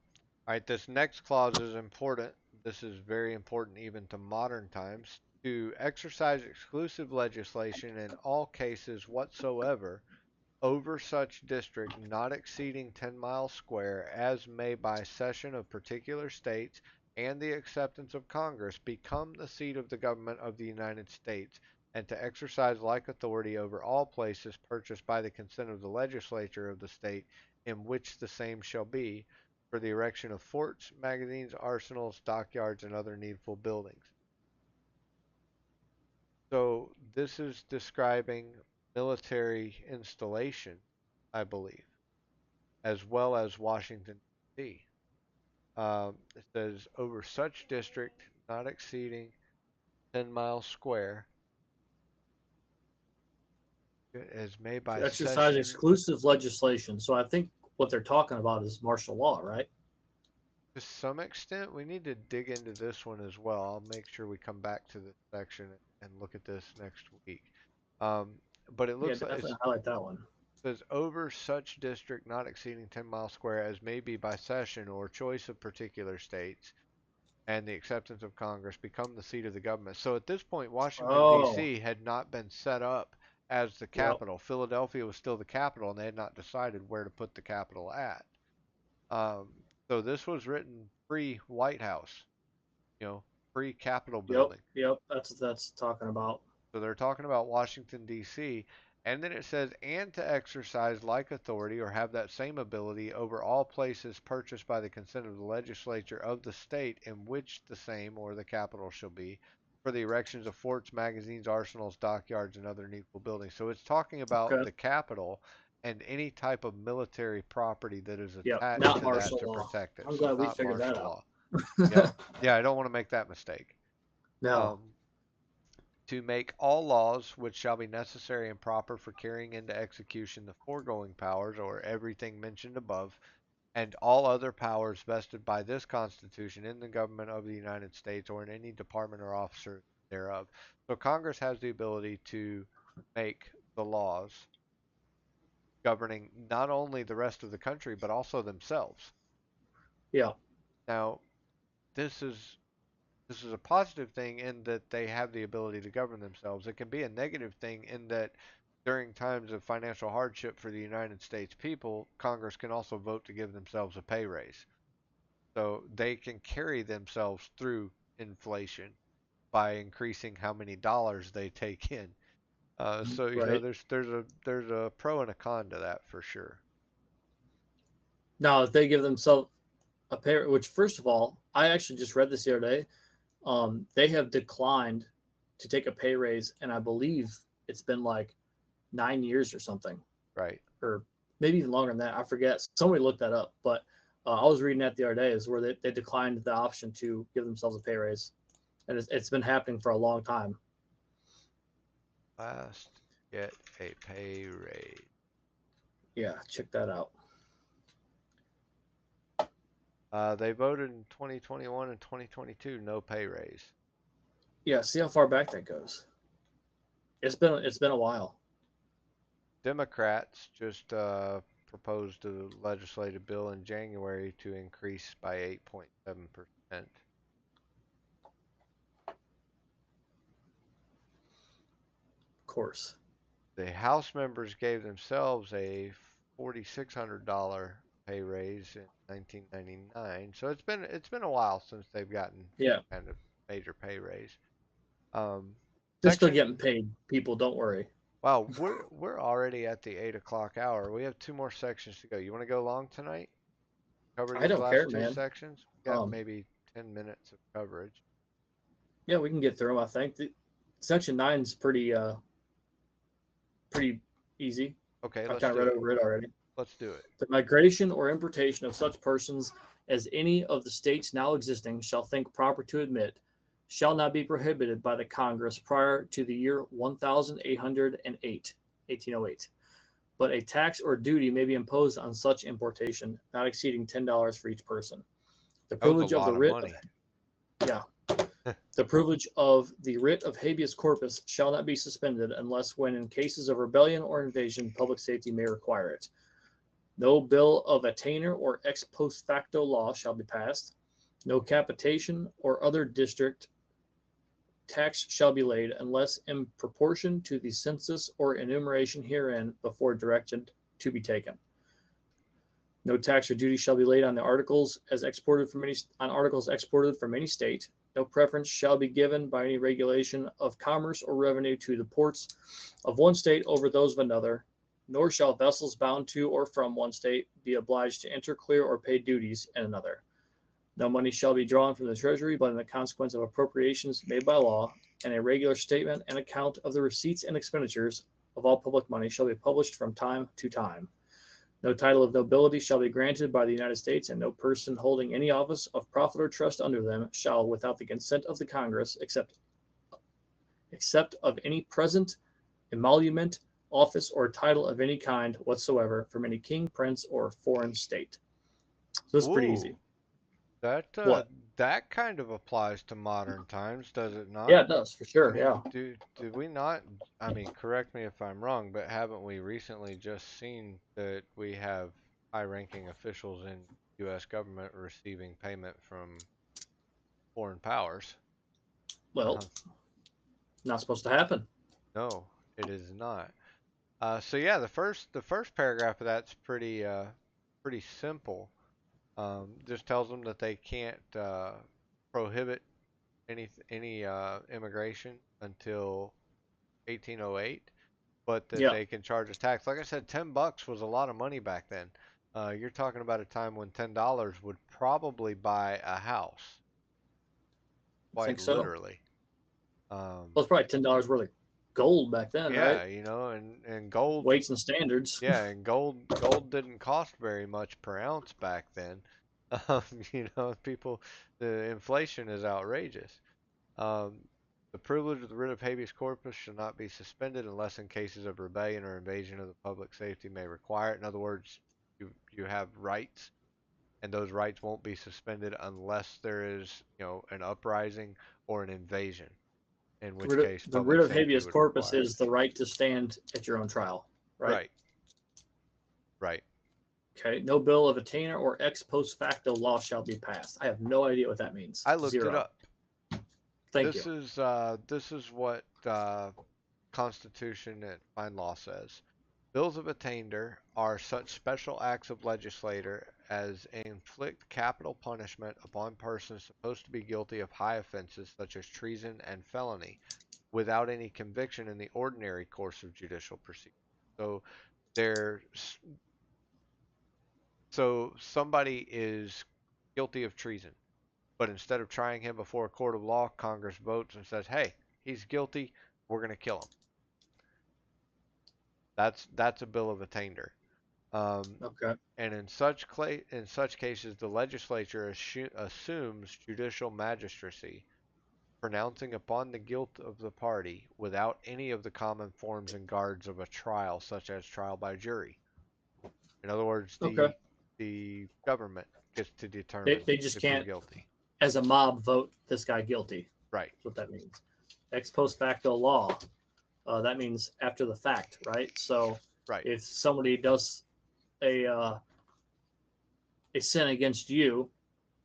All right, this next clause is important. This is very important even to modern times. To exercise exclusive legislation in all cases whatsoever over such district not exceeding 10 miles square as may by cession of particular states and the acceptance of Congress become the seat of the government of the United States, and to exercise like authority over all places purchased by the consent of the legislature of the state in which the same shall be, for the erection of forts, magazines, arsenals, dockyards, and other needful buildings. So this is describing military installation, I believe, as well as Washington, D.C. It says over such district not exceeding 10 miles square as made by To exercise session. exclusive legislation. So I think what they're talking about is martial law, right? To some extent, we need to dig into this one as well. I'll make sure we come back to this section and look at this next week. Um, but it Yeah, looks like it definitely highlight that one. says over such district not exceeding 10 miles square as may be by cession or choice of particular states and the acceptance of Congress become the seat of the government. So at this point, Washington, Oh, D.C. had not been set up as the yep, capital. Philadelphia was still the capital, and they had not decided where to put the capital at. Um, so this was written pre-White House, you know, pre-Capitol yep, building. yep. That's talking about. So they're talking about Washington, D.C., and then it says, and to exercise like authority or have that same ability over all places purchased by the consent of the legislature of the state in which the same or the capital shall be, for the erections of forts, magazines, arsenals, dockyards, and other needful buildings. So it's talking about Okay. the capital and any type of military property that is Yep. attached Not to that martial to law. protect it. I'm So glad we not figured that martial out. law. Yep. Yeah, I don't want to make that mistake. No. Um, to make all laws which shall be necessary and proper for carrying into execution the foregoing powers, or everything mentioned above, and all other powers vested by this Constitution in the government of the United States or in any department or officer thereof. So Congress has the ability to make the laws governing not only the rest of the country but also themselves. Yeah. Now, this is this is a positive thing in that they have the ability to govern themselves. It can be a negative thing in that during times of financial hardship for the United States people, Congress can also vote to give themselves a pay raise. So they can carry themselves through inflation by increasing how many dollars they take in. So Right. there's a pro and a con to that for sure. Now, if they give themselves a pay, which first of all, I actually just read this the other day. They have declined to take a pay raise, and I believe it's been like 9 years or something, Right. or maybe even longer than that. I forget. Somebody looked that up, but I was reading that the other day is where they declined the option to give themselves a pay raise, and it's been happening for a long time. Last get a pay raise. Yeah, check that out. They voted in 2021 and 2022 no pay raise. Yeah, see how far back that goes. It's been a while. Democrats just proposed a legislative bill in January to increase by 8.7%. Of course. The House members gave themselves a $4,600 pay raise in 1999. So it's been a while since they've gotten Yeah, kind of major pay raise. Um, they're still section getting paid. People, don't worry. Wow, we're already at the 8 o'clock hour. We have 2 more sections to go. You want to go long tonight? Cover I these don't care, last 2 man. sections? We got Um, maybe 10 minutes of coverage. yeah, we can get through them. I think section 9's pretty easy. Okay, I've let's kind of do read it. over it already. Let's do it. The migration or importation of such persons as any of the states now existing shall think proper to admit shall not be prohibited by the Congress prior to the year 1808, 1808. But a tax or duty may be imposed on such importation, not exceeding $10 for each person. The That was a privilege of the lot of writ money. yeah, the privilege of the writ of habeas corpus shall not be suspended unless when in cases of rebellion or invasion, public safety may require it. No bill of attainder or ex post facto law shall be passed. No capitation or other district tax shall be laid unless in proportion to the census or enumeration herein before directed to be taken. No tax or duty shall be laid on the articles as exported from any state. No preference shall be given by any regulation of commerce or revenue to the ports of one state over those of another, nor shall vessels bound to or from one state be obliged to enter, clear, or pay duties in another. No money shall be drawn from the treasury but in the consequence of appropriations made by law, and a regular statement and account of the receipts and expenditures of all public money shall be published from time to time. No title of nobility shall be granted by the United States, and no person holding any office of profit or trust under them shall, without the consent of the Congress, except of any present emolument, office, or title of any kind whatsoever from any king, prince, or foreign state. So it's pretty easy. Ooh, that What? that kind of applies to modern times, does it Yeah, not? it does for I sure. mean, Yeah. did we not? I mean, correct me if I'm wrong, but haven't we recently just seen that we have high-ranking officials in U.S. government receiving payment from foreign powers? Well, Uh, not supposed to happen. no, it is not. So yeah, the first paragraph of that's pretty simple. Just tells them that they can't prohibit any immigration until 1808, but that Yeah. they can charge a tax. Like I said, $10 was a lot of money back then. You're talking about a time when $10 would probably buy a house, I quite think so. literally. Um, Well, it's probably $10 worth of gold back then, right? yeah, and gold, Weights and standards. yeah, and gold didn't cost very much per ounce back then. Um, people, the inflation is outrageous. Um, the privilege of the writ of habeas corpus shall not be suspended unless in cases of rebellion or invasion of the public safety may require it. In other words, you have rights, and those rights won't be suspended unless there is, an uprising or an invasion, in which case The writ public of safety habeas would corpus require it. is the right to stand at your own trial, right? Right, right. Okay. No bill of attainder or ex post facto law shall be passed. I have no idea what that means. I looked it Zero. up. Thank This you. is what Constitution and fine law says. Bills of attainder are such special acts of legislature as inflict capital punishment upon persons supposed to be guilty of high offenses such as treason and felony, without any conviction in the ordinary course of judicial proceedings. So there, so somebody is guilty of treason, but instead of trying him before a court of law, Congress votes and says, "Hey, he's guilty. We're going to kill him." That's a bill of attainder. Um, Okay. and in such cases, the legislature assumes judicial magistracy, pronouncing upon the guilt of the party without any of the common forms and guards of a trial, such as trial by jury. In other words, Okay. the government gets to determine They just if you're can't, guilty. as a mob, vote this guy guilty. Right, That's what that means. Ex post facto law. That means after the fact, right? So right, if somebody does a uh, a sin against you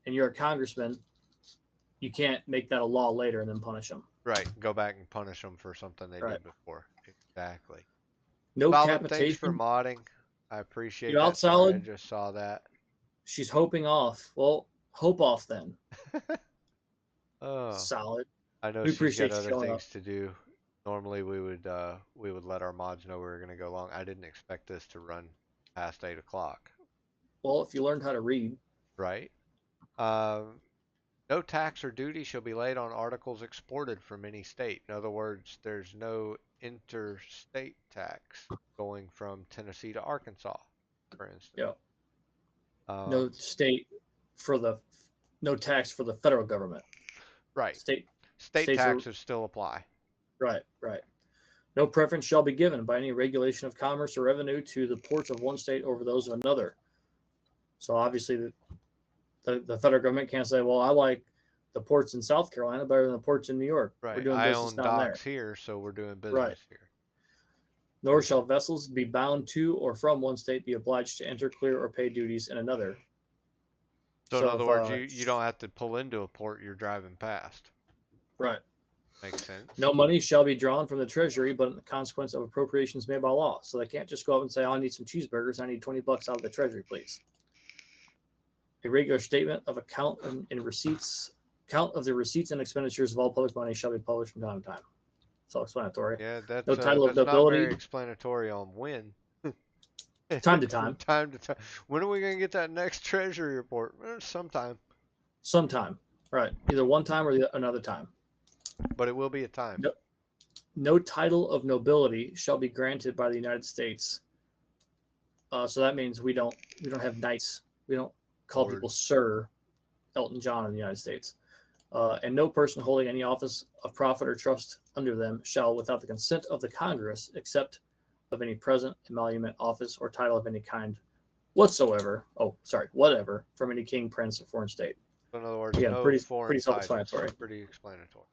and you're a congressman, you can't make that a law later and then punish them. right. Go back and punish them for something they Right. did before. Exactly. No Solid, thanks for capitation. modding. I appreciate You out that. Sorry, I solid? just saw that. She's hoping off. Well, hope off then. Oh, Solid. I know We she's got appreciate you other showing up. things to do. Normally we would let our mods know we were going to go long. I didn't expect this to run past 8 o'clock. Well, if you learned how to read, Right. Um, no tax or duty shall be laid on articles exported from any state. In other words, there's no interstate tax going from Tennessee to Arkansas, for instance. yeah, Um, no state for the no tax for the federal government. right. State State states are taxes still apply. right, right. No preference shall be given by any regulation of commerce or revenue to the ports of one state over those of another. So obviously, the federal government can't say, well, I like the ports in South Carolina better than the ports in New York. We're Right. doing I business own down there. docks here, so we're doing Right. business here. Nor shall vessels be bound to or from one state be obliged to enter, clear, or pay duties in another. So in So other if words, you don't have to pull into a port you're driving past. right. Makes sense. No money shall be drawn from the treasury, but in the consequence of appropriations made by law. So they can't just go up and say, oh, I need some cheeseburgers. I need $20 out of the treasury, please. A regular statement of account and receipts, count of the receipts and expenditures of all public money shall be published from time to time. Self-explanatory. Yeah, No title of that's not very nobility, explanatory on when. time to time, Time to time. When are we gonna get that next treasury report? Sometime, sometime. Right. Either one time or another time. but it will be a time. No, no title of nobility shall be granted by the United States. So that means we don't have knights. We don't call Lord. people Sir Elton John in the United States. And no person holding any office of profit or trust under them shall, without the consent of the Congress, accept of any present, emolument, office, or title of any kind whatsoever. Oh, sorry, whatever, from any king, prince, or foreign state. So in other words, Again, no pretty foreign titles. self-explanatory. Pretty explanatory.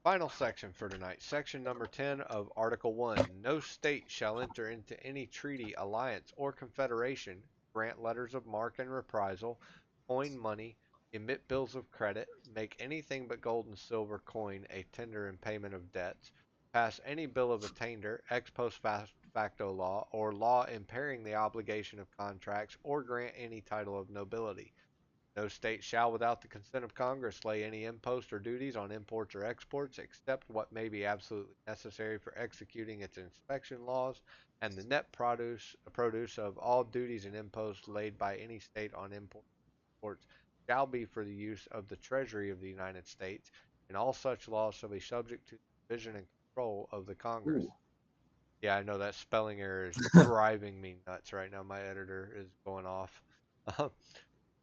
Final section for tonight. Section number 10 of Article 1. No state shall enter into any treaty, alliance, or confederation, grant letters of marque and reprisal, coin money, emit bills of credit, make anything but gold and silver coin a tender in payment of debts, pass any bill of attainder, ex post facto law, or law impairing the obligation of contracts, or grant any title of nobility. No state shall, without the consent of Congress, lay any impost or duties on imports or exports, except what may be absolutely necessary for executing its inspection laws, and the net produce of all duties and imposts laid by any state on imports shall be for the use of the Treasury of the United States, and all such laws shall be subject to the division and control of the Congress. Ooh. Yeah, I know that spelling error is driving me nuts right now. My editor is going off.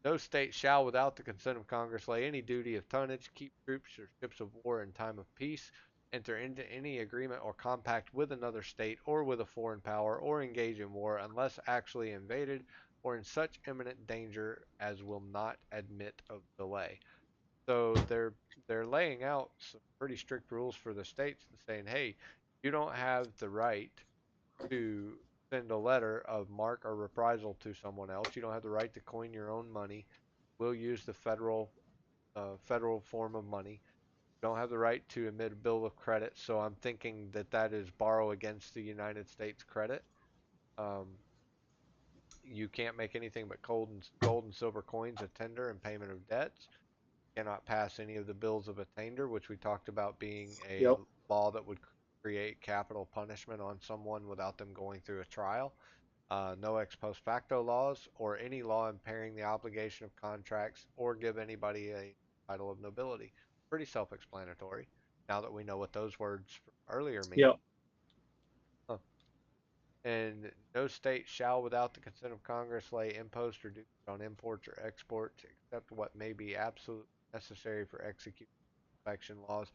No state shall, without the consent of Congress, lay any duty of tonnage, keep troops or ships of war in time of peace, enter into any agreement or compact with another state or with a foreign power, or engage in war unless actually invaded or in such imminent danger as will not admit of delay. So they're laying out some pretty strict rules for the states, saying, hey, you don't have the right to send a letter of marque or reprisal to someone else. You don't have the right to coin your own money. We'll use the federal form of money. You don't have the right to emit a bill of credit. So I'm thinking that that is borrow against the United States credit. Um, you can't make anything but gold and silver coins a tender in payment of debts. Cannot pass any of the bills of attainder, which we talked about being a Yep. law that would create capital punishment on someone without them going through a trial. No ex post facto laws or any law impairing the obligation of contracts or give anybody a title of nobility. Pretty self explanatory now that we know what those words earlier mean. Yep. Huh. And no state shall, without the consent of Congress, lay impost or duties on imports or exports except what may be absolutely necessary for executing inspection laws.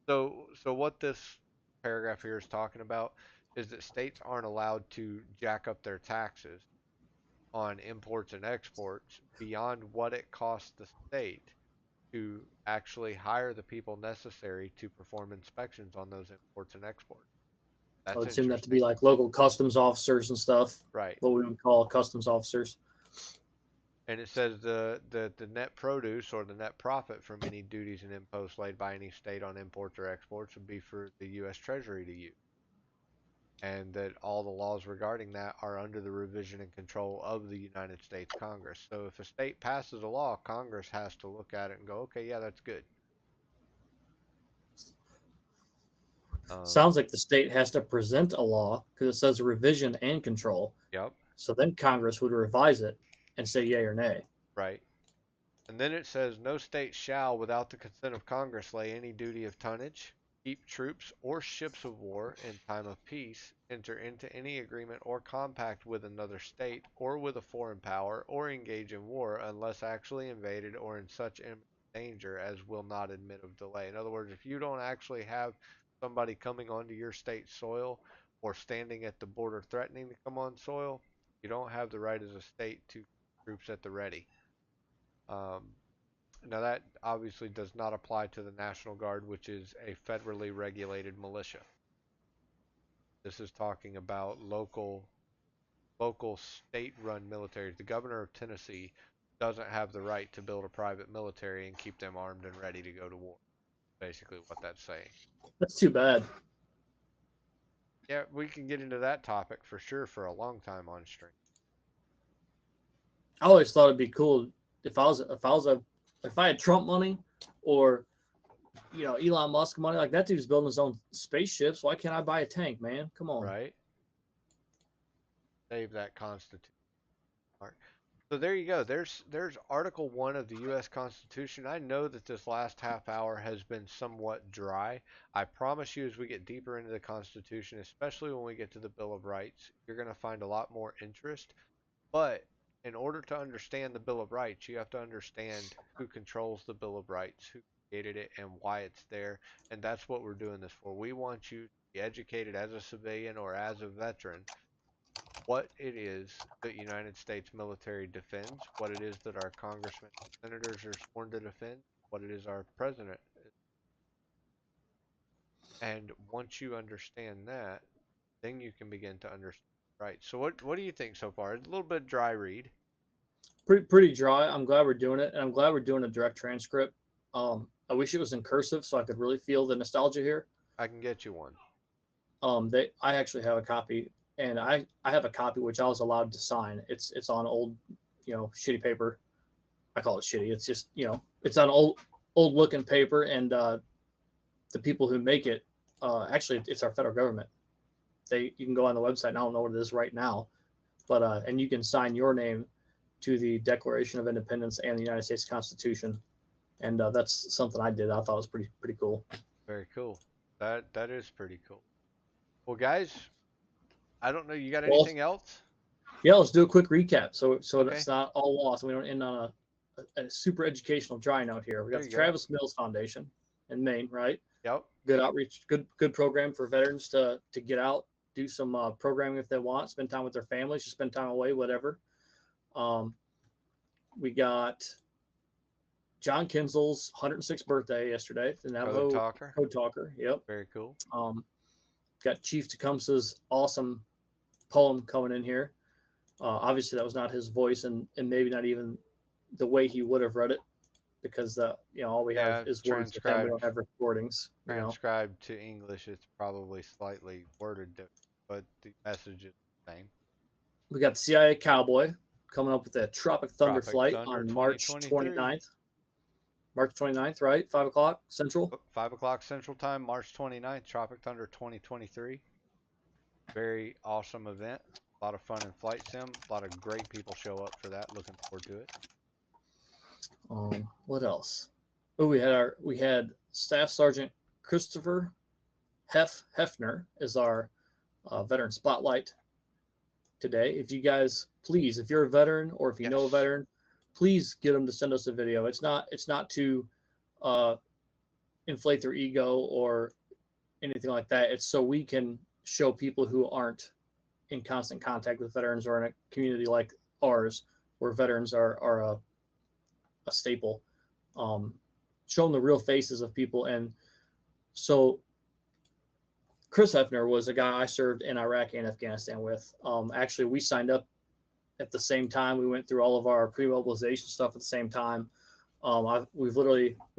So what this paragraph here is talking about is that states aren't allowed to jack up their taxes on imports and exports beyond what it costs the state to actually hire the people necessary to perform inspections on those imports and exports. I That's would assume that to be interesting. like local customs officers and stuff, Right. what we would call customs officers. And it says the net produce or the net profit from any duties and imposts laid by any state on imports or exports would be for the U.S. Treasury to use. And that all the laws regarding that are under the revision and control of the United States Congress. So if a state passes a law, Congress has to look at it and go, okay, yeah, that's good. Sounds like the state has to present a law because it says revision and control. Yep. So then Congress would revise it and say yay or nay. Right. And then it says no state shall, without the consent of Congress, lay any duty of tonnage, keep troops or ships of war in time of peace, enter into any agreement or compact with another state or with a foreign power, or engage in war unless actually invaded or in such imminent danger as will not admit of delay. In other words, if you don't actually have somebody coming onto your state soil or standing at the border threatening to come on soil, you don't have the right as a state to troops at the ready. Um, Now, that obviously does not apply to the National Guard, which is a federally regulated militia. This is talking about local state-run military. The governor of Tennessee doesn't have the right to build a private military and keep them armed and ready to go to war. Basically, what that's saying. That's too bad. Yeah, we can get into that topic for sure for a long time on stream. I always thought it'd be cool if I had Trump money or Elon Musk money. Like, that dude's building his own spaceships. Why can't I buy a tank, man? Come on. Right? Save that Constitution. So there you go. There's Article 1 of the U.S. Constitution. I know that this last half hour has been somewhat dry. I promise you, as we get deeper into the Constitution, especially when we get to the Bill of Rights, you're going to find a lot more interest. But in order to understand the Bill of Rights, you have to understand who controls the Bill of Rights, who created it, and why it's there. And that's what we're doing this for. We want you to be educated as a civilian or as a veteran, what it is that United States military defends, what it is that our congressmen and senators are sworn to defend, what it is our president is. And once you understand that, then you can begin to understand. Right. So what do you think so far? It's a little bit dry read. Pretty dry. I'm glad we're doing it, and I'm glad we're doing a direct transcript. I wish it was in cursive so I could really feel the nostalgia here. I can get you one. I actually have a copy, and I have a copy which I was allowed to sign. It's on old, shitty paper. I call it shitty. It's just, it's on old looking paper, and the people who make it, actually, it's our federal government. You can go on the website, and I don't know what it is right now, but and you can sign your name to the Declaration of Independence and the United States Constitution, and that's something I did. I thought was pretty cool. Very cool. That is pretty cool. Well, guys, I don't know. You got Well, anything else? Yeah, let's do a quick recap so Okay. it's not all lost. We don't end on a super educational dry note here. We got the Travis Mills Foundation in Maine, right? Yep. Good outreach, good program for veterans to get out, do some programming if they want, spend time with their families, just spend time away, whatever. We got John Kinzel's 106th birthday yesterday. The Navajo Code Talker. Yep. Very cool. Got Chief Tecumseh's awesome poem coming in here. Obviously, that was not his voice, and maybe not even the way he would have read it, because all we have is words, and we don't have recordings. Transcribed to English, it's probably slightly worded different, but the message is the same. We got the CIACowboy coming up with a Tropic Thunder flight on March 29th. March 29th, right? 5 o'clock Central? 5 o'clock Central Time, March 29th, Tropic Thunder 2023. Very awesome event. A lot of fun in flight sim. A lot of great people show up for that. Looking forward to it. What else? Oh, we had Staff Sergeant Christopher Hefner as our veteran spotlight today. If you guys, please, if you're a veteran or if you know a veteran, please get them to send us a video. It's not to inflate their ego or anything like that. It's so we can show people who aren't in constant contact with veterans or in a community like ours, where veterans are a staple. Show them the real faces of people. And so Chris Hefner was a guy I served in Iraq and Afghanistan with. Actually, we signed up at the same time. We went through all of our pre-mobilization stuff at the same time. We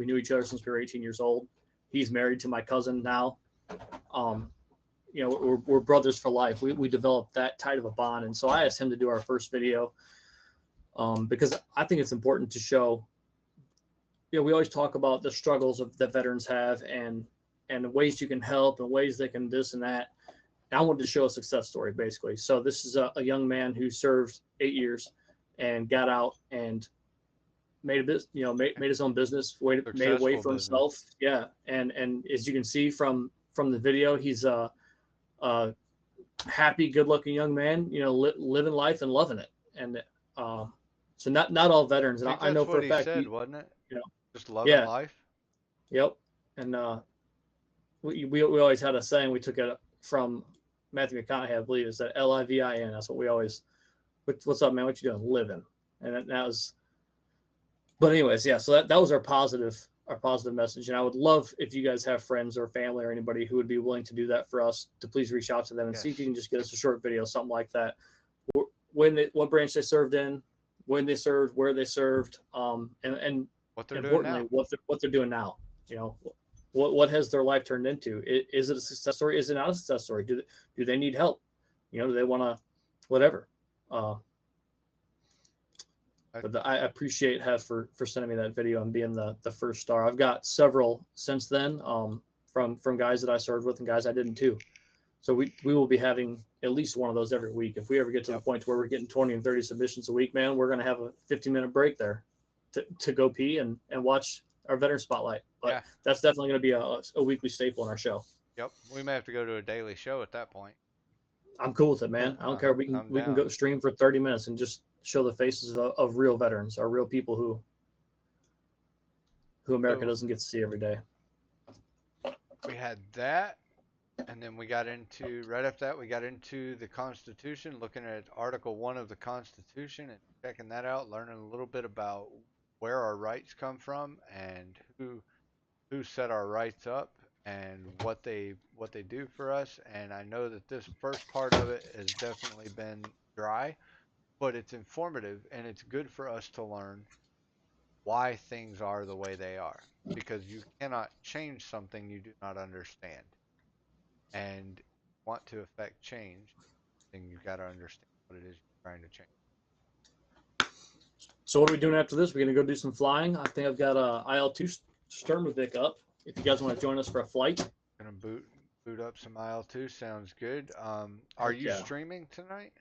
knew each other since we were 18 years old. He's married to my cousin now. We're brothers for life. We developed that tight of a bond. And so I asked him to do our first video because I think it's important to show, we always talk about the struggles that veterans have and and ways you can help and ways they can this and that. And I wanted to show a success story basically. So this is a young man who served 8 years and got out and made a business, made his own business, made a way Successful for business. himself. Yeah, and as you can see from the video, he's a happy, good-looking young man. Living life and loving it. And so not all veterans, and I think I know that's for what a he fact, said, wasn't it? you know, Just loving yeah, life. yep. And we always had a saying. We took it from Matthew McConaughey, I believe. It's that LIVIN. That's what we always. What's up, man? What you doing? Living. And that was. But anyways, yeah. So that was our positive message. And I would love if you guys have friends or family or anybody who would be willing to do that for us, to please reach out to them and see if you Yes. can just get us a short video, something like that. What branch they served in, when they served, where they served, and What they're doing importantly, now. what they're doing now. What has their life turned into? Is it a success story? Is it not a success story? Do they need help? Do they want to, whatever? But I appreciate Hef for sending me that video and being the first star. I've got several since then, from guys that I served with and guys I didn't too. So we will be having at least one of those every week. If we ever get to the point where we're getting 20 and 30 submissions a week, man, we're going to have a 15-minute break there to go pee and watch our veteran spotlight. But that's definitely going to be a weekly staple in our show. Yep. We may have to go to a daily show at that point. I'm cool with it, man. I don't care. We can go stream for 30 minutes and just show the faces of real veterans, or real people who America doesn't get to see every day. We had that, and then right after that, we got into the Constitution, looking at Article 1 of the Constitution and checking that out, learning a little bit about where our rights come from and who set our rights up and what they do for us. And I know that this first part of it has definitely been dry, but it's informative and it's good for us to learn why things are the way they are, because you cannot change something you do not understand. And want to affect change, then you've got to understand what it is you're trying to change. So what are we doing after this? We're going to go do some flying. I think I've got a IL-2 Sturmovik up. If you guys want to join us for a flight. Gonna boot up some IL-2. Sounds good. Are you streaming tonight?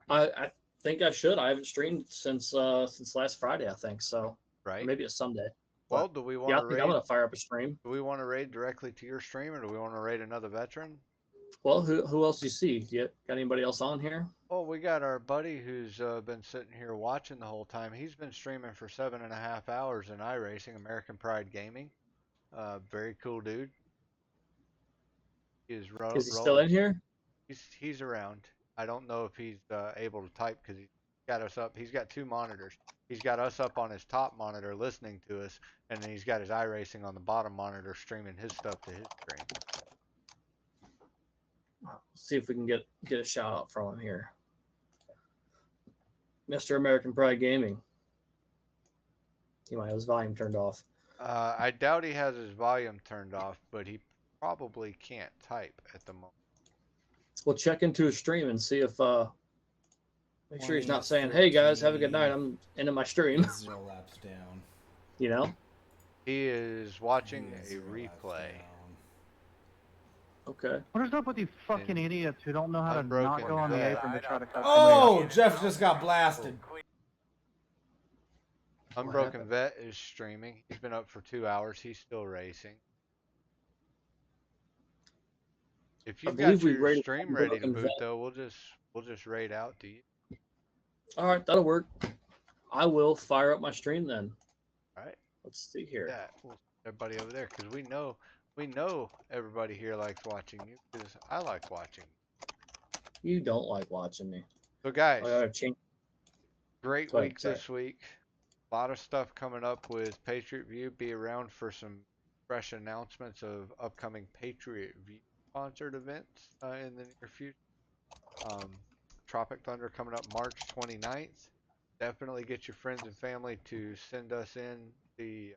I think I should. I haven't streamed since last Friday, I think. So Right. Maybe it's Sunday. Well, do we want to raid? I'm gonna fire up a stream. Do we want to raid directly to your stream, or do we want to raid another veteran? Well, who else do you see? Got anybody else on here? Well, we got our buddy who's been sitting here watching the whole time. He's been streaming for 7.5 hours in iRacing, American Pride Gaming. Very cool dude. Is he still in here? He's around. I don't know if he's able to type because he's got us up. He's got 2 monitors. He's got us up on his top monitor listening to us, and then he's got his iRacing on the bottom monitor streaming his stuff to his stream. See if we can get a shout out from him here. Mr. American Pride Gaming. He might have his volume turned off. I doubt he has his volume turned off, but he probably can't type at the moment. We'll check into his stream and see if make sure he's not saying, "Hey guys, have a good night. I'm ending my stream." 0 laps down. You know? He is watching a replay. Okay. What is up with these fucking idiots who don't know how to not go on the Vet. apron to try to cut Oh, Jeff just got blasted. Unbroken Vet is streaming. He's been up for 2 hours. He's still racing. If you've got your stream ready to boot, though, we'll just raid out to you. All right, that'll work. I will fire up my stream then. All right. Let's see here. Yeah, everybody over there, because we know everybody here likes watching you, because I like watching. You don't like watching me. So guys, great Go week ahead, this week. A lot of stuff coming up with Patriot View. Be around for some fresh announcements of upcoming Patriot View sponsored events in the near future. Tropic Thunder coming up March 29th. Definitely get your friends and family to send us in the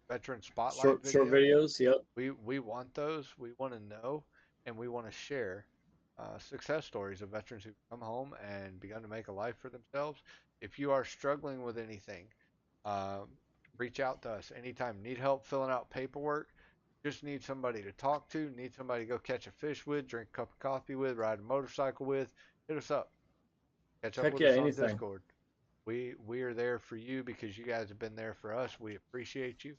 veteran spotlight short videos. Yep. We want those. We want to know, and we want to share success stories of veterans who come home and begun to make a life for themselves. If you are struggling with anything, reach out to us anytime. Need help filling out paperwork? Just need somebody to talk to, need somebody to go catch a fish with, drink a cup of coffee with, ride a motorcycle with, hit us up. Catch up Heck with yeah, us on anything. Discord. We are there for you because you guys have been there for us. We appreciate you.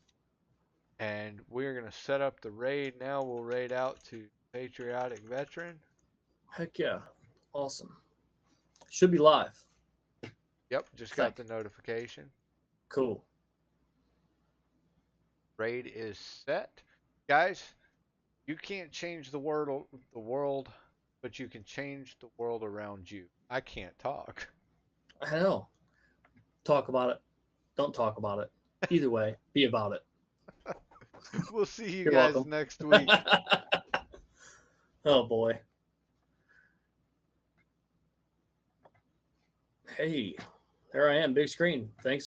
And we're going to set up the raid now. We'll raid out to Patriotic Veteran. Heck yeah. Awesome. Should be live. Yep, just got the notification. Cool. Raid is set. Guys, you can't change the world, but you can change the world around you. I can't talk. I know. Talk about it. Don't talk about it. Either way, be about it. We'll see you You're guys welcome. next week. Oh boy. Hey, there I am, big screen. Thanks.